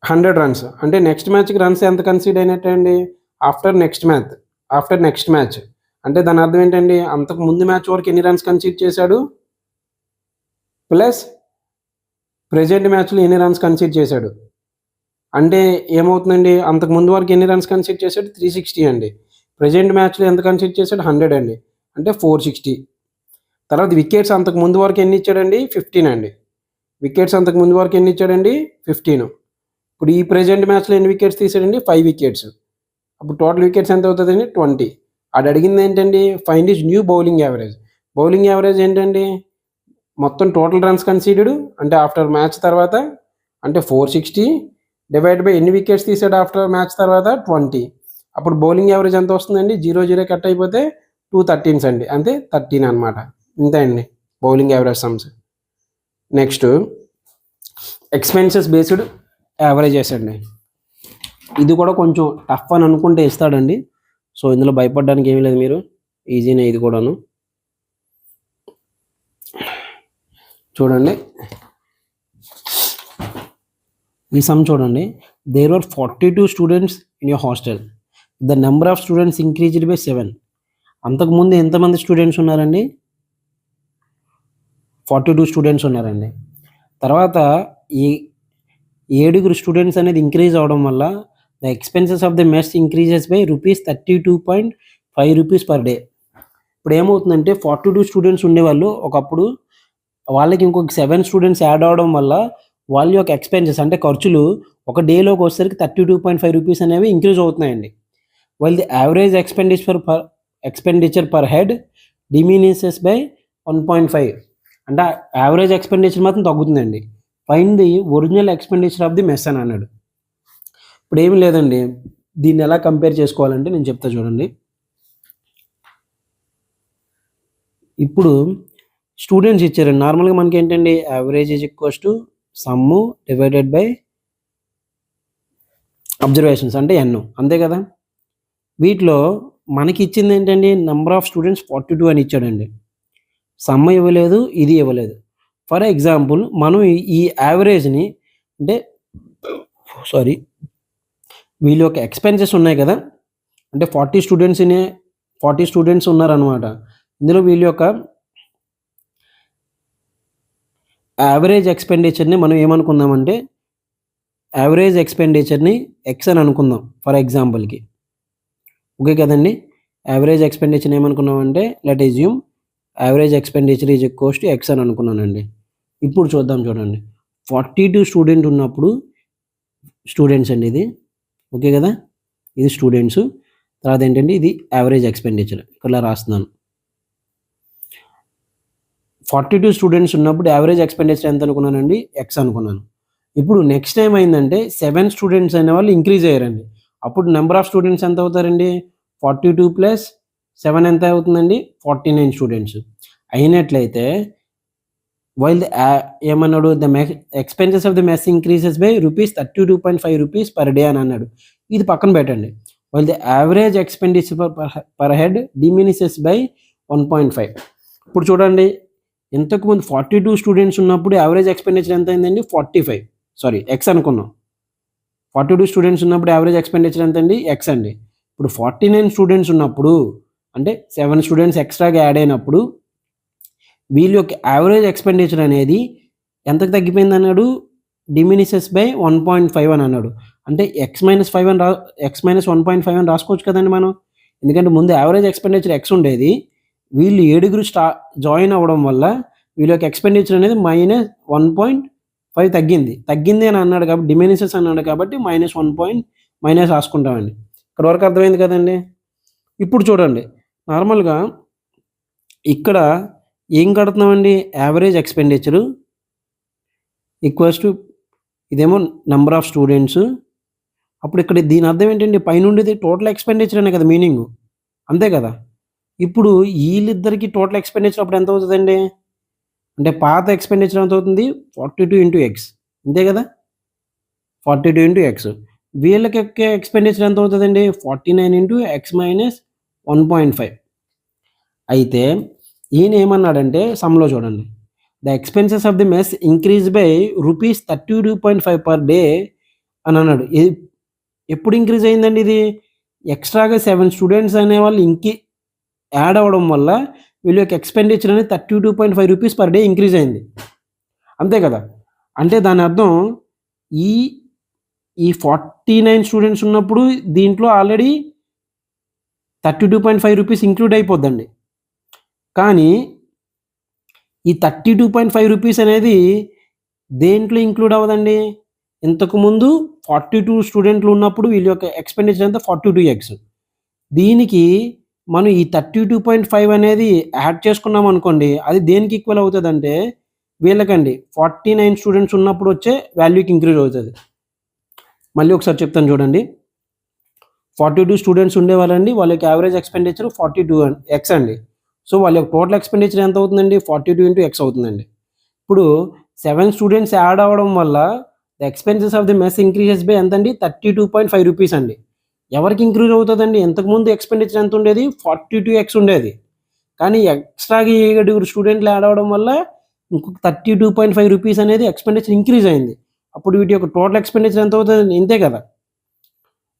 Speaker 1: 100 runs. అంటే నెక్స్ట్ మ్యాచ్కి రన్స్ ఎంత కన్సీడ్ అయినట్టు అండి? ఆఫ్టర్ నెక్స్ట్ మ్యాచ్ అంటే దాని అర్థం ఏంటండి? అంతకు ముందు మ్యాచ్ వరకు ఎన్ని రన్స్ కన్సీడ్ చేశాడు ప్లస్ ప్రెజెంట్ మ్యాచ్లో ఎన్ని రన్స్ కన్సీడ్ చేశాడు అంటే ఏమవుతుందండి? అంతకు ముందు వరకు ఎన్ని రన్స్ కన్సీడ్ చేశాడు? 360 అండి. ప్రెజెంట్ మ్యాచ్లో ఎంత కన్సీడ్ చేశాడు? 100 అండి. అంటే 460. తర్వాత వికెట్స్ అంతకు ముందు వరకు ఎన్ని ఇచ్చాడండి? 15 అండి. వికెట్స్ అంతకు ముందు వరకు ఎన్ని ఇచ్చాడండి? 15. ఇప్పుడు ఈ ప్రెజెంట్ మ్యాచ్లో ఎన్ని వికెట్స్ తీసాడండి? 5 వికెట్స్. అప్పుడు టోటల్ వికెట్స్ ఎంత అవుతుందండి? 20. అది అడిగింది ఏంటండి? Find his new bowling average. Bowling average ఏంటండి? మొత్తం టోటల్ రన్స్ కన్సీడెడ్ అంటే ఆఫ్టర్ మ్యాచ్ తర్వాత అంటే 460 డివైడ్ బై ఎన్ని వికెట్స్ తీసాడు ఆఫ్టర్ మ్యాచ్ తర్వాత? 20. అప్పుడు బౌలింగ్ యావరేజ్ ఎంత వస్తుందండి? 0 కట్ అయిపోతే 213 అండి. అంతే 13 అనమాట. ఇంతే అండి bowling average sums. Next expenses based averages అండి. ఇది కూడా కొంచెం టఫ్ అని అనుకుంటే ఇస్తాడండి. సో ఇందులో భయపడడానికి ఏమీ లేదు, మీరు ఈజీనే ఇది కూడాను. చూడండి ఈ సమ్ చూడండి. There are 42 students in your hostel. The number of students increased by 7. అంతకుముందు ఎంతమంది స్టూడెంట్స్ ఉన్నారండి? 42 స్టూడెంట్స్ ఉన్నారండి. తర్వాత ఈ 7 స్టూడెంట్స్ అనేది ఇంక్రీజ్ అవడం వల్ల the expenses of the mess increases by ₹32.5 per day. ఇప్పుడు ఏమవుతుందంటే 42 స్టూడెంట్స్ ఉండేవాళ్ళు ఒకప్పుడు, వాళ్ళకి ఇంకొక 7 స్టూడెంట్స్ యాడ్ అవడం వల్ల వాళ్ళ యొక్క ఎక్స్పెన్సెస్ అంటే ఖర్చులు ఒక డేలోకి వచ్చేసరికి ₹32.5 అనేవి ఇంక్రీజ్ అవుతున్నాయండి. While the average expenditure per head diminishes by 1.5. అంటే యావరేజ్ ఎక్స్పెండిచర్ మాత్రం తగ్గుతుందండి. Find the original expenditure of the mess అని అన్నాడు. ఇప్పుడు ఏమి లేదండి, దీన్ని ఎలా కంపేర్ చేసుకోవాలంటే నేను చెప్తా చూడండి. ఇప్పుడు స్టూడెంట్స్ ఇచ్చారండి. నార్మల్గా మనకి ఏంటండి average is equals to sum divided by observations అంటే ఎన్, అంతే కదా. వీటిలో మనకి ఇచ్చింది ఏంటండి నెంబర్ ఆఫ్ స్టూడెంట్స్ 42 అని ఇచ్చాడండి. సమ్ ఇవ్వలేదు, ఇది ఇవ్వలేదు. ఫర్ ఎగ్జాంపుల్ మనం ఈ యావరేజ్ని అంటే వీళ్ళ యొక్క ఎక్స్పెన్సెస్ ఉన్నాయి కదా, అంటే 40 స్టూడెంట్స్ ఉన్నారనమాట. ఇందులో వీళ్ళ యొక్క యావరేజ్ ఎక్స్పెండిచర్ని మనం ఏమనుకుందామంటే యావరేజ్ ఎక్స్పెండిచర్ని ఎక్స్ అని అనుకుందాం ఫర్ ఎగ్జాంపుల్కి. ఓకే కదండి. యావరేజ్ ఎక్స్పెండిచర్ ఏమనుకున్నామంటే let assume average expenditure is equals to X అని అనుకున్నానండి. ఇప్పుడు చూడండి 42 స్టూడెంట్ ఉన్నప్పుడు స్టూడెంట్స్ అండి ఇది. ఓకే కదా, ఇది స్టూడెంట్స్. తర్వాత ఏంటంటే ఇది యావరేజ్ ఎక్స్పెండిచర్ ఇక్కడ రాస్తున్నాను. 42 స్టూడెంట్స్ ఉన్నప్పుడు యావరేజ్ ఎక్స్పెండిచర్ ఎంత అనుకున్నానండి, ఎక్స్ అనుకున్నాను. ఇప్పుడు నెక్స్ట్ టైం అయిందంటే 7 స్టూడెంట్స్ అనే వాళ్ళు ఇంక్రీజ్ అయ్యారండి. అప్పుడు నెంబర్ ఆఫ్ స్టూడెంట్స్ ఎంత అవుతారండి, 42 ప్లస్ 7 ఎంత అవుతుందండి, 49 స్టూడెంట్స్ అయినట్లయితే వైల్ ఏమన్నాడు, the expenses of the mess increases by ₹32.5 rupees per day అని అన్నాడు. ఇది పక్కన పెట్టండి. While the average expenditure per head diminishes by 1.5. ఇప్పుడు చూడండి, ఇంతకుముందు 42 స్టూడెంట్స్ ఉన్నప్పుడు యావరేజ్ ఎక్స్పెండిచర్ ఎంత అయిందండి, 45, ఎక్స్ అనుకున్నాం. 42 స్టూడెంట్స్ ఉన్నప్పుడు యావరేజ్ ఎక్స్పెండిచర్ ఎంత అండి, ఎక్స్ అండి. ఇప్పుడు 49 స్టూడెంట్స్ ఉన్నప్పుడు అంటే 7 స్టూడెంట్స్ ఎక్స్ట్రాగా యాడ్ అయినప్పుడు వీళ్ళ యొక్క యావరేజ్ ఎక్స్పెండిచర్ అనేది ఎంతకు తగ్గిపోయింది అన్నాడు, డిమినిసెస్ బై 1.5 అని అన్నాడు. అంటే ఎక్స్ మైనస్ 1.5 అని రాసుకోవచ్చు కదండి మనం. ఎందుకంటే ముందు యావరేజ్ ఎక్స్పెండిచర్ ఎక్స్ ఉండేది, వీళ్ళు 7 జాయిన్ అవ్వడం వల్ల వీళ్ళ యొక్క ఎక్స్పెండిచర్ అనేది -1.5 తగ్గింది అని అన్నాడు కాబట్టి డిమినిసెస్ అన్నాడు కాబట్టి మైనస్ రాసుకుంటామండి. ఇక్కడ వరకు అర్థమైంది కదండి. ఇప్పుడు చూడండి, నార్మల్గా ఇక్కడ ఏం కడుతున్నామండి, యావరేజ్ ఎక్స్పెండిచరు ఈక్వల్స్ టు ఇదేమో నెంబర్ ఆఫ్ స్టూడెంట్స్. అప్పుడు ఇక్కడ దీని అర్థం ఏంటండి, పైనుండిది టోటల్ ఎక్స్పెండిచర్ అనే కదా మీనింగ్, అంతే కదా. ఇప్పుడు వీళ్ళిద్దరికి టోటల్ ఎక్స్పెండిచర్ అప్పుడు ఎంత అవుతుందండి, అంటే పాత ఎక్స్పెండిచర్ ఎంత అవుతుంది, 42 ఇంటూ ఎక్స్, అంతే కదా. 42 ఇంటూ ఎక్స్. వీళ్ళకి ఎక్స్పెండిచర్ ఎంత అవుతుందండి, 49 ఇంటూ ఎక్స్ మైనస్ 1.5. అయితే ఈయన ఏమన్నాడంటే సమ్లో చూడండి, the expenses of the mess increase by ₹32.5 per day అని అన్నాడు. ఎప్పుడు ఇంక్రీజ్ అయిందండి ఇది, ఎక్స్ట్రాగా 7 స్టూడెంట్స్ అనేవాళ్ళు యాడ్ అవ్వడం వల్ల వీళ్ళ యొక్క ఎక్స్పెండిచర్ అనేది ₹32.5 పర్ డే ఇంక్రీజ్ అయింది, అంతే కదా. అంటే దాని అర్థం ఈ 49 స్టూడెంట్స్ ఉన్నప్పుడు దీంట్లో ఆల్రెడీ ₹32.5 ఇంక్లూడ్ అయిపోద్దండి. కానీ ఈ ₹32.5 అనేది దేంట్లో ఇంక్లూడ్ అవ్వదండి, ఇంతకుముందు 42 స్టూడెంట్లు ఉన్నప్పుడు వీళ్ళ యొక్క ఎక్స్పెండిచర్ అంతా 42x. దీనికి మనం ఈ 32.5 అనేది యాడ్ చేసుకున్నాం అనుకోండి, అది దేనికి ఈక్వల్ అవుతుందంటే వీళ్ళకండి 49 స్టూడెంట్స్ ఉన్నప్పుడు వచ్చే వాల్యూకి ఇంక్రీజ్ అవుతుంది. మళ్ళీ ఒకసారి చెప్తాను చూడండి, 42 స్టూడెంట్స్ ఉండేవాళ్ళండి, వాళ్ళ యొక్క యావరేజ్ ఎక్స్పెండిచర్ 42x అండి. సో వాళ్ళ యొక్క టోటల్ ఎక్స్పెండిచర్ ఎంత అవుతుందండి, 42 ఇంటూ ఎక్స్ అవుతుందండి. ఇప్పుడు 7 స్టూడెంట్స్ యాడ్ అవ్వడం వల్ల the expenses of the mess increases by ఎంత అండి, ₹32.5 అండి. ఎవరికి ఇంక్రీజ్ అవుతుందండి, ఇంతకుముందు ఎక్స్పెండిచర్ ఎంత ఉండేది, 42x ఉండేది. కానీ ఎక్స్ట్రాగా 7 స్టూడెంట్లు యాడ్ అవ్వడం వల్ల ఇంకొక ₹32.5 అనేది ఎక్స్పెండిచర్ ఇంక్రీజ్ అయింది. అప్పుడు వీటి యొక్క టోటల్ ఎక్స్పెండిచర్ ఎంత అవుతుంది, ఇంతే కదా.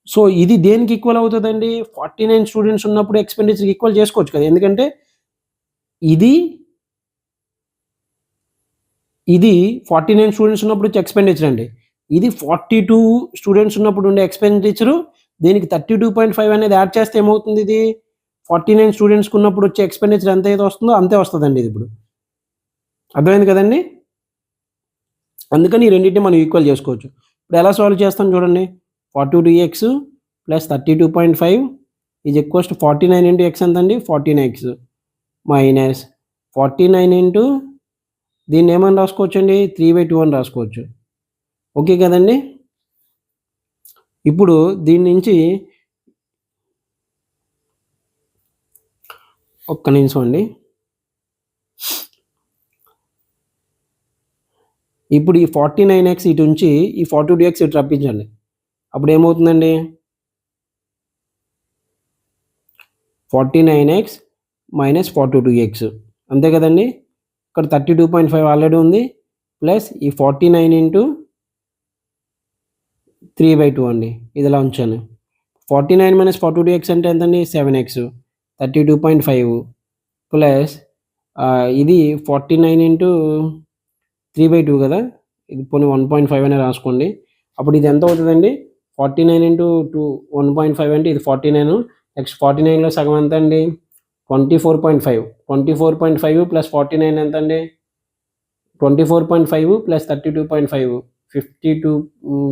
Speaker 1: సో ఇది దేనికి ఈక్వల్ అవుతుందండి, 49 స్టూడెంట్స్ ఉన్నప్పుడు ఎక్స్పెండిచర్ ఈక్వల్ చేసుకోవచ్చు కదా, ఎందుకంటే ఇది 49 స్టూడెంట్స్ ఉన్నప్పుడు వచ్చే ఎక్స్పెండిచర్ అండి, ఇది 42 స్టూడెంట్స్ ఉన్నప్పుడు ఉండే ఎక్స్పెండిచరు. దీనికి 32.5 అనేది యాడ్ చేస్తే ఏమవుతుంది, ఇది 49 స్టూడెంట్స్కి ఉన్నప్పుడు వచ్చే ఎక్స్పెండిచర్ ఎంత అయితే వస్తుందో అంతే వస్తుందండి ఇది. ఇప్పుడు అర్థమైంది కదండి. అందుకని ఈ రెండింటిని మనం ఈక్వల్ చేసుకోవచ్చు. ఇప్పుడు ఎలా సాల్వ్ చేస్తాం చూడండి, 42x plus 32.5 is equals to 49 into X ఎంత అండి, 14x మైనస్ 49 ఇంటూ దీన్ని ఏమని రాసుకోవచ్చు అండి, 3/2 అని రాసుకోవచ్చు. ఓకే కదండి. ఇప్పుడు దీని నుంచి ఒక్క నిమిషం అండి, ఇప్పుడు ఈ 49x ఇటు ఉంచి ఈ 42x ఇటు రప్పించండి. అప్పుడు ఏమవుతుందండి? 49x మైనస్ 42x అంతే కదండి. ఇక్కడ 32.5 ఆల్రెడీ ఉంది, ప్లస్ ఈ 49 ఇంటూ 3/2 అండి. ఇది ఇలా ఉంచాను. 49 మైనస్ 42x అంటే ఎంతండి? 7x. 32.5 ప్లస్ ఇది 49 ఇంటూ 3/2 కదా, ఇది పోనీ 1.5 అనే రాసుకోండి. అప్పుడు ఇది ఎంత అవుతుందండి? 49 ఇంటూ 1.5 అంటే ఇది 49. నెక్స్ట్ 49లో సగం ఎంత అండి? 24.5. 24.5 ప్లస్ 49 ఎంత అండి? 24.5 ప్లస్ 32.5 52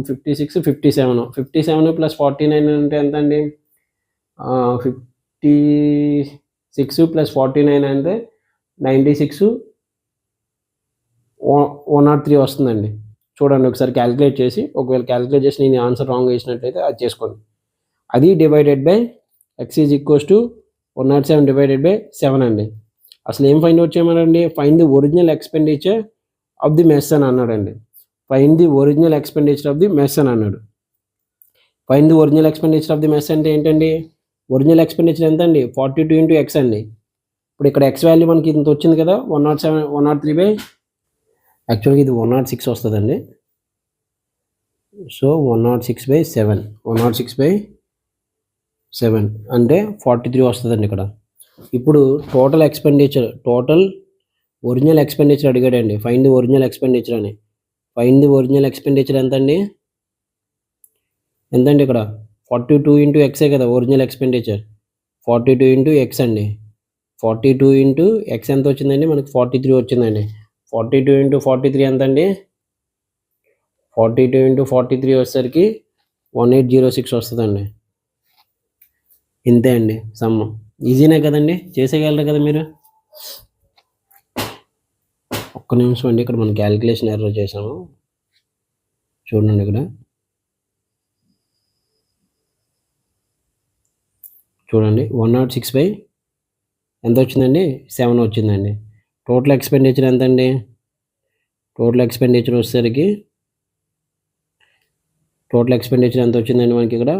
Speaker 1: 56 57. 57 ప్లస్ 49 అంటే ఎంత అండి? 56 ప్లస్ 49 అంటే 96 103 వస్తుందండి. చూడండి ఒకసారి క్యాలిక్యులేట్ చేసి, ఒకవేళ క్యాలిక్యులేట్ చేసి నేను ఆన్సర్ రాంగ్ వేసినట్లయితే అది చేసుకోండి. అది divided by x is equals to 107 divided by 7 అండి. అసలు ఏం ఫైండ్ అవుట్ చేయమన్నాడండి? Find the original expenditure of the mess అని అన్నాడండి. Find the original expenditure of the mess అని అన్నాడు. Find the original expenditure of the mess అంటే ఏంటండి? ఒరిజినల్ ఎక్స్పెండిచర్ ఎంత అండి? 42 ఇంటూ ఎక్స్ అండి. ఇప్పుడు ఇక్కడ ఎక్స్ వాల్యూ మనకి ఇంత వచ్చింది కదా, 107 103 బై యాక్చువల్గా ఇది 106 వస్తుందండి. సో 106/7 106/7 అంటే 43 వస్తుందండి ఇక్కడ. ఇప్పుడు total expenditure, total original expenditure అడిగాడండి. ఫైండ్ ది ఒరిజినల్ ఎక్స్పెండిచర్ అని. ఫైండ్ ది ఒరిజినల్ ఎక్స్పెండిచర్ ఎంతండి? ఎంతండి ఇక్కడ? 42 ఇంటూ ఎక్సే కదా ఒరిజినల్ ఎక్స్పెండిచర్. 42 ఇంటూ ఎక్స్ అండి. 42 ఇంటూ ఎక్స్ ఎంత వచ్చిందండి? మనకి 43 వచ్చిందండి. 42 ఇంటూ 43 ఎంత అండి? 42 ఇంటూ 43 వచ్చేసరికి 1806 వస్తుందండి. ఇంతే అండి సమ్. ఈజీనే కదండి, చేసేయగలరు కదా మీరు. ఒక్క నిమిషం అండి, ఇక్కడ మనం క్యాలిక్యులేషన్ ఎర్రర్ చేసాము. చూడండి ఇక్కడ చూడండి, 106 ఎంత వచ్చిందండి? 7 వచ్చిందండి. టోటల్ ఎక్స్పెండిచర్ ఎంత అండి? టోటల్ ఎక్స్పెండిచర్ వచ్చేసరికి టోటల్ ఎక్స్పెండిచర్ ఎంత వచ్చిందండి మనకి ఇక్కడ?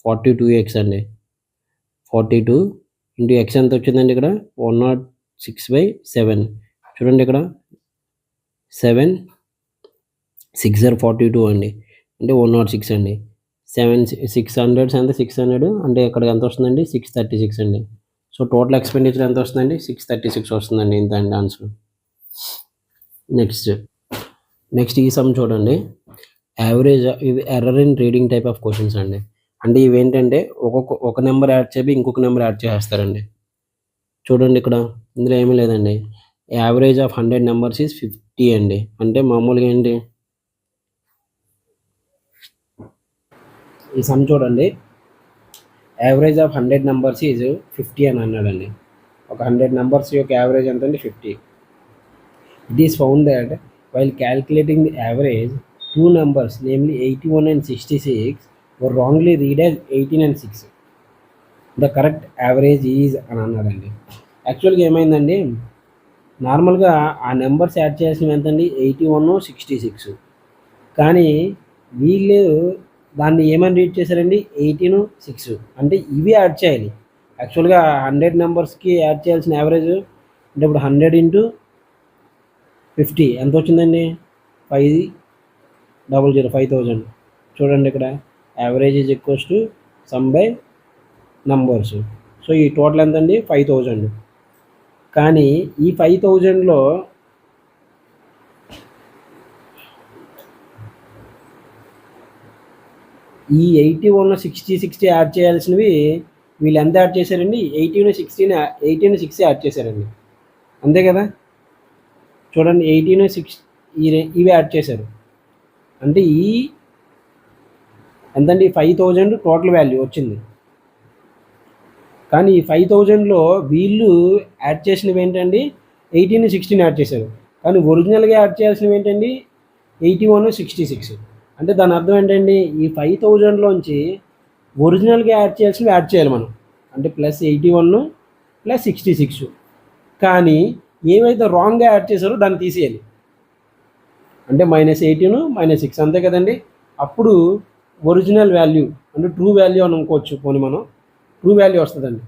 Speaker 1: 42x అండి. 42 ఇంటూ ఎక్స్ ఎంత వచ్చిందండి ఇక్కడ? 106/7. చూడండి ఇక్కడ 7 6 42 అండి, అంటే 106 అండి. 7 600 ఎంత? 600 అంటే ఇక్కడ ఎంత వస్తుందండి? 636 అండి. సో టోటల్ ఎక్స్పెండిచర్ ఎంత వస్తుందండి? 636 వస్తుందండి. ఇంత అండి ఆన్సర్. నెక్స్ట్ ఈ సమ్ చూడండి. యావరేజ్, ఇవి error in reading type of questions అండి. అంటే ఇవేంటంటే ఒక నెంబర్ యాడ్ చేసి ఇంకొక నెంబర్ యాడ్ చేసేస్తారండి. చూడండి ఇక్కడ ఇందులో ఏమీ లేదండి. యావరేజ్ ఆఫ్ 100 నెంబర్స్ ఈజ్ 50 అండి. అంటే మామూలుగా ఏంటి, ఈ సమ్ చూడండి. యావరేజ్ ఆఫ్ 100 నెంబర్స్ ఈజ్ 50 అని అన్నాడండి. ఒక 100 నెంబర్స్ యొక్క యావరేజ్ ఎంత అండి? 50. It is found that while calculating the average, 2 numbers namely 81 and 66 were wrongly read as 18 and 6. The correct average is అని అన్నాడండి. యాక్చువల్గా ఏమైందండి, నార్మల్గా ఆ నెంబర్స్ యాడ్ చేయాల్సినవి ఎంతండి? 81 66. కానీ వీళ్ళు దాన్ని ఏమని రీడ్ చేశారండి? 18 6. అంటే ఇవి యాడ్ చేయాలి. యాక్చువల్గా 100 నెంబర్స్కి యాడ్ చేయాల్సిన యావరేజ్ అంటే ఇప్పుడు 100 ఇంటూ 50 ఎంత వచ్చిందండి? 5000. చూడండి ఇక్కడ average is equals to sum by numbers. So ఈ టోటల్ ఎంత అండి? 5000. కానీ ఈ 5000లో ఈ 81 60 యాడ్ చేయాల్సినవి వీళ్ళు ఎంత యాడ్ చేశారండి? 18 6 యాడ్ చేశారండి. అంతే కదా. చూడండి 18 6 ఇవి యాడ్ చేశారు. అంటే ఈ ఎంతండి? 5000 టోటల్ వాల్యూ వచ్చింది. కానీ ఈ 5000లో వీళ్ళు యాడ్ చేసినవి ఏంటండి? 18 16 యాడ్ చేశారు. కానీ ఒరిజినల్గా యాడ్ చేయాల్సినవి ఏంటండి? 81 66. అంటే దాని అర్థం ఏంటండి? ఈ 5000లోంచి ఒరిజినల్గా యాడ్ చేయాల్సినవి యాడ్ చేయాలి మనం. అంటే +81 +66. కానీ ఏవైతే రాంగ్గా యాడ్ చేశారో దాన్ని తీసేయాలి. అంటే -18 -6 అంతే కదండి. అప్పుడు ఒరిజినల్ వాల్యూ అంటే ట్రూ వాల్యూ అని అనుకోవచ్చు. పోనీ మనం ట్రూ వాల్యూ వస్తుందండి.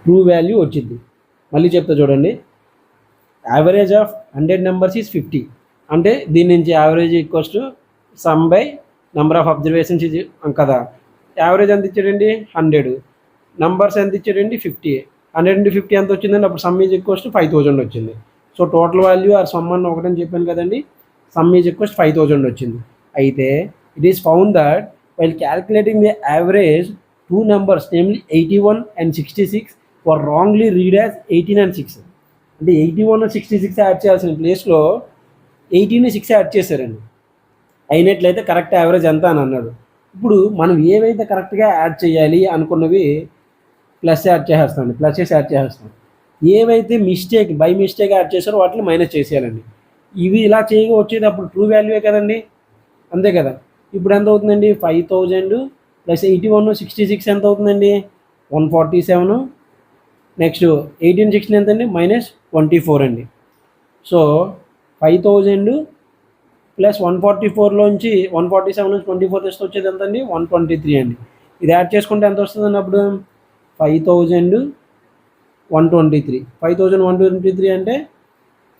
Speaker 1: ట్రూ వాల్యూ వచ్చింది. మళ్ళీ చెప్తా చూడండి. Average of 100 numbers is 50. అంటే దీని నుంచి average equals to some by number of observations ఇది కదా. యావరేజ్ ఎంత ఇచ్చాడండి 100, నంబర్స్ ఎంత ఇచ్చాడండి 50. 100 into 50 ఎంత వచ్చిందండి. అప్పుడు సమ్ ఈజ్ ఈక్వల్స్ టు 5000 వచ్చింది. So total value or sum అన్న ఒకటని చెప్పాను కదండి. సమ్ ఈజ్ ఈక్వల్స్ 5000 వచ్చింది. అయితే it is found that while calculating the average 2 numbers namely 81 and 66 were wrongly read as 18 and 6. అంటే 81 66 యాడ్ చేయాల్సిన ప్లేస్లో 18 6 యాడ్ చేశారండి. అయినట్లయితే కరెక్ట్ యావరేజ్ ఎంత అని అన్నాడు. ఇప్పుడు మనం ఏవైతే కరెక్ట్గా యాడ్ చేయాలి అనుకున్నవి ప్లస్ యాడ్ చేసేస్తామండి, ప్లస్ చేసి యాడ్ చేసేస్తాం. ఏవైతే బై మిస్టేక్ యాడ్ చేశారో వాటిని మైనస్ చేసేయాలండి. ఇవి ఇలా చేయగా వచ్చేది అప్పుడు ట్రూ వాల్యూయే కదండి, అంతే కదా. ఇప్పుడు ఎంత అవుతుందండి 5000 ప్లస్ 81 66 ఎంత అవుతుందండి 147. నెక్స్ట్ 18 16 ఎంత అండి -24 అండి. సో 5000 ప్లస్ 144లోంచి 147 నుంచి 24 తెస్తే వచ్చేది ఎంత అండి 123 అండి. ఇది యాడ్ చేసుకుంటే ఎంత వస్తుందండి అప్పుడు 5123. 5123 అంటే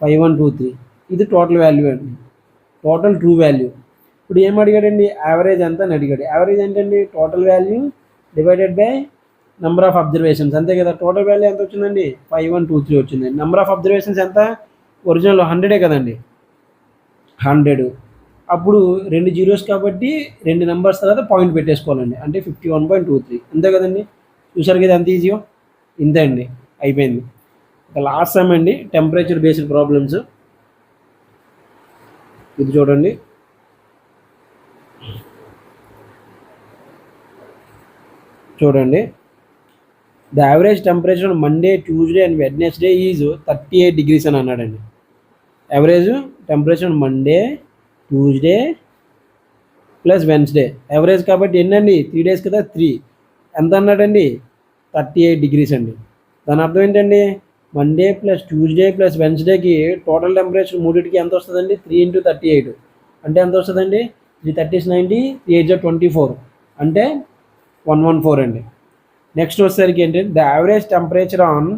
Speaker 1: 5123. ఇది టోటల్ వాల్యూ అండి, టోటల్ ట్రూ వాల్యూ. ఇప్పుడు ఏం అడిగాడండి యావరేజ్ ఎంత అని అడిగాడు. యావరేజ్ ఏంటండి total value divided by number of observations, అంతే కదా. టోటల్ వాల్యూ ఎంత వచ్చిందండి 5123 వచ్చిందండి. నెంబర్ ఆఫ్ అబ్జర్వేషన్స్ ఎంత ఒరిజినల్ 100 కదండి, 100. అప్పుడు 2 జీరోస్ కాబట్టి 2 నెంబర్స్ తర్వాత పాయింట్ పెట్టేసుకోవాలండి, అంటే 51.23 అంతే కదండి. చూసారు కదా ఎంత ఈజీయో, ఇంతే అండి, అయిపోయింది. ఇక లాస్ట్ సమ్ అండి టెంపరేచర్ బేస్డ్ ప్రాబ్లమ్స్. ఇది చూడండి. The average temperature on Monday, Tuesday and Wednesday is 38 degrees అని అన్నాడండి. Average temperature on Monday, Tuesday plus Wednesday. Average కాబట్టి ఎన్నండి 3 days కదా, 3 ఎంత అన్నాడండి 38 degrees అండి. దాని అర్థం ఏంటండి మండే ప్లస్ ట్యూస్డే ప్లస్ వెన్స్డేకి టోటల్ టెంపరేచర్ మూడింటికి ఎంత వస్తుందండి 3 into 38 అంటే ఎంత వస్తుందండి 3 30 90 3 8 24 అంటే 114 అండి. నెక్స్ట్ వచ్చేసరికి ఏంటంటే the average temperature on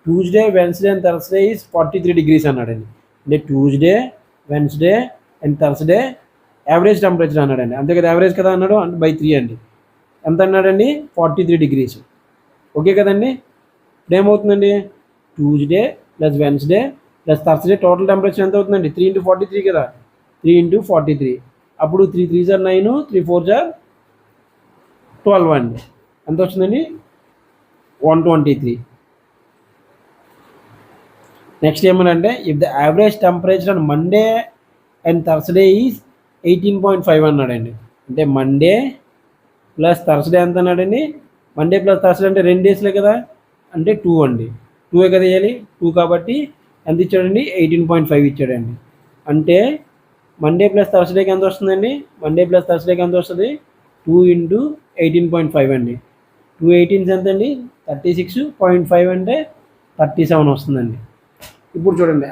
Speaker 1: Tuesday, Wednesday and Thursday is 43 degrees అన్నాడండి. అంటే Tuesday, Wednesday and Thursday average temperature అన్నాడండి, అంతే కదా. యావరేజ్ కదా అన్నాడు అంటే బై 3 అండి. ఎంత అన్నాడండి 43 degrees. ఓకే కదండి. ఇప్పుడు ఏమవుతుందండి Tuesday plus Wednesday plus Thursday total temperature ఎంత అవుతుందండి 3 into 43 కదా, 3 into 43. అప్పుడు 3 3s are 9, 3 4s are 12 అండి. ఎంత వచ్చిందండి 123. నెక్స్ట్ ఏమనంటే if the average temperature on Monday and Thursday is 18.5 అన్నాడండి. అంటే మండే ప్లస్ థర్స్డే ఎంత అన్నాడండి, మండే ప్లస్ థర్స్డే అంటే 2 daysలే కదా, అంటే 2 అండి. 2 కదా వేయాలి, 2 కాబట్టి ఎంత ఇచ్చాడండి 18.5 ఇచ్చాడండి. అంటే మండే ప్లస్ థర్స్డేకి ఎంత వస్తుందండి, మండే ప్లస్ థర్స్డేకి ఎంత వస్తుంది 2 into 18.5 అండి. 2 18s ఎంత అండి 36.5 అంటే 37 వస్తుందండి. ఇప్పుడు చూడండి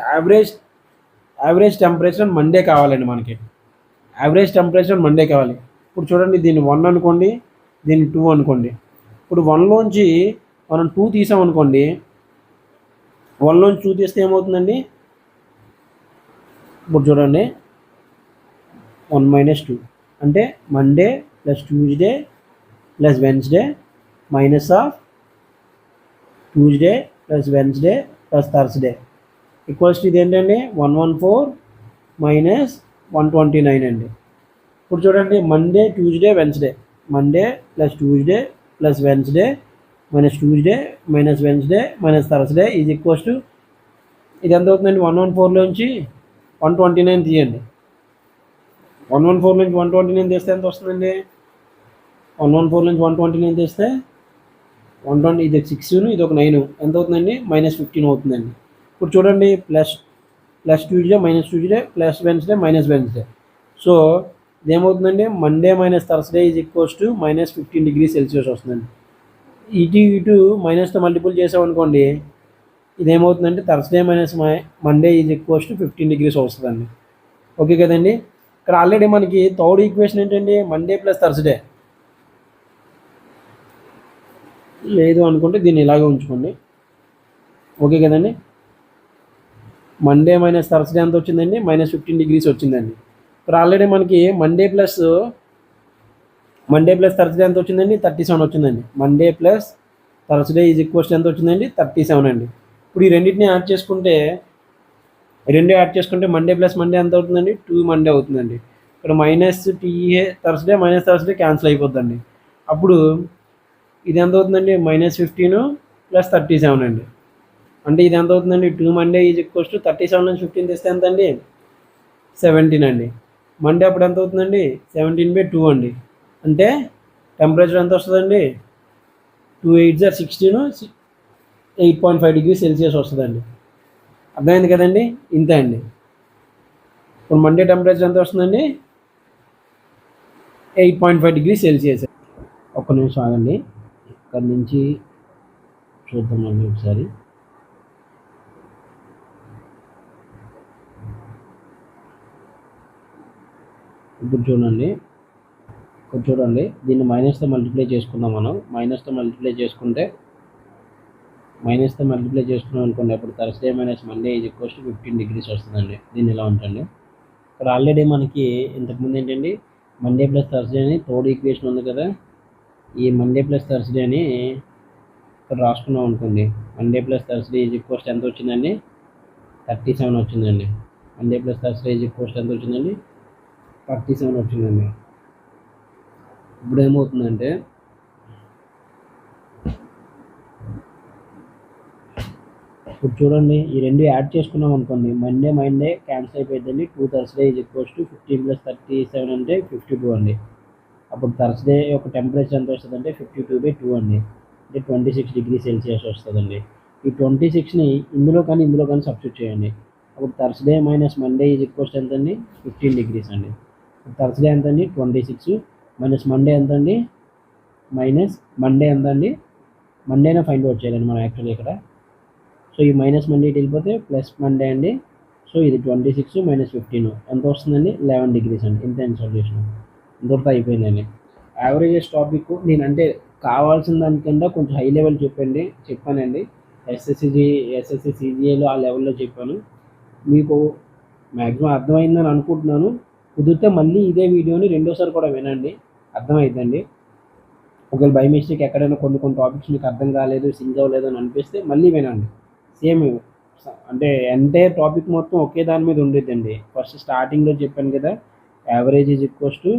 Speaker 1: యావరేజ్ టెంపరేచర్ మండే కావాలండి మనకి, యావరేజ్ టెంపరేచర్ మండే కావాలి. ఇప్పుడు చూడండి దీన్ని 1 అనుకోండి, దీన్ని 2 అనుకోండి. ఇప్పుడు 1లోంచి మనం 2 తీసామనుకోండి, 1లోంచి 2 తీస్తే ఏమవుతుందండి, ఇప్పుడు చూడండి 1 - 2 అంటే Monday plus Tuesday plus Wednesday minus of Tuesday plus Wednesday plus Thursday equals to ఇది ఏంటండి 114 మైనస్ 129 అండి. ఇప్పుడు చూడండి Monday Tuesday Wednesday, Monday plus Tuesday plus Wednesday minus Tuesday minus Wednesday minus Thursday is equals to ఇది ఎంత అవుతుందండి 114లోంచి 129 తీయండి. 114 నుంచి 129 తీస్తే ఎంత వస్తుందండి, 114 నుంచి 129 తీస్తే 120 ఇది 6 ఇది ఒక 9 ఎంత అవుతుందండి -15 అవుతుందండి. ఇప్పుడు చూడండి plus Tuesday minus Tuesday plus Wednesday minus Wednesday. So ఇదేమవుతుందండి Monday minus Thursday is equals to -15 degrees Celsius వస్తుందండి. ఇటు మైనస్తో మల్టిపుల్ చేసామనుకోండి
Speaker 2: ఇదేమవుతుందంటే Thursday minus Monday is equals to 15 degrees వస్తుందండి. ఓకే కదండి. ఇక్కడ ఆల్రెడీ మనకి థర్డ్ ఈక్వేషన్ ఏంటండి, మండే ప్లస్ థర్స్డే. లేదు అనుకుంటే దీన్ని ఇలాగే ఉంచుకోండి. ఓకే కదండి. మండే మైనస్ థర్స్డే ఎంత వచ్చిందండి, -15 degrees వచ్చిందండి. ఇక్కడ ఆల్రెడీ మనకి మండే ప్లస్ థర్స్డే ఎంత వచ్చిందండి, 37 వచ్చిందండి. Monday plus Thursday is equals ఎంత వచ్చిందండి, 37 అండి. ఇప్పుడు ఈ రెండింటిని యాడ్ చేసుకుంటే మండే ప్లస్ మండే ఎంత అవుతుందండి, 2 మండే అవుతుందండి. ఇక్కడ మైనస్ థర్స్డే క్యాన్సిల్ అయిపోద్దండి. అప్పుడు ఇది ఎంత అవుతుందండి, -15 + 37 అండి. అంటే ఇది ఎంత అవుతుందండి, 2 మండే ఈజ్ ఈక్వల్స్ టు 37 నుంచి 15 తెస్తే ఎంత అండి, 17 అండి. మండే అప్పుడు ఎంత అవుతుందండి, 17/2 అండి. అంటే టెంపరేచర్ ఎంత వస్తుందండి, 2 8 16, 8.5 degrees Celsius వస్తుందండి. అర్థమైంది కదండి. ఇంతే అండి. ఇప్పుడు మండే టెంపరేచర్ ఎంత వస్తుందండి, 8.5 degrees Celsius. ఒక్క నిమిషం ఆగండి, ఇక్కడ నుంచి చూద్దామండి ఒకసారి. ఇప్పుడు చూడండి దీన్ని మైనస్తో మల్టిప్లై చేసుకుందాం మనం. మైనస్తో మల్టిప్లై చేసుకున్నాం అనుకోండి, అప్పుడు Thursday minus Monday is equals to 15 degrees వస్తుందండి. దీన్ని ఇలా ఉంటుంది. ఇక్కడ ఆల్రెడీ మనకి ఇంతకుముందు ఏంటండి, మండే ప్లస్ థర్స్డే అని థర్డ్ ఈక్వేషన్ ఉంది కదా, ఈ మండే ప్లస్ థర్స్డే అని ఇక్కడ రాసుకున్నాం అనుకోండి. Monday plus Thursday is equals ఎంత వచ్చిందండి, 37 వచ్చిందండి. Monday plus Thursday is equals ఎంత వచ్చిందండి, 37 వచ్చిందండి. ఇప్పుడు ఏమవుతుందంటే ఇప్పుడు చూడండి, ఈ రెండు యాడ్ చేసుకున్నాం అనుకోండి, మండే క్యాన్సిల్ అయిపోయిందండి. 2 థర్స్డే ఈజ్ ఈక్వల్స్ టు 15 + 37 అంటే 52 అండి. అప్పుడు థర్స్డే యొక్క టెంపరేచర్ ఎంత వస్తుందంటే 52/2 అండి. అంటే 26 degrees Celsius వస్తుందండి. ఈ 26ని ఇందులో కానీ సబ్స్టిట్యూట్ చేయండి. అప్పుడు Thursday minus Monday is equals ఎంత అండి, 15 degrees అండి. థర్స్డే ఎంత అండి, 26 మైనస్ మండే ఎంత అండి, మండే ఎంత అండి, మండేనే ఫైండ్ అవుట్ చేయాలండి మనం యాక్చువల్లీ ఇక్కడ. సో ఈ మైనస్ మండే ఇటు వెళ్ళిపోతే ప్లస్ మండే అండి. సో ఇది 26 - 15 ఎంత వస్తుందండి, 11 degrees అండి. ఇంతే అండి సొల్యూషన్. ఇంతటితో అయిపోయిందండి. యావరేజెస్ టాపిక్ నేను అంటే కావాల్సిన దానికన్నా కొంచెం హై లెవెల్ చెప్పానండి. ఎస్ఎస్సి సిజిఏలో ఆ లెవెల్లో చెప్పాను. మీకు మ్యాక్సిమం అర్థమైందని అనుకుంటున్నాను. కుదిరితే మళ్ళీ ఇదే వీడియోని రెండోసారి కూడా వినండి, అర్థమైందండి. ఒకవేళ బై మిస్టేక్ ఎక్కడైనా కొన్ని టాపిక్స్ మీకు అర్థం కాలేదు, సింక్ అవ్వలేదు అని అనిపిస్తే మళ్ళీ వినండి. సేమ్ అంటే ఎంటైర్ టాపిక్ మొత్తం ఒకే దాని మీద ఉండేదండి. ఫస్ట్ స్టార్టింగ్లో చెప్పాను కదా, average is equals to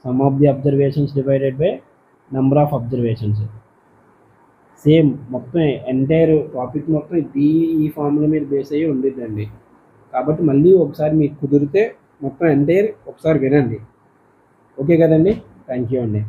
Speaker 2: some of the observations divided by number of observations. Same మొత్తం ఎంటైర్ టాపిక్ మొత్తం ఈ ఫార్ములా మీద బేస్ అయ్యి ఉండేదండి. కాబట్టి మళ్ళీ ఒకసారి మీకు కుదిరితే మొత్తం ఎంటైర్ ఒకసారి వినండి. ఓకే కదండి. థ్యాంక్ యూ అండి.